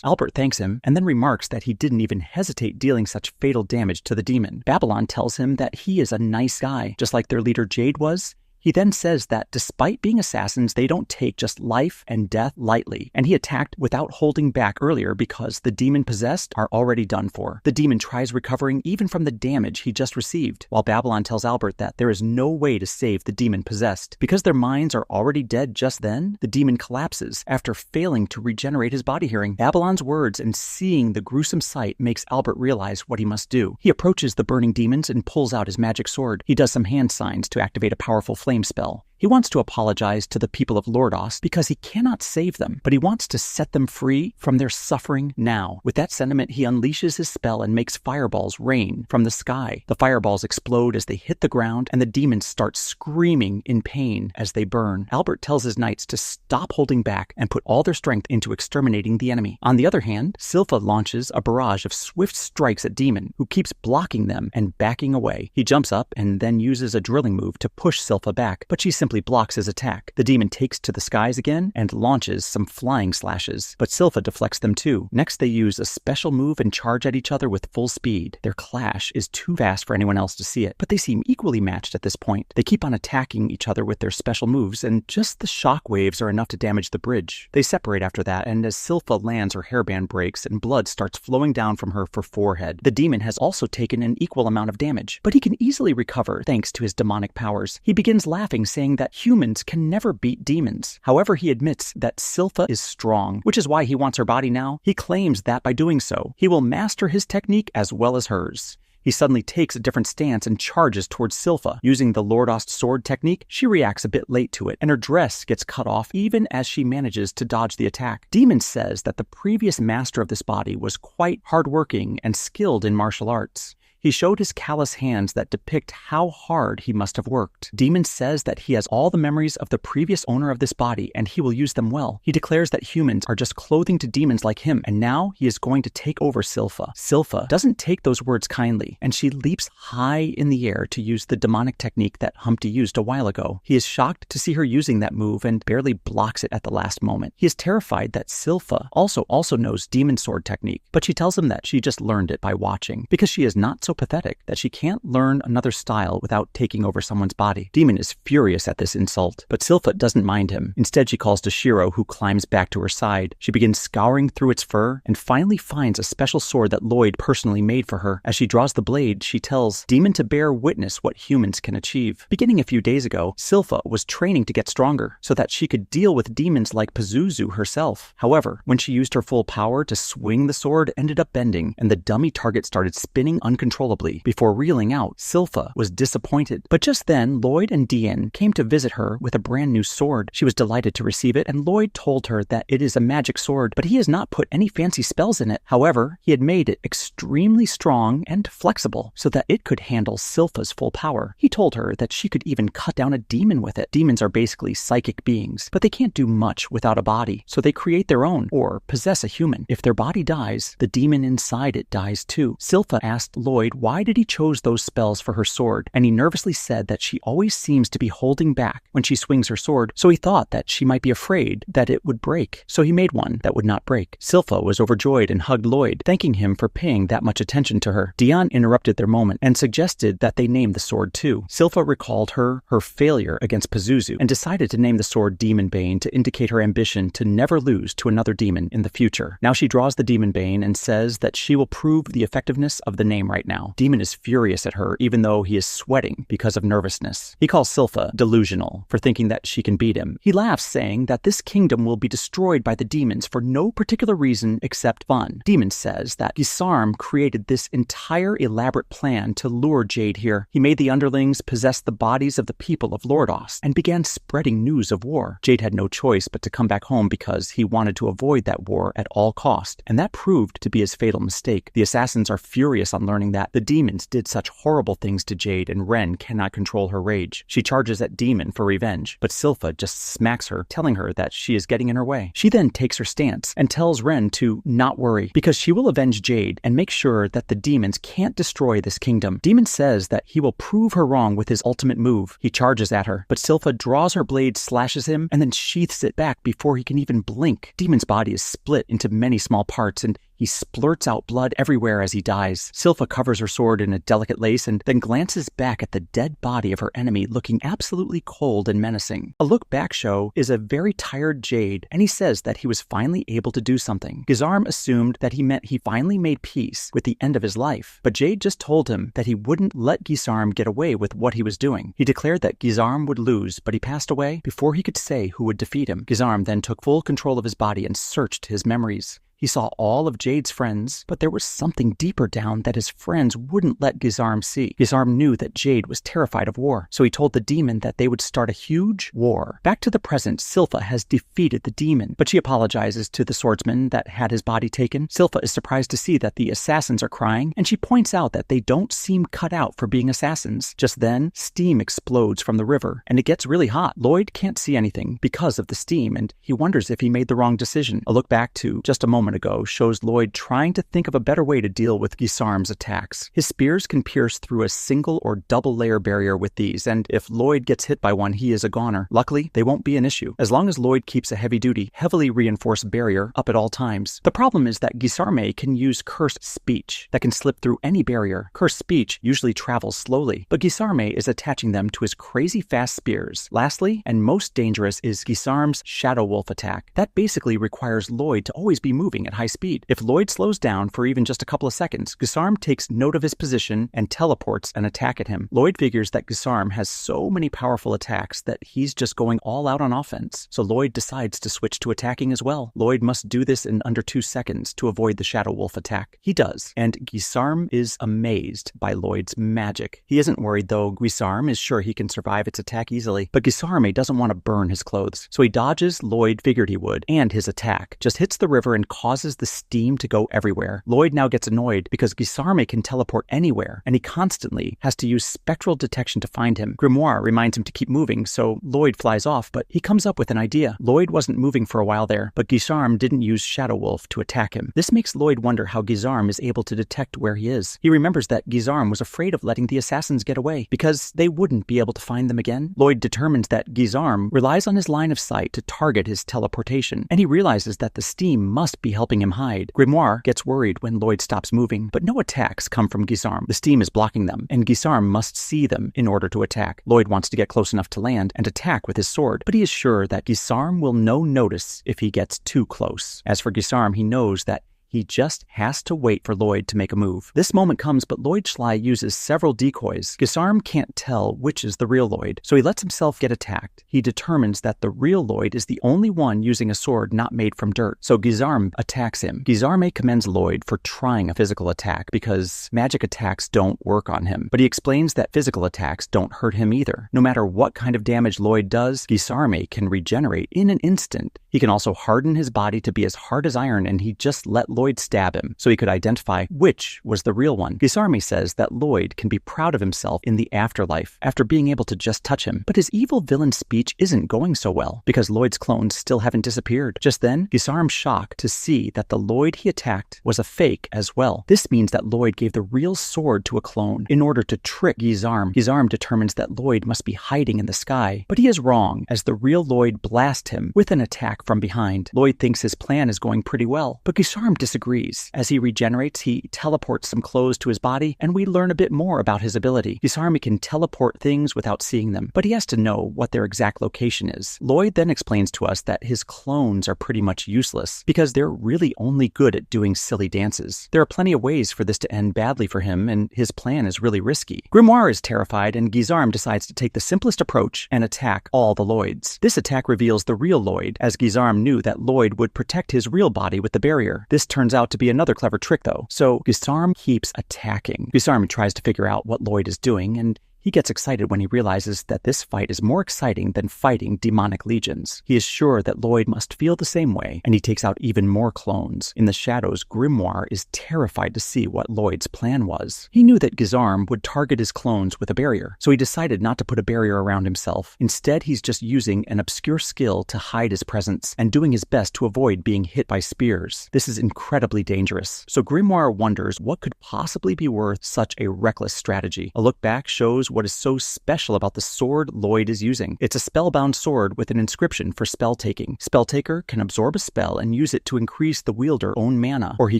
S2: Albert thanks him and then remarks that he didn't even hesitate dealing such fatal damage to the demon. Babylon tells him that he is a nice guy, just like their leader Jade was. He then says that despite being assassins, they don't take just life and death lightly, and he attacked without holding back earlier because the demon possessed are already done for. The demon tries recovering even from the damage he just received, while Babylon tells Albert that there is no way to save the demon possessed. Because their minds are already dead just then, the demon collapses after failing to regenerate his body hearing. Babylon's words and seeing the gruesome sight makes Albert realize what he must do. He approaches the burning demons and pulls out his magic sword. He does some hand signs to activate a powerful flame spell. He wants to apologize to the people of Lordos because he cannot save them, but he wants to set them free from their suffering now. With that sentiment, he unleashes his spell and makes fireballs rain from the sky. The fireballs explode as they hit the ground, and the demons start screaming in pain as they burn. Albert tells his knights to stop holding back and put all their strength into exterminating the enemy. On the other hand, Silpha launches a barrage of swift strikes at Demon, who keeps blocking them and backing away. He jumps up and then uses a drilling move to push Silpha back, but she simply blocks his attack. The demon takes to the skies again and launches some flying slashes, but Silpha deflects them too. Next, they use a special move and charge at each other with full speed. Their clash is too fast for anyone else to see it, but they seem equally matched at this point. They keep on attacking each other with their special moves, and just the shock waves are enough to damage the bridge. They separate after that, and as Silpha lands, her hairband breaks and blood starts flowing down from her forehead. The demon has also taken an equal amount of damage, but he can easily recover thanks to his demonic powers. He begins laughing, saying that humans can never beat demons. However, he admits that Silpha is strong, which is why he wants her body now. He claims that by doing so, he will master his technique as well as hers. He suddenly takes a different stance and charges towards Silpha. Using the Lordost sword technique, she reacts a bit late to it, and her dress gets cut off even as she manages to dodge the attack. Demon says that the previous master of this body was quite hardworking and skilled in martial arts. He showed his callous hands that depict how hard he must have worked. Demon says that he has all the memories of the previous owner of this body, and he will use them well. He declares that humans are just clothing to demons like him, and now he is going to take over Silpha. Silpha doesn't take those words kindly, and she leaps high in the air to use the demonic technique that Humpty used a while ago. He is shocked to see her using that move and barely blocks it at the last moment. He is terrified that Silpha also knows demon sword technique, but she tells him that she just learned it by watching, because she is not so pathetic that she can't learn another style without taking over someone's body. Demon is furious at this insult, but Silpha doesn't mind him. Instead, she calls to Shiro, who climbs back to her side. She begins scouring through its fur and finally finds a special sword that Lloyd personally made for her. As she draws the blade, she tells Demon to bear witness what humans can achieve. Beginning a few days ago, Silpha was training to get stronger so that she could deal with demons like Pazuzu herself. However, when she used her full power to swing, the sword ended up bending, and the dummy target started spinning uncontrollably. Before reeling out, Silpha was disappointed. But just then, Lloyd and Dian came to visit her with a brand new sword. She was delighted to receive it, and Lloyd told her that it is a magic sword, but he has not put any fancy spells in it. However, he had made it extremely strong and flexible so that it could handle Silpha's full power. He told her that she could even cut down a demon with it. Demons are basically psychic beings, but they can't do much without a body, so they create their own or possess a human. If their body dies, the demon inside it dies too. Silpha asked Lloyd why did he chose those spells for her sword, and he nervously said that she always seems to be holding back when she swings her sword, so he thought that she might be afraid that it would break, so he made one that would not break. Silpha was overjoyed and hugged Lloyd, thanking him for paying that much attention to her. Dian interrupted their moment and suggested that they name the sword too. Silpha recalled her failure against Pazuzu and decided to name the sword Demon Bane to indicate her ambition to never lose to another demon in the future. Now she draws the Demon Bane and says that she will prove the effectiveness of the name right now. Demon is furious at her, even though he is sweating because of nervousness. He calls Silpha delusional for thinking that she can beat him. He laughs, saying that this kingdom will be destroyed by the demons for no particular reason except fun. Demon says that Gisarm created this entire elaborate plan to lure Jade here. He made the underlings possess the bodies of the people of Lordos and began spreading news of war. Jade had no choice but to come back home because he wanted to avoid that war at all cost, and that proved to be his fatal mistake. The assassins are furious on learning that that the demons did such horrible things to Jade and Ren cannot control her rage. She charges at Demon for revenge, but Silpha just smacks her, telling her that she is getting in her way. She then takes her stance and tells Ren to not worry because she will avenge Jade and make sure that the demons can't destroy this kingdom. Demon says that he will prove her wrong with his ultimate move. He charges at her, but Silpha draws her blade, slashes him, and then sheaths it back before he can even blink. Demon's body is split into many small parts, and he splurts out blood everywhere as he dies. Silpha covers her sword in a delicate lace and then glances back at the dead body of her enemy, looking absolutely cold and menacing. A look back show is a very tired Jade, and he says that he was finally able to do something. Gizarm assumed that he meant he finally made peace with the end of his life, but Jade just told him that he wouldn't let Gizarm get away with what he was doing. He declared that Gizarm would lose, but he passed away before he could say who would defeat him. Gizarm then took full control of his body and searched his memories. He saw all of Jade's friends, but there was something deeper down that his friends wouldn't let Gizarm see. Gizarm knew that Jade was terrified of war, so he told the demon that they would start a huge war. Back to the present, Silpha has defeated the demon, but she apologizes to the swordsman that had his body taken. Silpha is surprised to see that the assassins are crying, and she points out that they don't seem cut out for being assassins. Just then, steam explodes from the river, and it gets really hot. Lloyd can't see anything because of the steam, and he wonders if he made the wrong decision. A look back to just a moment ago shows Lloyd trying to think of a better way to deal with Gizarm's attacks. His spears can pierce through a single or double layer barrier with these, and if Lloyd gets hit by one, he is a goner. Luckily, they won't be an issue, as long as Lloyd keeps a heavy-duty, heavily reinforced barrier up at all times. The problem is that Gizarme can use cursed speech that can slip through any barrier. Cursed speech usually travels slowly, but Gizarme is attaching them to his crazy fast spears. Lastly, and most dangerous, is Gizarm's Shadow Wolf attack. That basically requires Lloyd to always be moving at high speed. If Lloyd slows down for even just a couple of seconds, Gizarm takes note of his position and teleports an attack at him. Lloyd figures that Gizarm has so many powerful attacks that he's just going all out on offense, so Lloyd decides to switch to attacking as well. Lloyd must do this in under 2 seconds to avoid the Shadow Wolf attack. He does, and Gizarm is amazed by Lloyd's magic. He isn't worried though. Gizarm is sure he can survive its attack easily, but Gizarme doesn't want to burn his clothes, so he dodges Lloyd figured he would, and his attack just hits the river and causes the steam to go everywhere. Lloyd now gets annoyed because Gizarme can teleport anywhere, and he constantly has to use spectral detection to find him. Grimoire reminds him to keep moving, so Lloyd flies off, but he comes up with an idea. Lloyd wasn't moving for a while there, but Gizarm didn't use Shadow Wolf to attack him. This makes Lloyd wonder how Gizarm is able to detect where he is. He remembers that Gizarm was afraid of letting the assassins get away because they wouldn't be able to find them again. Lloyd determines that Gizarm relies on his line of sight to target his teleportation, and he realizes that the steam must be helping him hide. Grimoire gets worried when Lloyd stops moving, but no attacks come from Gizarm. The steam is blocking them, and Gizarm must see them in order to attack. Lloyd wants to get close enough to land and attack with his sword, but he is sure that Gizarm will no notice if he gets too close. As for Gizarm, he knows that he just has to wait for Lloyd to make a move. This moment comes, but Lloyd Schley uses several decoys. Gizarm can't tell which is the real Lloyd, so he lets himself get attacked. He determines that the real Lloyd is the only one using a sword not made from dirt, so Gizarm attacks him. Gizarme commends Lloyd for trying a physical attack because magic attacks don't work on him, but he explains that physical attacks don't hurt him either. No matter what kind of damage Lloyd does, Gizarme can regenerate in an instant. He can also harden his body to be as hard as iron, and he just let Lloyd stab him so he could identify which was the real one. Gizarme says that Lloyd can be proud of himself in the afterlife after being able to just touch him, but his evil villain speech isn't going so well because Lloyd's clones still haven't disappeared. Just then, Gizarm's shocked to see that the Lloyd he attacked was a fake as well. This means that Lloyd gave the real sword to a clone in order to trick Gizarm. Gizarm determines that Lloyd must be hiding in the sky, but he is wrong as the real Lloyd blasts him with an attack from behind. Lloyd thinks his plan is going pretty well, but Gizarm disagrees. As he regenerates, he teleports some clothes to his body, and we learn a bit more about his ability. Gizarme can teleport things without seeing them, but he has to know what their exact location is. Lloyd then explains to us that his clones are pretty much useless because they're really only good at doing silly dances. There are plenty of ways for this to end badly for him, and his plan is really risky. Grimoire is terrified, and Gizarm decides to take the simplest approach and attack all the Lloyds. This attack reveals the real Lloyd, as Gizarm knew that Lloyd would protect his real body with the barrier. This turns out to be another clever trick though, so Gizarm keeps attacking. Gizarm tries to figure out what Lloyd is doing, and He gets excited when he realizes that this fight is more exciting than fighting demonic legions. He is sure that Lloyd must feel the same way, and he takes out even more clones. In the shadows, Grimoire is terrified to see what Lloyd's plan was. He knew that Gizarm would target his clones with a barrier, so he decided not to put a barrier around himself. Instead, he's just using an obscure skill to hide his presence and doing his best to avoid being hit by spears. This is incredibly dangerous. So Grimoire wonders what could possibly be worth such a reckless strategy. A look back shows what is so special about the sword Lloyd is using. It's a spellbound sword with an inscription for spell taking. Spelltaker can absorb a spell and use it to increase the wielder's own mana, or he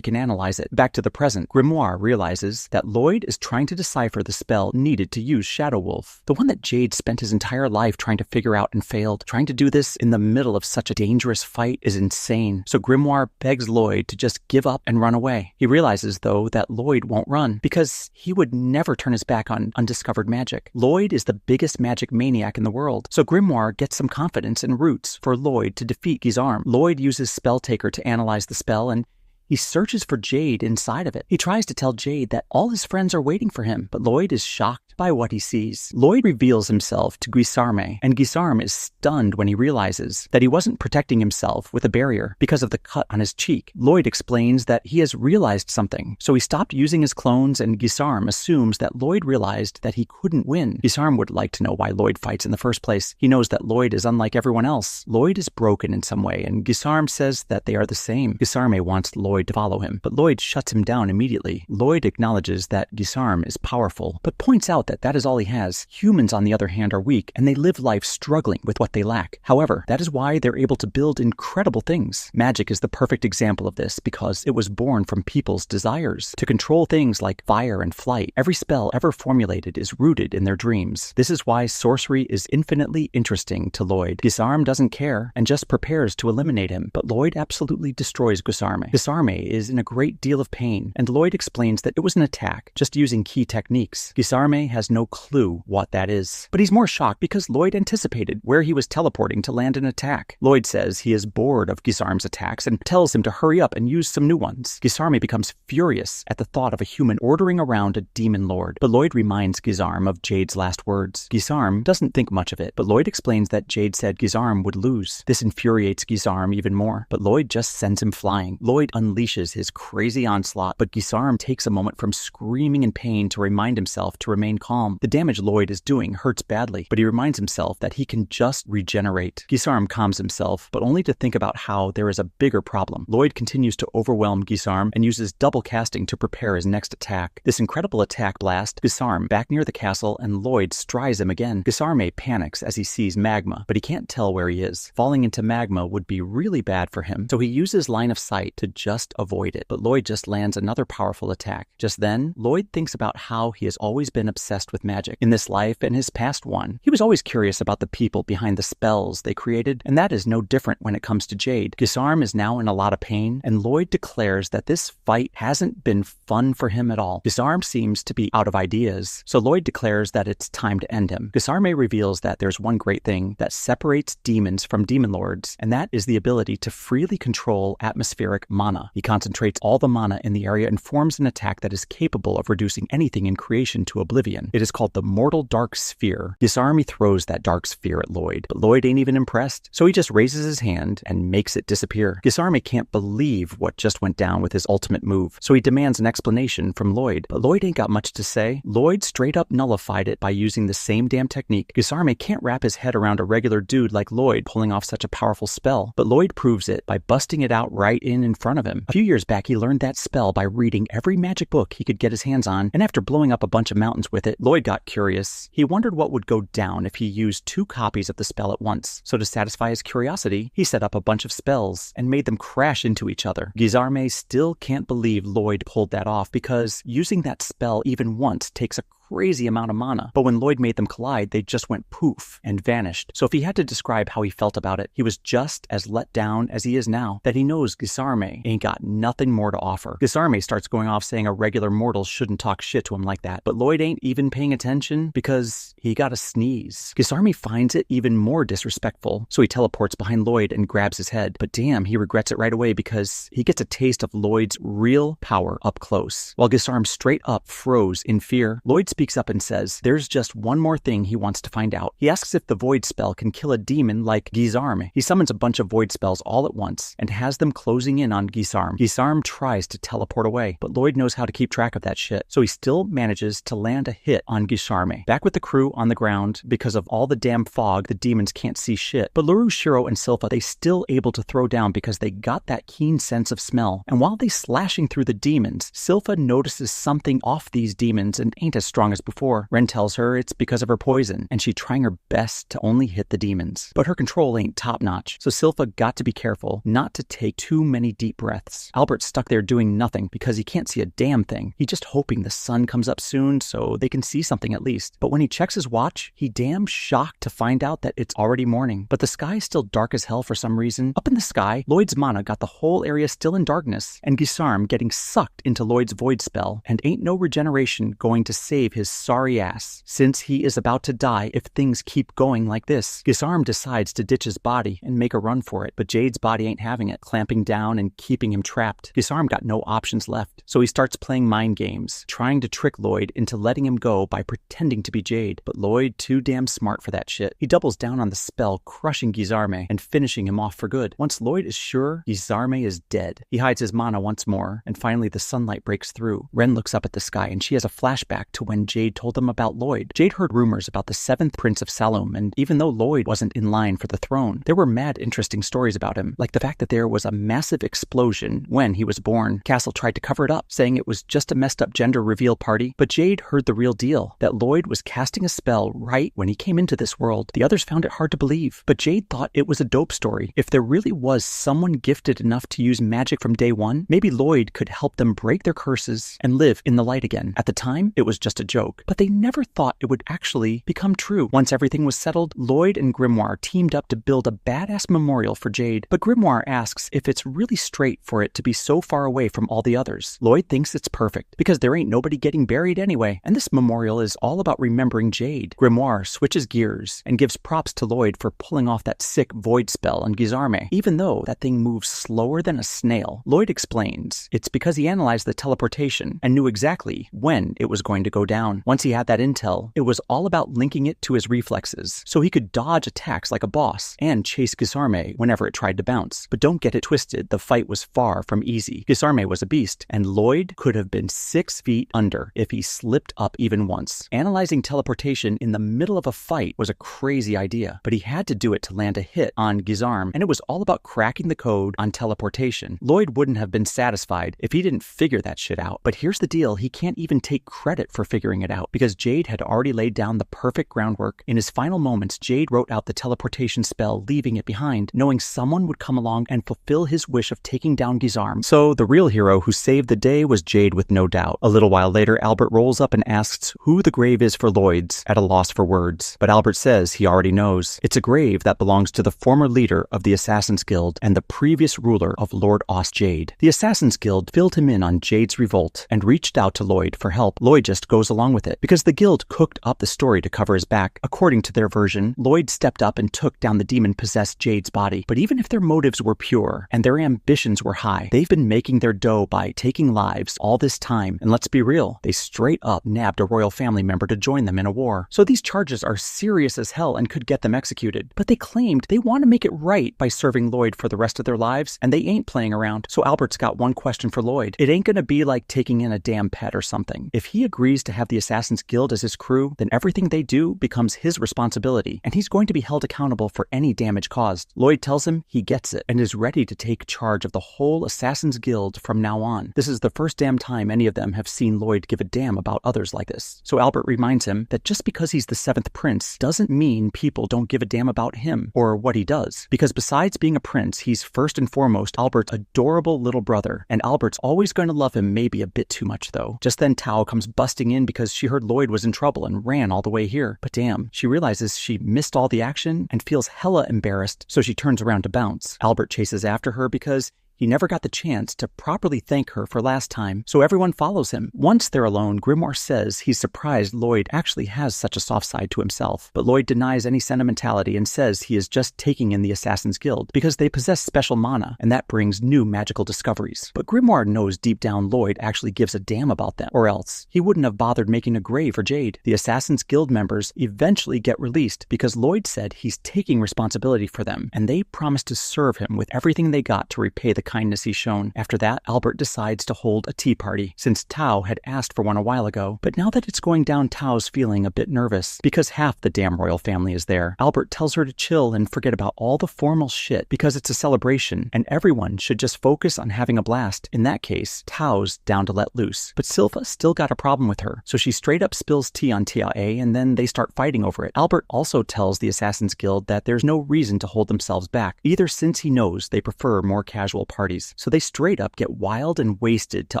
S2: can analyze it. Back to the present, Grimoire realizes that Lloyd is trying to decipher the spell needed to use Shadow Wolf, the one that Jade spent his entire life trying to figure out and failed. Trying to do this in the middle of such a dangerous fight is insane. So Grimoire begs Lloyd to just give up and run away. He realizes, though, that Lloyd won't run because he would never turn his back on undiscovered magic. Lloyd is the biggest magic maniac in the world, so Grimoire gets some confidence and roots for Lloyd to defeat Gizarm. Lloyd uses Spelltaker to analyze the spell, and he searches for Jade inside of it. He tries to tell Jade that all his friends are waiting for him, but Lloyd is shocked by what he sees. Lloyd reveals himself to Guisarme, and Guisarme is stunned when he realizes that he wasn't protecting himself with a barrier because of the cut on his cheek. Lloyd explains that he has realized something, so he stopped using his clones, and Guisarme assumes that Lloyd realized that he couldn't win. Guisarme would like to know why Lloyd fights in the first place. He knows that Lloyd is unlike everyone else. Lloyd is broken in some way, and Guisarme says that they are the same. Guisarme wants Lloyd to follow him, but Lloyd shuts him down immediately. Lloyd acknowledges that Guisarme is powerful, but points out that is all he has. Humans, on the other hand, are weak, and they live life struggling with what they lack. However, that is why they're able to build incredible things. Magic is the perfect example of this because it was born from people's desires to control things like fire and flight. Every spell ever formulated is rooted in their dreams. This is why sorcery is infinitely interesting to Lloyd. Guisarme doesn't care and just prepares to eliminate him, but Lloyd absolutely destroys Guisarme. Guisarme is in a great deal of pain, and Lloyd explains that it was an attack, just using key techniques. Guisarme has no clue what that is, but he's more shocked because Lloyd anticipated where he was teleporting to land an attack. Lloyd says he is bored of Guisarme's attacks and tells him to hurry up and use some new ones. Guisarme becomes furious at the thought of a human ordering around a demon lord, but Lloyd reminds Guisarme of Jade's last words. Guisarme doesn't think much of it, but Lloyd explains that Jade said Guisarme would lose. This infuriates Guisarme even more, but Lloyd just sends him flying. Lloyd unleashes his crazy onslaught, but Guisarme takes a moment from screaming in pain to remind himself to remain calm. The damage Lloyd is doing hurts badly, but he reminds himself that he can just regenerate. Guisarme calms himself, but only to think about how there is a bigger problem. Lloyd continues to overwhelm Guisarme and uses double casting to prepare his next attack. This incredible attack blasts Guisarme back near the castle, and Lloyd strides him again. Guisarme panics as he sees magma, but he can't tell where he is. Falling into magma would be really bad for him, so he uses line of sight to just avoid it, but Lloyd just lands another powerful attack. Just then, Lloyd thinks about how he has always been obsessed with magic. In this life and his past one, he was always curious about the people behind the spells they created, and that is no different when it comes to Jade. Guisarme is now in a lot of pain, and Lloyd declares that this fight hasn't been fun for him at all. Guisarme seems to be out of ideas, so Lloyd declares that it's time to end him. Guisarme reveals that there's one great thing that separates demons from demon lords, and that is the ability to freely control atmospheric mana. He concentrates all the mana in the area and forms an attack that is capable of reducing anything in creation to oblivion. It is called the Mortal Dark Sphere. Guisarme throws that dark sphere at Lloyd, but Lloyd ain't even impressed, so he just raises his hand and makes it disappear. Guisarme can't believe what just went down with his ultimate move, so he demands an explanation from Lloyd, but Lloyd ain't got much to say. Lloyd straight up nullified it by using the same damn technique. Guisarme can't wrap his head around a regular dude like Lloyd pulling off such a powerful spell, but Lloyd proves it by busting it out right in front of him. A few years back, he learned that spell by reading every magic book he could get his hands on, and after blowing up a bunch of mountains with it, Lloyd got curious. He wondered what would go down if he used 2 copies of the spell at once, so to satisfy his curiosity, he set up a bunch of spells and made them crash into each other. Guisarme still can't believe Lloyd pulled that off because using that spell even once takes a crazy amount of mana, but when Lloyd made them collide, they just went poof and vanished. So if he had to describe how he felt about it, he was just as let down as he is now, that he knows Guisarme ain't got nothing more to offer. Guisarme starts going off saying a regular mortal shouldn't talk shit to him like that, but Lloyd ain't even paying attention because he got a sneeze. Guisarme finds it even more disrespectful, so he teleports behind Lloyd and grabs his head, but damn, he regrets it right away because he gets a taste of Lloyd's real power up close. While Guisarme straight up froze in fear, Lloyd speaks speaks up and says there's just one more thing he wants to find out. He asks if the void spell can kill a demon like Gizarm. He summons a bunch of void spells all at once and has them closing in on Gizarm. Gizarm tries to teleport away, but Lloyd knows how to keep track of that shit, so he still manages to land a hit on Gizarm. Back with the crew on the ground, because of all the damn fog, the demons can't see shit. But Leroux, Shiro, and Silpha, they still able to throw down because they got that keen sense of smell. And while they slashing through the demons, Silpha notices something off these demons and ain't as strong as before. Ren tells her it's because of her poison, and she trying her best to only hit the demons. But her control ain't top-notch, so Silpha got to be careful not to take too many deep breaths. Albert's stuck there doing nothing because he can't see a damn thing. He's just hoping the sun comes up soon so they can see something at least. But when he checks his watch, he damn shocked to find out that it's already morning. But the sky is still dark as hell for some reason. Up in the sky, Lloyd's mana got the whole area still in darkness, and Gizarm getting sucked into Lloyd's void spell, and ain't no regeneration going to save his sorry ass, since he is about to die if things keep going like this. Gizarm decides to ditch his body and make a run for it, but Jade's body ain't having it, clamping down and keeping him trapped. Gizarm got no options left, so he starts playing mind games, trying to trick Lloyd into letting him go by pretending to be Jade, but Lloyd too damn smart for that shit. He doubles down on the spell, crushing Gizarm and finishing him off for good. Once Lloyd is sure Gizarm is dead, he hides his mana once more, and finally the sunlight breaks through. Ren looks up at the sky and she has a flashback to when Jade told them about Lloyd. Jade heard rumors about the 7th Prince of Saloum, and even though Lloyd wasn't in line for the throne, there were mad interesting stories about him, like the fact that there was a massive explosion when he was born. Castle tried to cover it up, saying it was just a messed up gender reveal party, but Jade heard the real deal, that Lloyd was casting a spell right when he came into this world. The others found it hard to believe, but Jade thought it was a dope story. If there really was someone gifted enough to use magic from day one, maybe Lloyd could help them break their curses and live in the light again. At the time, it was just a joke, but they never thought it would actually become true. Once everything was settled, Lloyd and Grimoire teamed up to build a badass memorial for Jade, but Grimoire asks if it's really straight for it to be so far away from all the others. Lloyd thinks it's perfect, because there ain't nobody getting buried anyway, and this memorial is all about remembering Jade. Grimoire switches gears and gives props to Lloyd for pulling off that sick void spell on Gizarm, even though that thing moves slower than a snail. Lloyd explains it's because he analyzed the teleportation and knew exactly when it was going to go down. Once he had that intel, it was all about linking it to his reflexes, so he could dodge attacks like a boss and chase Gizarm whenever it tried to bounce. But don't get it twisted, the fight was far from easy. Gizarm was a beast, and Lloyd could have been 6 feet under if he slipped up even once. Analyzing teleportation in the middle of a fight was a crazy idea, but he had to do it to land a hit on Gizarm, and it was all about cracking the code on teleportation. Lloyd wouldn't have been satisfied if he didn't figure that shit out, but here's the deal, he can't even take credit for figuring it out, because Jade had already laid down the perfect groundwork. In his final moments, Jade wrote out the teleportation spell, leaving it behind, knowing someone would come along and fulfill his wish of taking down Gizarm. So the real hero who saved the day was Jade, with no doubt. A little while later, Albert rolls up and asks who the grave is for Lloyd's, at a loss for words. But Albert says he already knows. It's a grave that belongs to the former leader of the Assassin's Guild and the previous ruler of Lord Ost Jade. The Assassin's Guild filled him in on Jade's revolt and reached out to Lloyd for help. Lloyd just goes along with it, because the guild cooked up the story to cover his back. According to their version, Lloyd stepped up and took down the demon-possessed Jade's body. But even if their motives were pure and their ambitions were high, they've been making their dough by taking lives all this time. And let's be real, they straight up nabbed a royal family member to join them in a war. So these charges are serious as hell and could get them executed. But they claimed they want to make it right by serving Lloyd for the rest of their lives, and they ain't playing around. So Albert's got one question for Lloyd. It ain't gonna be like taking in a damn pet or something. If he agrees to have the Assassin's Guild as his crew, then everything they do becomes his responsibility, and he's going to be held accountable for any damage caused. Lloyd tells him he gets it and is ready to take charge of the whole Assassin's Guild from now on. This is the first damn time any of them have seen Lloyd give a damn about others like this. So Albert reminds him that just because he's the 7th prince doesn't mean people don't give a damn about him or what he does. Because besides being a prince, he's first and foremost Albert's adorable little brother, and Albert's always going to love him, maybe a bit too much though. Just then Tao comes busting in because she heard Lloyd was in trouble and ran all the way here. But damn, she realizes she missed all the action and feels hella embarrassed, so she turns around to bounce. Albert chases after her because He never got the chance to properly thank her for last time, so everyone follows him. Once they're alone, Grimoire says he's surprised Lloyd actually has such a soft side to himself, but Lloyd denies any sentimentality and says he is just taking in the Assassin's Guild because they possess special mana, and that brings new magical discoveries. But Grimoire knows deep down Lloyd actually gives a damn about them, or else he wouldn't have bothered making a grave for Jade. The Assassin's Guild members eventually get released because Lloyd said he's taking responsibility for them, and they promise to serve him with everything they got to repay the kindness he's shown. After that, Albert decides to hold a tea party, since Tao had asked for one a while ago. But now that it's going down, Tao's feeling a bit nervous, because half the damn royal family is there. Albert tells her to chill and forget about all the formal shit, because it's a celebration, and everyone should just focus on having a blast. In that case, Tao's down to let loose. But Silva still got a problem with her, so she straight up spills tea on Tia, and then they start fighting over it. Albert also tells the Assassin's Guild that there's no reason to hold themselves back, either, since he knows they prefer more casual parties. So they straight up get wild and wasted to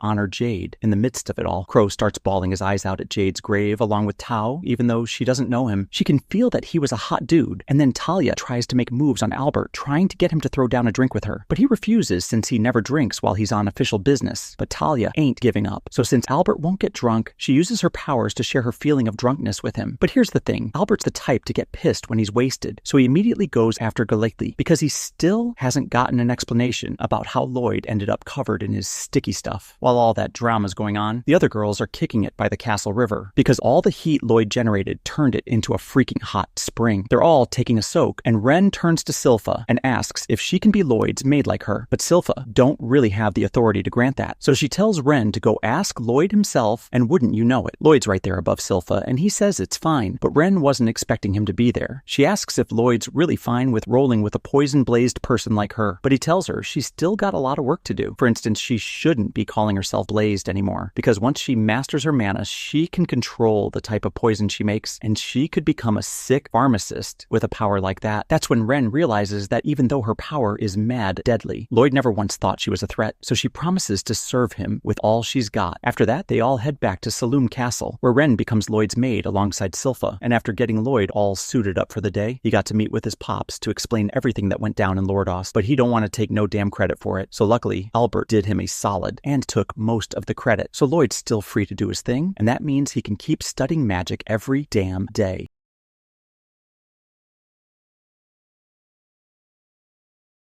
S2: honor Jade. In the midst of it all, Crow starts bawling his eyes out at Jade's grave along with Tao, even though she doesn't know him. She can feel that he was a hot dude, and then Talia tries to make moves on Albert, trying to get him to throw down a drink with her. But he refuses since he never drinks while he's on official business. But Talia ain't giving up. So since Albert won't get drunk, she uses her powers to share her feeling of drunkenness with him. But here's the thing, Albert's the type to get pissed when he's wasted, so he immediately goes after Galikli, because he still hasn't gotten an explanation about how Lloyd ended up covered in his sticky stuff. While all that drama's going on, the other girls are kicking it by the castle river, because all the heat Lloyd generated turned it into a freaking hot spring. They're all taking a soak, and Ren turns to Silpha and asks if she can be Lloyd's maid like her, but Silpha don't really have the authority to grant that. So she tells Ren to go ask Lloyd himself, and wouldn't you know it, Lloyd's right there above Silpha, and he says it's fine, but Ren wasn't expecting him to be there. She asks if Lloyd's really fine with rolling with a poison-blazed person like her, but he tells her she's still got a lot of work to do. For instance, she shouldn't be calling herself Blazed anymore, because once she masters her mana, she can control the type of poison she makes, and she could become a sick pharmacist with a power like that. That's when Ren realizes that even though her power is mad deadly, Lloyd never once thought she was a threat, so she promises to serve him with all she's got. After that, they all head back to Saloum Castle, where Ren becomes Lloyd's maid alongside Silpha, and after getting Lloyd all suited up for the day, he got to meet with his pops to explain everything that went down in Lordos, but he don't want to take no damn credit for it, so luckily, Albert did him a solid and took most of the credit, so Lloyd's still free to do his thing, and that means he can keep studying magic every damn day.